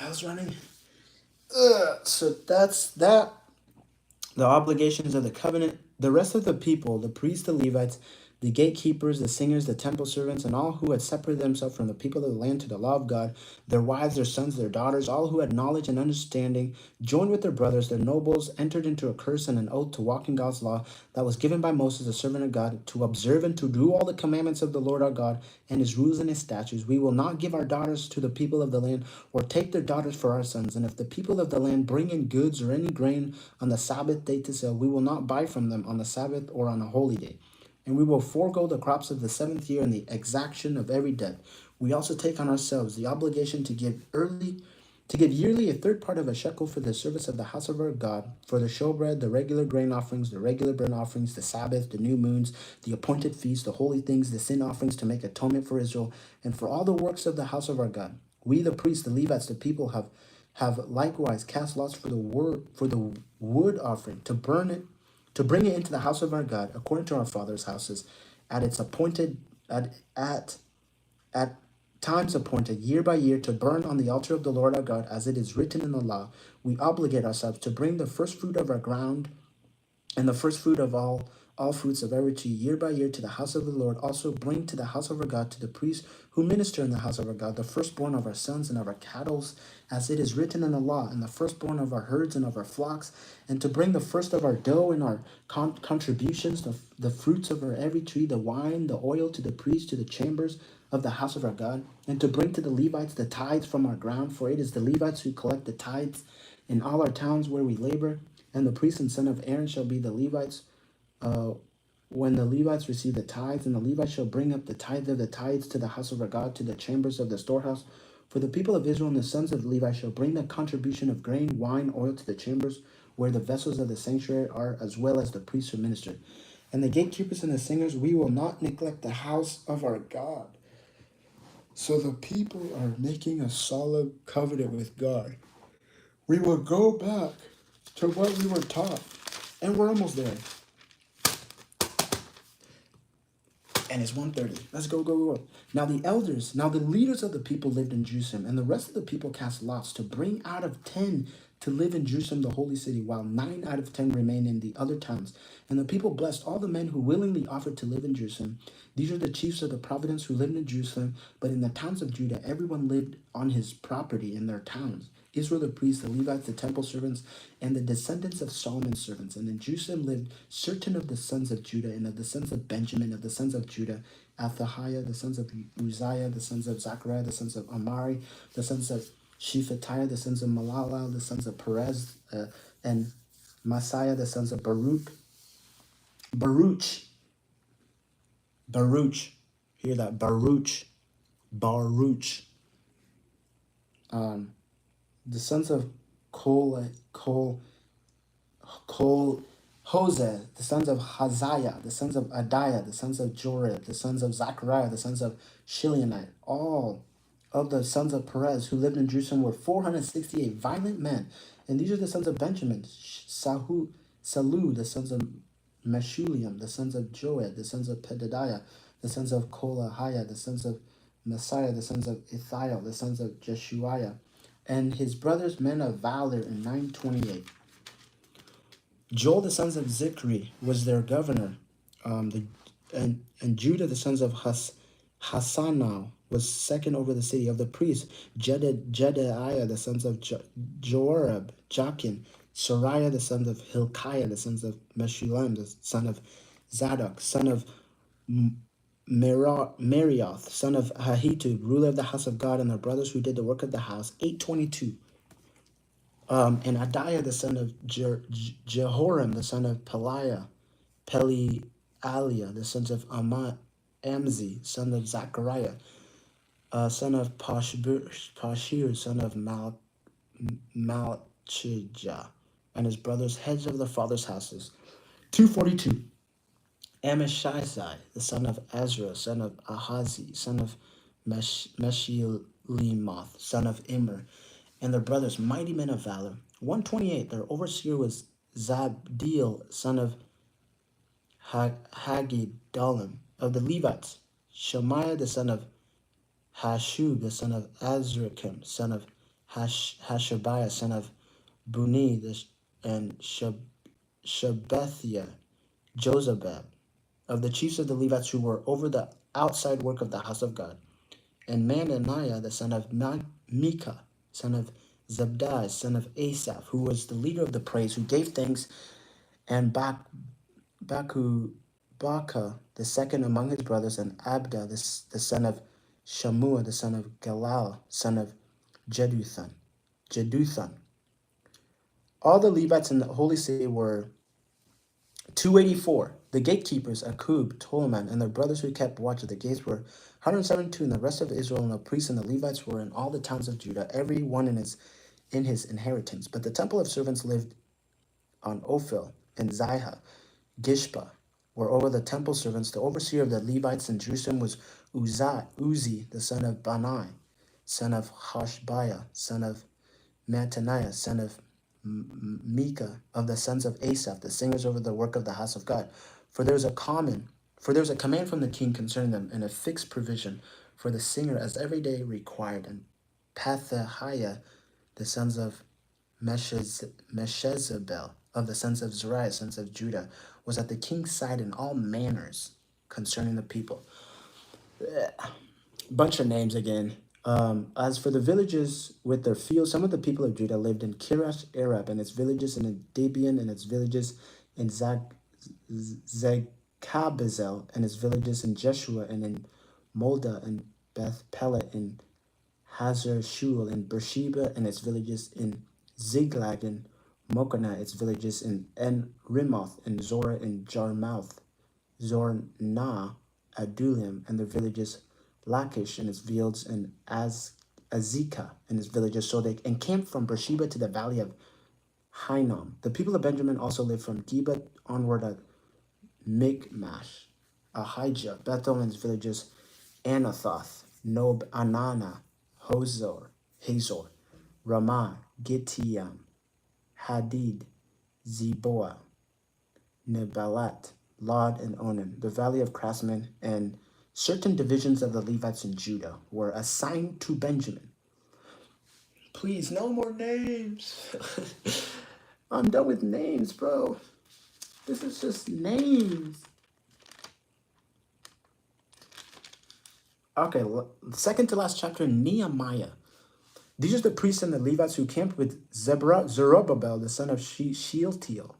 I was running. So that's that. The obligations of the covenant. The rest of the people, the priests, the Levites, the gatekeepers, the singers, the temple servants, and all who had separated themselves from the people of the land to the law of God, their wives, their sons, their daughters, all who had knowledge and understanding, joined with their brothers, their nobles, entered into a curse and an oath to walk in God's law that was given by Moses, the servant of God, to observe and to do all the commandments of the Lord our God and his rules and his statutes. We will not give our daughters to the people of the land or take their daughters for our sons. And if the people of the land bring in goods or any grain on the Sabbath day to sell, we will not buy from them on the Sabbath or on a holy day. And we will forego the crops of the 7th year and the exaction of every debt. We also take on ourselves the obligation to give yearly a third part of a shekel for the service of the house of our God, for the showbread, the regular grain offerings, the regular burnt offerings, the Sabbath, the new moons, the appointed feasts, the holy things, the sin offerings to make atonement for Israel, and for all the works of the house of our God. We, the priests, the Levites, the people, have have likewise cast lots for the wood offering to burn it, to bring it into the house of our God, according to our fathers' houses, at its appointed at times appointed year by year to burn on the altar of the Lord our God, as it is written in the law. We obligate ourselves to bring the first fruit of our ground and the first fruit of all fruits of every tree year by year to the house of the Lord. Also bring to the house of our God, to the priests who minister in the house of our God, the firstborn of our sons and of our cattle, as it is written in the law, and the firstborn of our herds and of our flocks, and to bring the first of our dough and our contributions, the fruits of our every tree, the wine, the oil, to the priests, to the chambers of the house of our God, and to bring to the Levites the tithes from our ground, for it is the Levites who collect the tithes in all our towns where we labor. And the priest and son of Aaron shall be the Levites. When the Levites receive the tithes, and the Levites shall bring up the tithe of the tithes to the house of our God, to the chambers of the storehouse. For the people of Israel and the sons of Levi shall bring the contribution of grain, wine, oil to the chambers where the vessels of the sanctuary are, as well as the priests who minister. And the gatekeepers and the singers, we will not neglect the house of our God. So the people are making a solemn covenant with God. We will go back to what we were taught. And we're almost there. And it's 1:30. Let's go. Now the leaders of the people lived in Jerusalem, and the rest of the people cast lots to bring out of 10 to live in Jerusalem, the holy city, while 9 out of 10 remained in the other towns. And the people blessed all the men who willingly offered to live in Jerusalem. These are the chiefs of the province who lived in Jerusalem, but in the towns of Judah, everyone lived on his property in their towns. Israel the priests, the Levites, the temple servants, and the descendants of Solomon's servants. And in Jerusalem lived certain of the sons of Judah, and of the sons of Benjamin, of the sons of Judah, Athahiah, the sons of Uzziah, the sons of Zechariah, the sons of Amari, the sons of Shephatiah, the sons of Malala, the sons of Perez, and Messiah, the sons of Baruch. Hear that? Baruch. The sons of Hosea, the sons of Haziah, the sons of Adiah, the sons of Jorib, the sons of Zechariah, the sons of Shilionite. All of the sons of Perez who lived in Jerusalem were 468 violent men. And these are the sons of Benjamin: Salu, the sons of Meshulam, the sons of Joed, the sons of Pedadiah, the sons of Kolahiah, the sons of Messiah, the sons of Ithiel, the sons of Jeshuiah, and his brothers men of valor in 928. Joel, the sons of Zichri, was their governor. And Judah, the sons of Hassanah, was second over the city. Of the priests, Jedaiah, the sons of Joarib, Jachin, Sariah, the sons of Hilkiah, the sons of Meshullam, the son of Zadok, son of Merioth, son of Ahitub, ruler of the house of God, and their brothers who did the work of the house, 822. And Adiah, the son of Jehoram, the son of Peliah, the sons of Amzi, son of Zechariah, son of Pashir, son of Malchijah, and his brothers, heads of their fathers' houses. 242. Amishazai, the son of Ezra, son of Ahazi, son of Meshilemoth, son of Immer, and their brothers, mighty men of valor. 128. Their overseer was Zabdiel, son of Hagidalim. Of the Levites, Shemaiah, the son of Hashub, the son of Azrikam, son of Hashabiah, son of Buni, and Shabethiah, Jozabad. Of the chiefs of the Levites who were over the outside work of the house of God, and Mananiah, the son of Micah, son of Zabdiah, son of Asaph, who was the leader of the praise, who gave thanks, and Baku, the second among his brothers, and Abda, the son of Shamua, the son of Galal, son of Jeduthun. All the Levites in the holy city were 284. The gatekeepers, Akub, Tolman, and their brothers who kept watch at the gates were 172, and the rest of Israel and the priests and the Levites were in all the towns of Judah, every one in his inheritance. But the temple of servants lived on Ophel and Ziha. Gishpa were over the temple servants. The overseer of the Levites in Jerusalem was Uzi, the son of Bani, son of Hashbiah, son of Mattaniah, son of Micah, of the sons of Asaph, the singers over the work of the house of God. For there was a command from the king concerning them, and a fixed provision for the singer as every day required. And Pethahiah, the sons of Meshezabel, of the sons of Zariah, sons of Judah, was at the king's side in all manners concerning the people. Bunch of names again. As for the villages with their fields, some of the people of Judah lived in Kirash Arab and its villages, and in Debian and its villages, in Zegkabezel and its villages, in Jeshua and in Molda and Beth Pelet, in Hazar Shul, in Beersheba and its villages, in Ziklag and Mokana, its villages, in En Rimoth and Zorah and Jarmouth, Zornah, Adulim and their villages, Lachish and its fields, and Azekah and its villages. So they encamped from Beersheba to the valley of Hinnom. The people of Benjamin also lived from Geba onward at Michmash, Ahijah, Bethel and its villages, Anathoth, Nob, Anana, Hazor, Ramah, Gittiam, Hadid, Zeboah, Nebalat, Lod, and Onan. The valley of craftsmen and certain divisions of the Levites in Judah were assigned to Benjamin. Please, no more names. I'm done with names, bro. This is just names. Okay, second to last chapter, Nehemiah. These are the priests and the Levites who camped with Zerubbabel, the son of Shealtiel,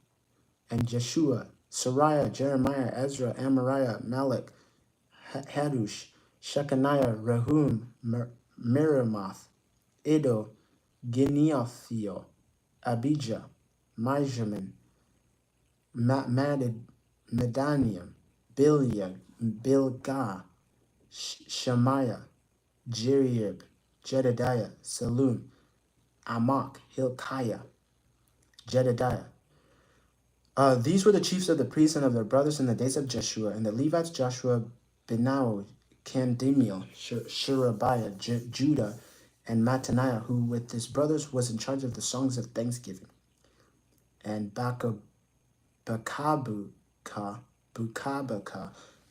and Jeshua, Sariah, Jeremiah, Ezra, Amariah, Malek, Hadush, Shechaniah, Rehum, Miramoth, Iddo, Gineothio, Abijah, Mijamin, Medaniah, Bilgah, Shemaiah, Jeriab, Jedediah, Salum, Amok, Hilkiah, Jedediah. These were the chiefs of the priests and of their brothers in the days of Jeshua, and the Levites Joshua, Benao, Candemiel, Sherebiah, Judah, and Mattaniah, who with his brothers was in charge of the songs of thanksgiving. And Bukabaka,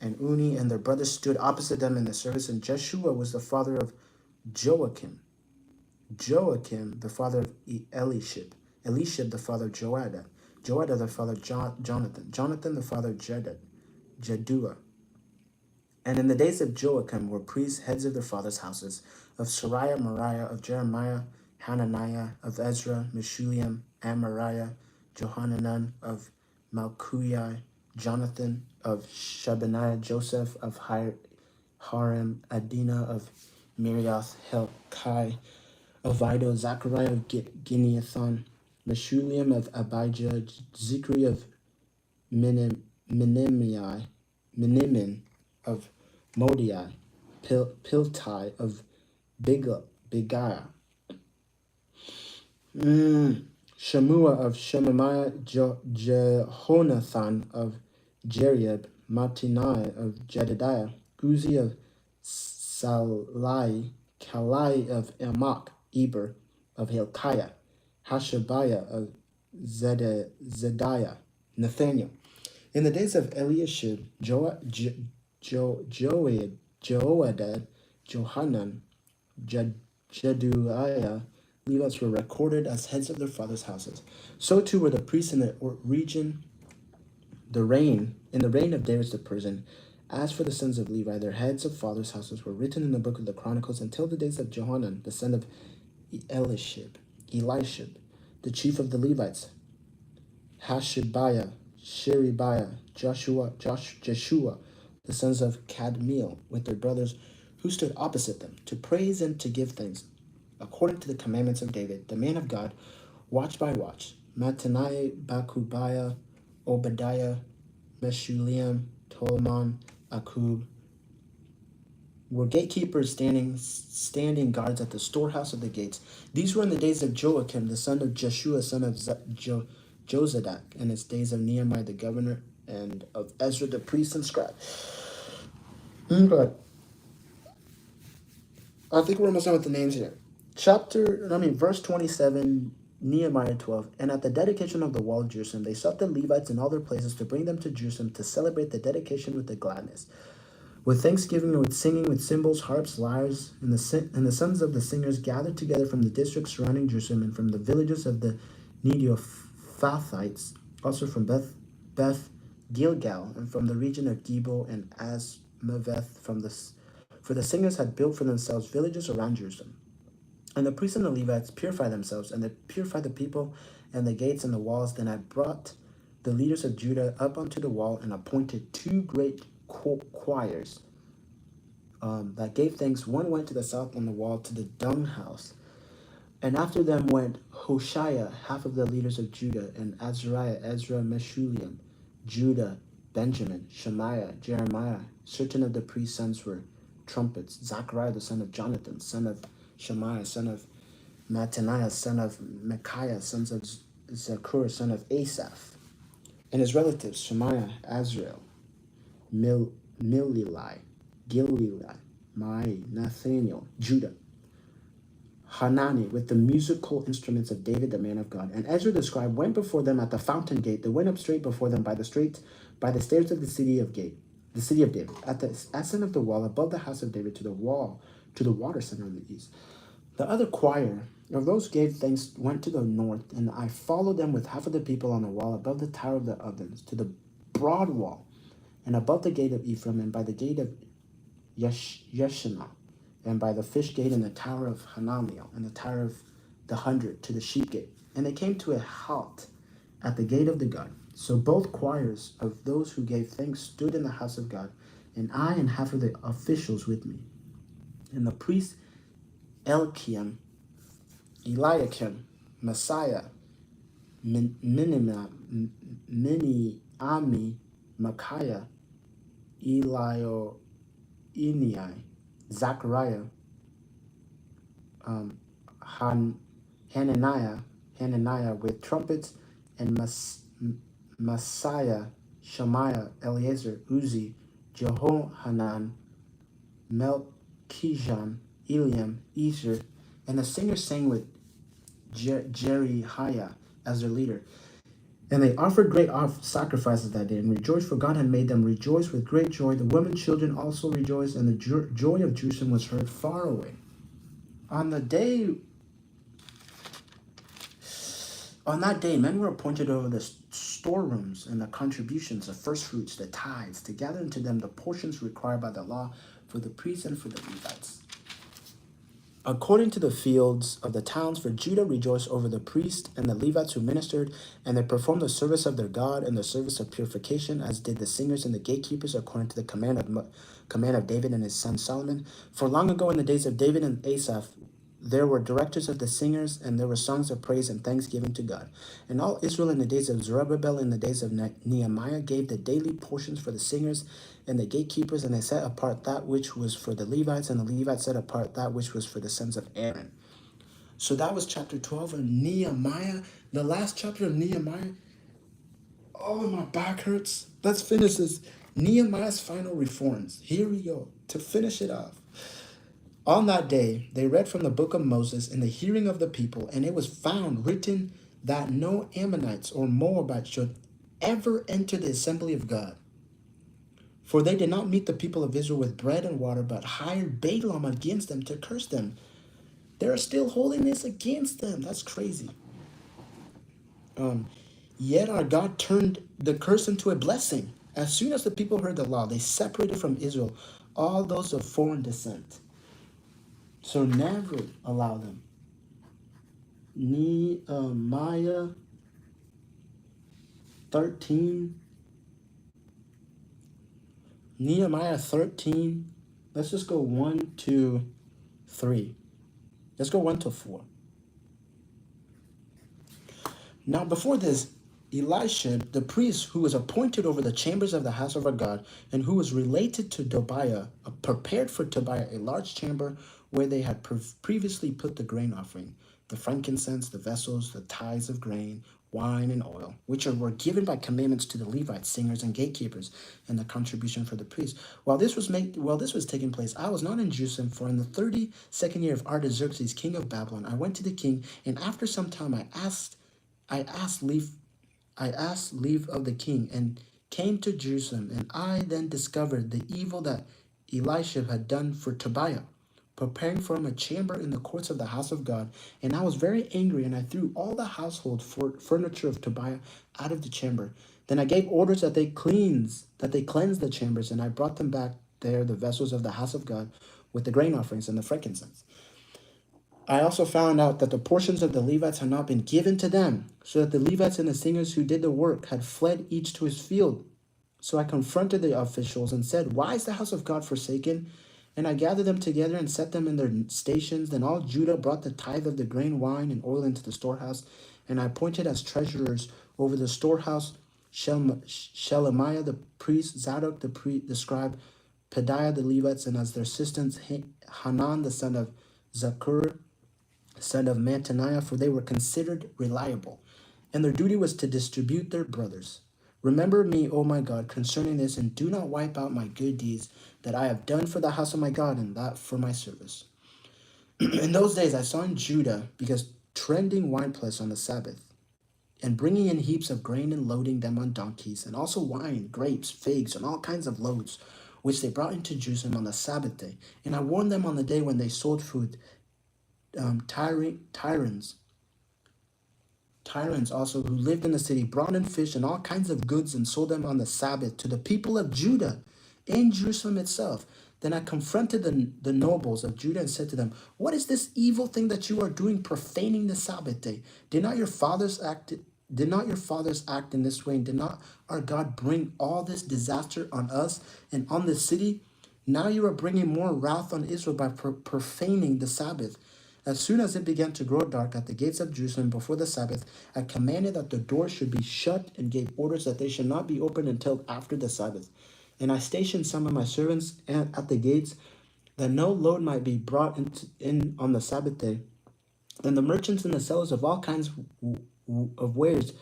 and Uni and their brothers stood opposite them in the service, and Jeshua was the father of Joachim, the father of Elishib, the father of Joada, the father of Jonathan, the father of Jaddua. And in the days of Joachim were priests, heads of their fathers' houses, of Sariah, Moriah, of Jeremiah, Hananiah, of Ezra, Meshulam, Amariah, Johanan, of Malchiah, Jonathan, of Shebaniah, Joseph, of Harim, Adina, of Miriath, Helkai, of Iddo, Zachariah, of Gineathon, Meshulam, of Abijah, Zikri, of Minimin, of Modiai, Piltai, of Bigiah, Shemua, of Shemaiah, Jehonathan, of Jeriab, Mataniah, of Jedediah, Uzi, of Salai, Kalai, of Amok, Eber, of Hilkiah, Hashabiah, of Zediah, Nathaniel. In the days of Eliashib, Joadad, Johanan, Jeduiah, Levites were recorded as heads of their fathers' houses. So too were the priests in the region, in the reign of Darius the Persian. As for the sons of Levi, their heads of fathers' houses were written in the book of the Chronicles until the days of Johanan, the son of Elishib, the chief of the Levites, Hashabiah, Sherebiah, Jeshua, the sons of Kadmiel, with their brothers who stood opposite them, to praise and to give thanks, according to the commandments of David, the man of God, watch by watch. Mattaniah, Bakubiah, Obadiah, Meshulam, Tolman, Akub were gatekeepers standing guards at the storehouse of the gates. These were in the days of Joachim, the son of Jeshua, son of Jozadak, and its days of Nehemiah the governor, and of Ezra the priest and scribe. Okay. I think we're almost done with the names here. Verse 27, Nehemiah 12. And at the dedication of the wall of Jerusalem, they sought the Levites in all their places to bring them to Jerusalem to celebrate the dedication with the gladness, with thanksgiving and with singing, with cymbals, harps, lyres. And the sons of the singers gathered together from the districts surrounding Jerusalem and from the villages of the Netophathites, also from Beth Gilgal, and from the region of Gebo and Asmaveth, for the singers had built for themselves villages around Jerusalem. And the priests and the Levites purified themselves, and they purified the people and the gates and the walls. Then I brought the leaders of Judah up onto the wall and appointed two great choirs that gave thanks. One went to the south on the wall to the dung house. And after them went Hoshea, half of the leaders of Judah, and Azariah, Ezra, Meshullam, Judah, Benjamin, Shemaiah, Jeremiah. Certain of the priest's sons were trumpets. Zechariah, the son of Jonathan, son of Shemaiah, son of Mattaniah, son of Micaiah, sons of Zakur, son of Asaph. And his relatives, Shemaiah, Azrael, Mililai, Gililai, Nathaniel, Judah, Hanani, with the musical instruments of David, the man of God. And Ezra the scribe went before them at the fountain gate. They went up straight before them by the stairs of the city of David, at the ascent of the wall above the house of David to the water center on the east. The other choir of those who gave thanks went to the north, and I followed them with half of the people on the wall above the tower of the ovens to the broad wall, and above the gate of Ephraim, and by the gate of Yeshana, and by the fish gate, and the tower of Hananiel, and the tower of the 100 to the sheep gate. And they came to a halt at the gate of the God. So both choirs of those who gave thanks stood in the house of God, and I and half of the officials with me. And the priest Eliakim, Messiah, Miniami, Micaiah, Elioenai, Zechariah, Hananiah with trumpets, and Messiah, Shemaiah, Eleazar, Uzi, Jehohanan, Melchijam, Eliam, Ezra, and the singers sang with Jerihiah as their leader. And they offered great sacrifices that day and rejoiced, for God had made them rejoice with great joy. The women, children also rejoiced, and the joy of Jerusalem was heard far away. On that day, men were appointed over the storerooms and the contributions, the first fruits, the tithes, to gather into them the portions required by the law for the priests and for the Levites. According to the fields of the towns, for Judah rejoiced over the priests and the Levites who ministered, and they performed the service of their God and the service of purification, as did the singers and the gatekeepers, according to the command of David and his son Solomon. For long ago, in the days of David and Asaph, there were directors of the singers, and there were songs of praise and thanksgiving to God. And all Israel in the days of Zerubbabel, in the days of Nehemiah, gave the daily portions for the singers and the gatekeepers, and they set apart that which was for the Levites, and the Levites set apart that which was for the sons of Aaron. So that was chapter 12 of Nehemiah, the last chapter of Nehemiah. Oh, my back hurts. Let's finish this. Nehemiah's final reforms. Here we go, to finish it off. On that day, they read from the book of Moses in the hearing of the people, and it was found written that no Ammonites or Moabites should ever enter the assembly of God. For they did not meet the people of Israel with bread and water, but hired Balaam against them to curse them. They're still holding this against them. That's crazy. Yet our God turned the curse into a blessing. As soon as the people heard the law, they separated from Israel all those of foreign descent. So never allow them. Nehemiah 13. Nehemiah 13. Let's just go 1, 2, 3. Let's go 1 to 4. Now before this, Elisha, the priest who was appointed over the chambers of the house of our God, and who was related to Tobiah, prepared for Tobiah a large chamber where they had previously put the grain offering, the frankincense, the vessels, the tithes of grain, wine, and oil, which were given by commandments to the Levites, singers, and gatekeepers, and the contribution for the priests. While this was taking place, I was not in Jerusalem, for in the 32nd year of Artaxerxes, king of Babylon, I went to the king, and after some time I asked leave of the king, and came to Jerusalem. And I then discovered the evil that Elisha had done for Tobiah, preparing for him a chamber in the courts of the house of God. And I was very angry, and I threw all the household furniture of Tobiah out of the chamber. Then I gave orders that they cleanse the chambers, and I brought them back there, the vessels of the house of God, with the grain offerings and the frankincense. I also found out that the portions of the Levites had not been given to them, so that the Levites and the singers who did the work had fled each to his field. So I confronted the officials and said, "Why is the house of God forsaken?" And I gathered them together and set them in their stations. Then all Judah brought the tithe of the grain, wine, and oil into the storehouse. And I appointed as treasurers over the storehouse Shelemiah the priest, Zadok the scribe, Pedaiah the Levites, and as their assistants Hanan the son of Zakur, son of Mattaniah, for they were considered reliable, and their duty was to distribute their brothers. Remember me, O my God, concerning this, and do not wipe out my good deeds that I have done for the house of my God, and that for my service. In those days I saw in Judah, because trending winepress on the Sabbath, and bringing in heaps of grain and loading them on donkeys, and also wine, grapes, figs, and all kinds of loads, which they brought into Jerusalem on the Sabbath day. And I warned them on the day when they sold food. Tyrants also who lived in the city brought in fish and all kinds of goods and sold them on the Sabbath to the people of Judah in Jerusalem itself. Then I confronted the nobles of Judah and said to them, "What is this evil thing that you are doing, profaning the Sabbath day? Did not your fathers act in this way, and did not our God bring all this disaster on us and on this city? Now you are bringing more wrath on Israel by profaning the Sabbath." As soon as it began to grow dark at the gates of Jerusalem before the Sabbath, I commanded that the doors should be shut and gave orders that they should not be opened until after the Sabbath. And I stationed some of my servants at the gates, that no load might be brought in on the Sabbath day. Then the merchants and the sellers of all kinds of wares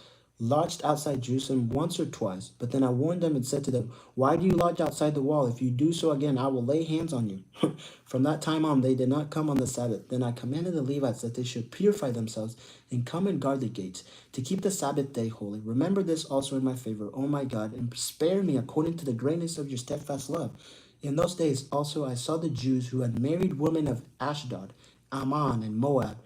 lodged outside Jerusalem once or twice. But then I warned them and said to them, "Why do you lodge outside the wall? If you do so again, I will lay hands on you." From that time on, they did not come on the Sabbath. Then I commanded the Levites that they should purify themselves and come and guard the gates, to keep the Sabbath day holy. Remember this also in my favor, O my God, and spare me according to the greatness of your steadfast love. In those days also I saw the Jews who had married women of Ashdod, Ammon, and Moab,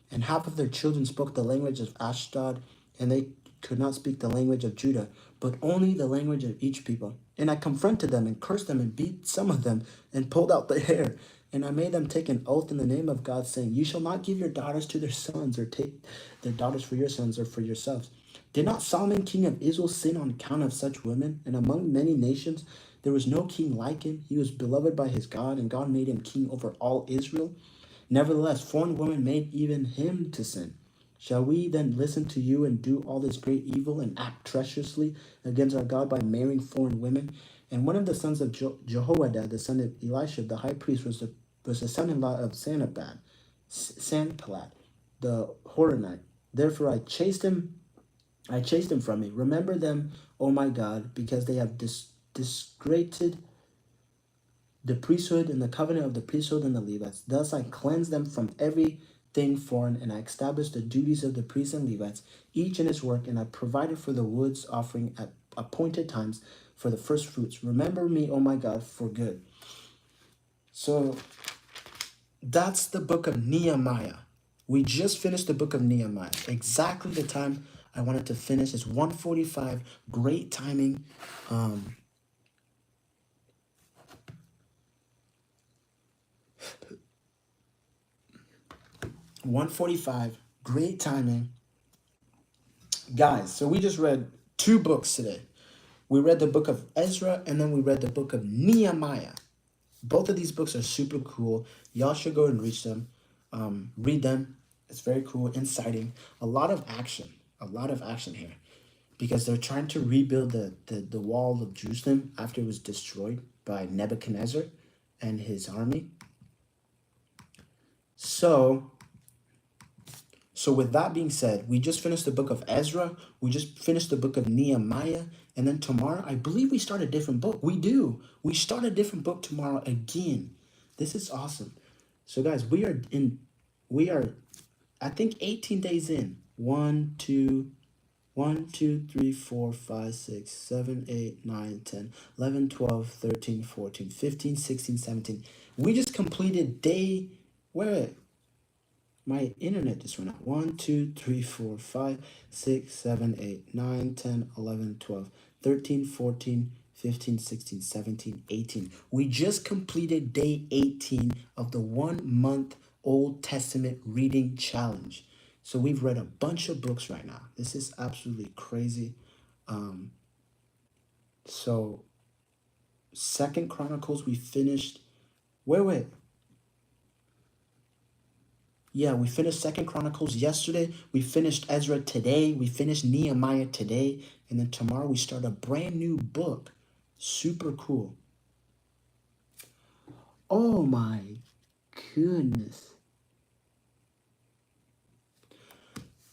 and half of their children spoke the language of Ashdod, and they could not speak the language of Judah, but only the language of each people. And I confronted them and cursed them and beat some of them and pulled out their hair. And I made them take an oath in the name of God, saying, "You shall not give your daughters to their sons, or take their daughters for your sons or for yourselves." Did not Solomon, king of Israel, sin on account of such women? And among many nations there was no king like him. He was beloved by his God, and God made him king over all Israel. Nevertheless, foreign women made even him to sin. Shall we then listen to you and do all this great evil and act treacherously against our God by marrying foreign women? And one of the sons of Jehoiada, the son of Elisha, the high priest, was the son-in-law of Sanballat, the Horonite. Therefore I chased him from me. Remember them, O my God, because they have disgraced the priesthood and the covenant of the priesthood and the Levites. Thus I cleanse them from everything foreign, and I established the duties of the priests and Levites, each in its work, and I provided for the woods offering at appointed times for the first fruits. Remember me, O my God, for good. So that's the book of Nehemiah. We just finished the book of Nehemiah. Exactly the time I wanted to finish. It's 1:45. Great timing. 1:45, great timing. Guys, so we just read 2 books today. We read the book of Ezra, and then we read the book of Nehemiah. Both of these books are super cool. Y'all should go and read them. It's very cool, inciting. A lot of action here, because they're trying to rebuild the wall of Jerusalem after it was destroyed by Nebuchadnezzar and his army. So with that being said, we just finished the book of Ezra. We just finished the book of Nehemiah. And then tomorrow, I believe we start a different book. We do. We start a different book tomorrow again. This is awesome. So guys, we are, I think 18 days in. 1, 2, 3, 4, 5, 6, 7, 8, 9, 10, 11, 12, 13, 14, 15, 16, 17. We just completed day, where? My internet just went out. 1, 2, 3, 4, 5, 6, 7, 8, 9, 10, 11, 12, 13, 14, 15, 16, 17, 18. We just completed day 18 of the 1 month Old Testament reading challenge. So we've read a bunch of books right now. This is absolutely crazy. So Second Chronicles, we finished. Wait. Yeah, we finished Second Chronicles yesterday. We finished Ezra today. We finished Nehemiah today. And then tomorrow we start a brand new book. Super cool. Oh my goodness.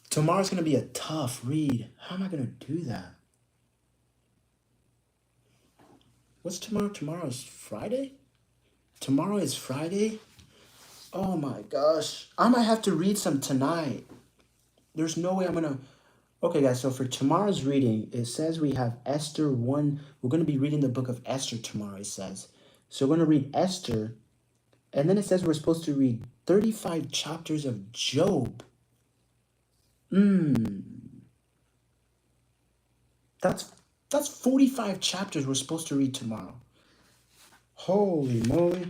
Tomorrow's going to be a tough read. How am I going to do that? What's tomorrow? Tomorrow's Friday? Tomorrow is Friday? Oh my gosh. I might have to read some tonight. There's no way I'm going to... Okay, guys, so for tomorrow's reading, it says we have Esther 1. We're going to be reading the book of Esther tomorrow, it says. So we're going to read Esther, and then it says we're supposed to read 35 chapters of Job. That's 45 chapters we're supposed to read tomorrow. Holy moly.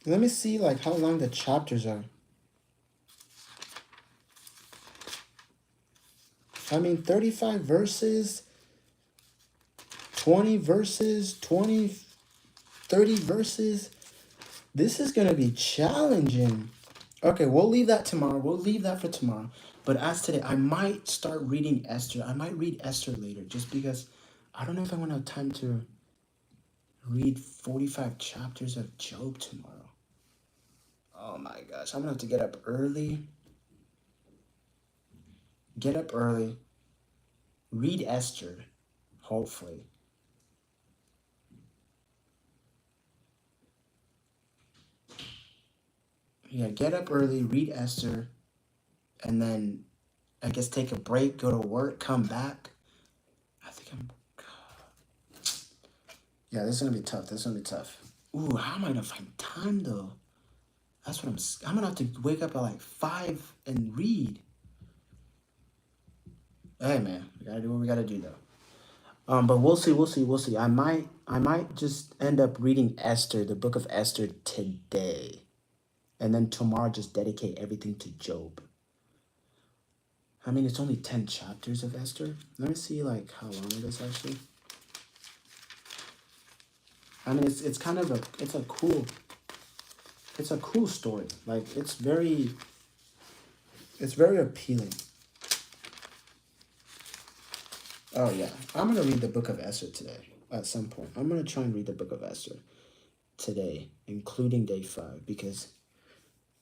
Let me see like how long the chapters are. I mean, 35 verses, 20 verses, 20, 30 verses. This is going to be challenging. Okay, we'll leave that tomorrow. We'll leave that for tomorrow. But as today, I might start reading Esther. I might read Esther later just because I don't know if I'm going to have time to read 45 chapters of Job tomorrow. Oh my gosh, I'm going to have to get up early. Get up early. Read Esther, hopefully. Yeah, get up early, read Esther, and then I guess take a break, go to work, come back. Yeah, this is going to be tough. This is going to be tough. Ooh, how am I going to find time, though? That's what I'm going to have to wake up at like 5 and read. Hey, man, we got to do what we got to do, though. But we'll see. I might just end up reading Esther, the book of Esther, today. And then tomorrow just dedicate everything to Job. I mean, it's only 10 chapters of Esther. Let me see like how long it is actually. I mean, it's kind of a cool story. Like it's very appealing. Oh yeah, I'm gonna read the book of Esther today at some point. I'm gonna try and read the book of Esther today, including day 5, because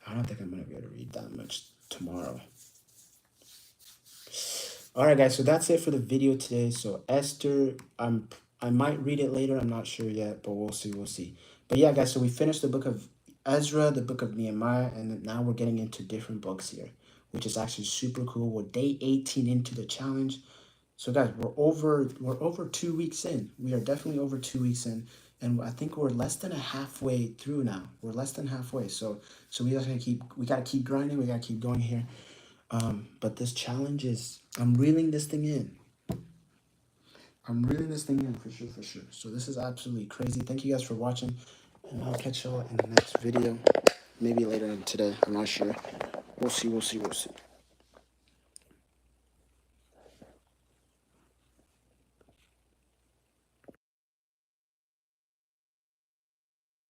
I don't think I'm gonna be able to read that much tomorrow. All right, guys. So that's it for the video today. So Esther, I might read it later. I'm not sure yet, but we'll see. But yeah, guys. So we finished the book of Ezra, the book of Nehemiah, and now we're getting into different books here, which is actually super cool. We're day 18 into the challenge. So guys, we're over 2 weeks in. We are definitely over 2 weeks in. And I think we're less than halfway through now. We're less than halfway. So we gotta keep grinding. We gotta keep going here. But this challenge is, I'm reeling this thing in. For sure. So this is absolutely crazy. Thank you guys for watching. And I'll catch y'all in the next video. Maybe later on today. I'm not sure. We'll see.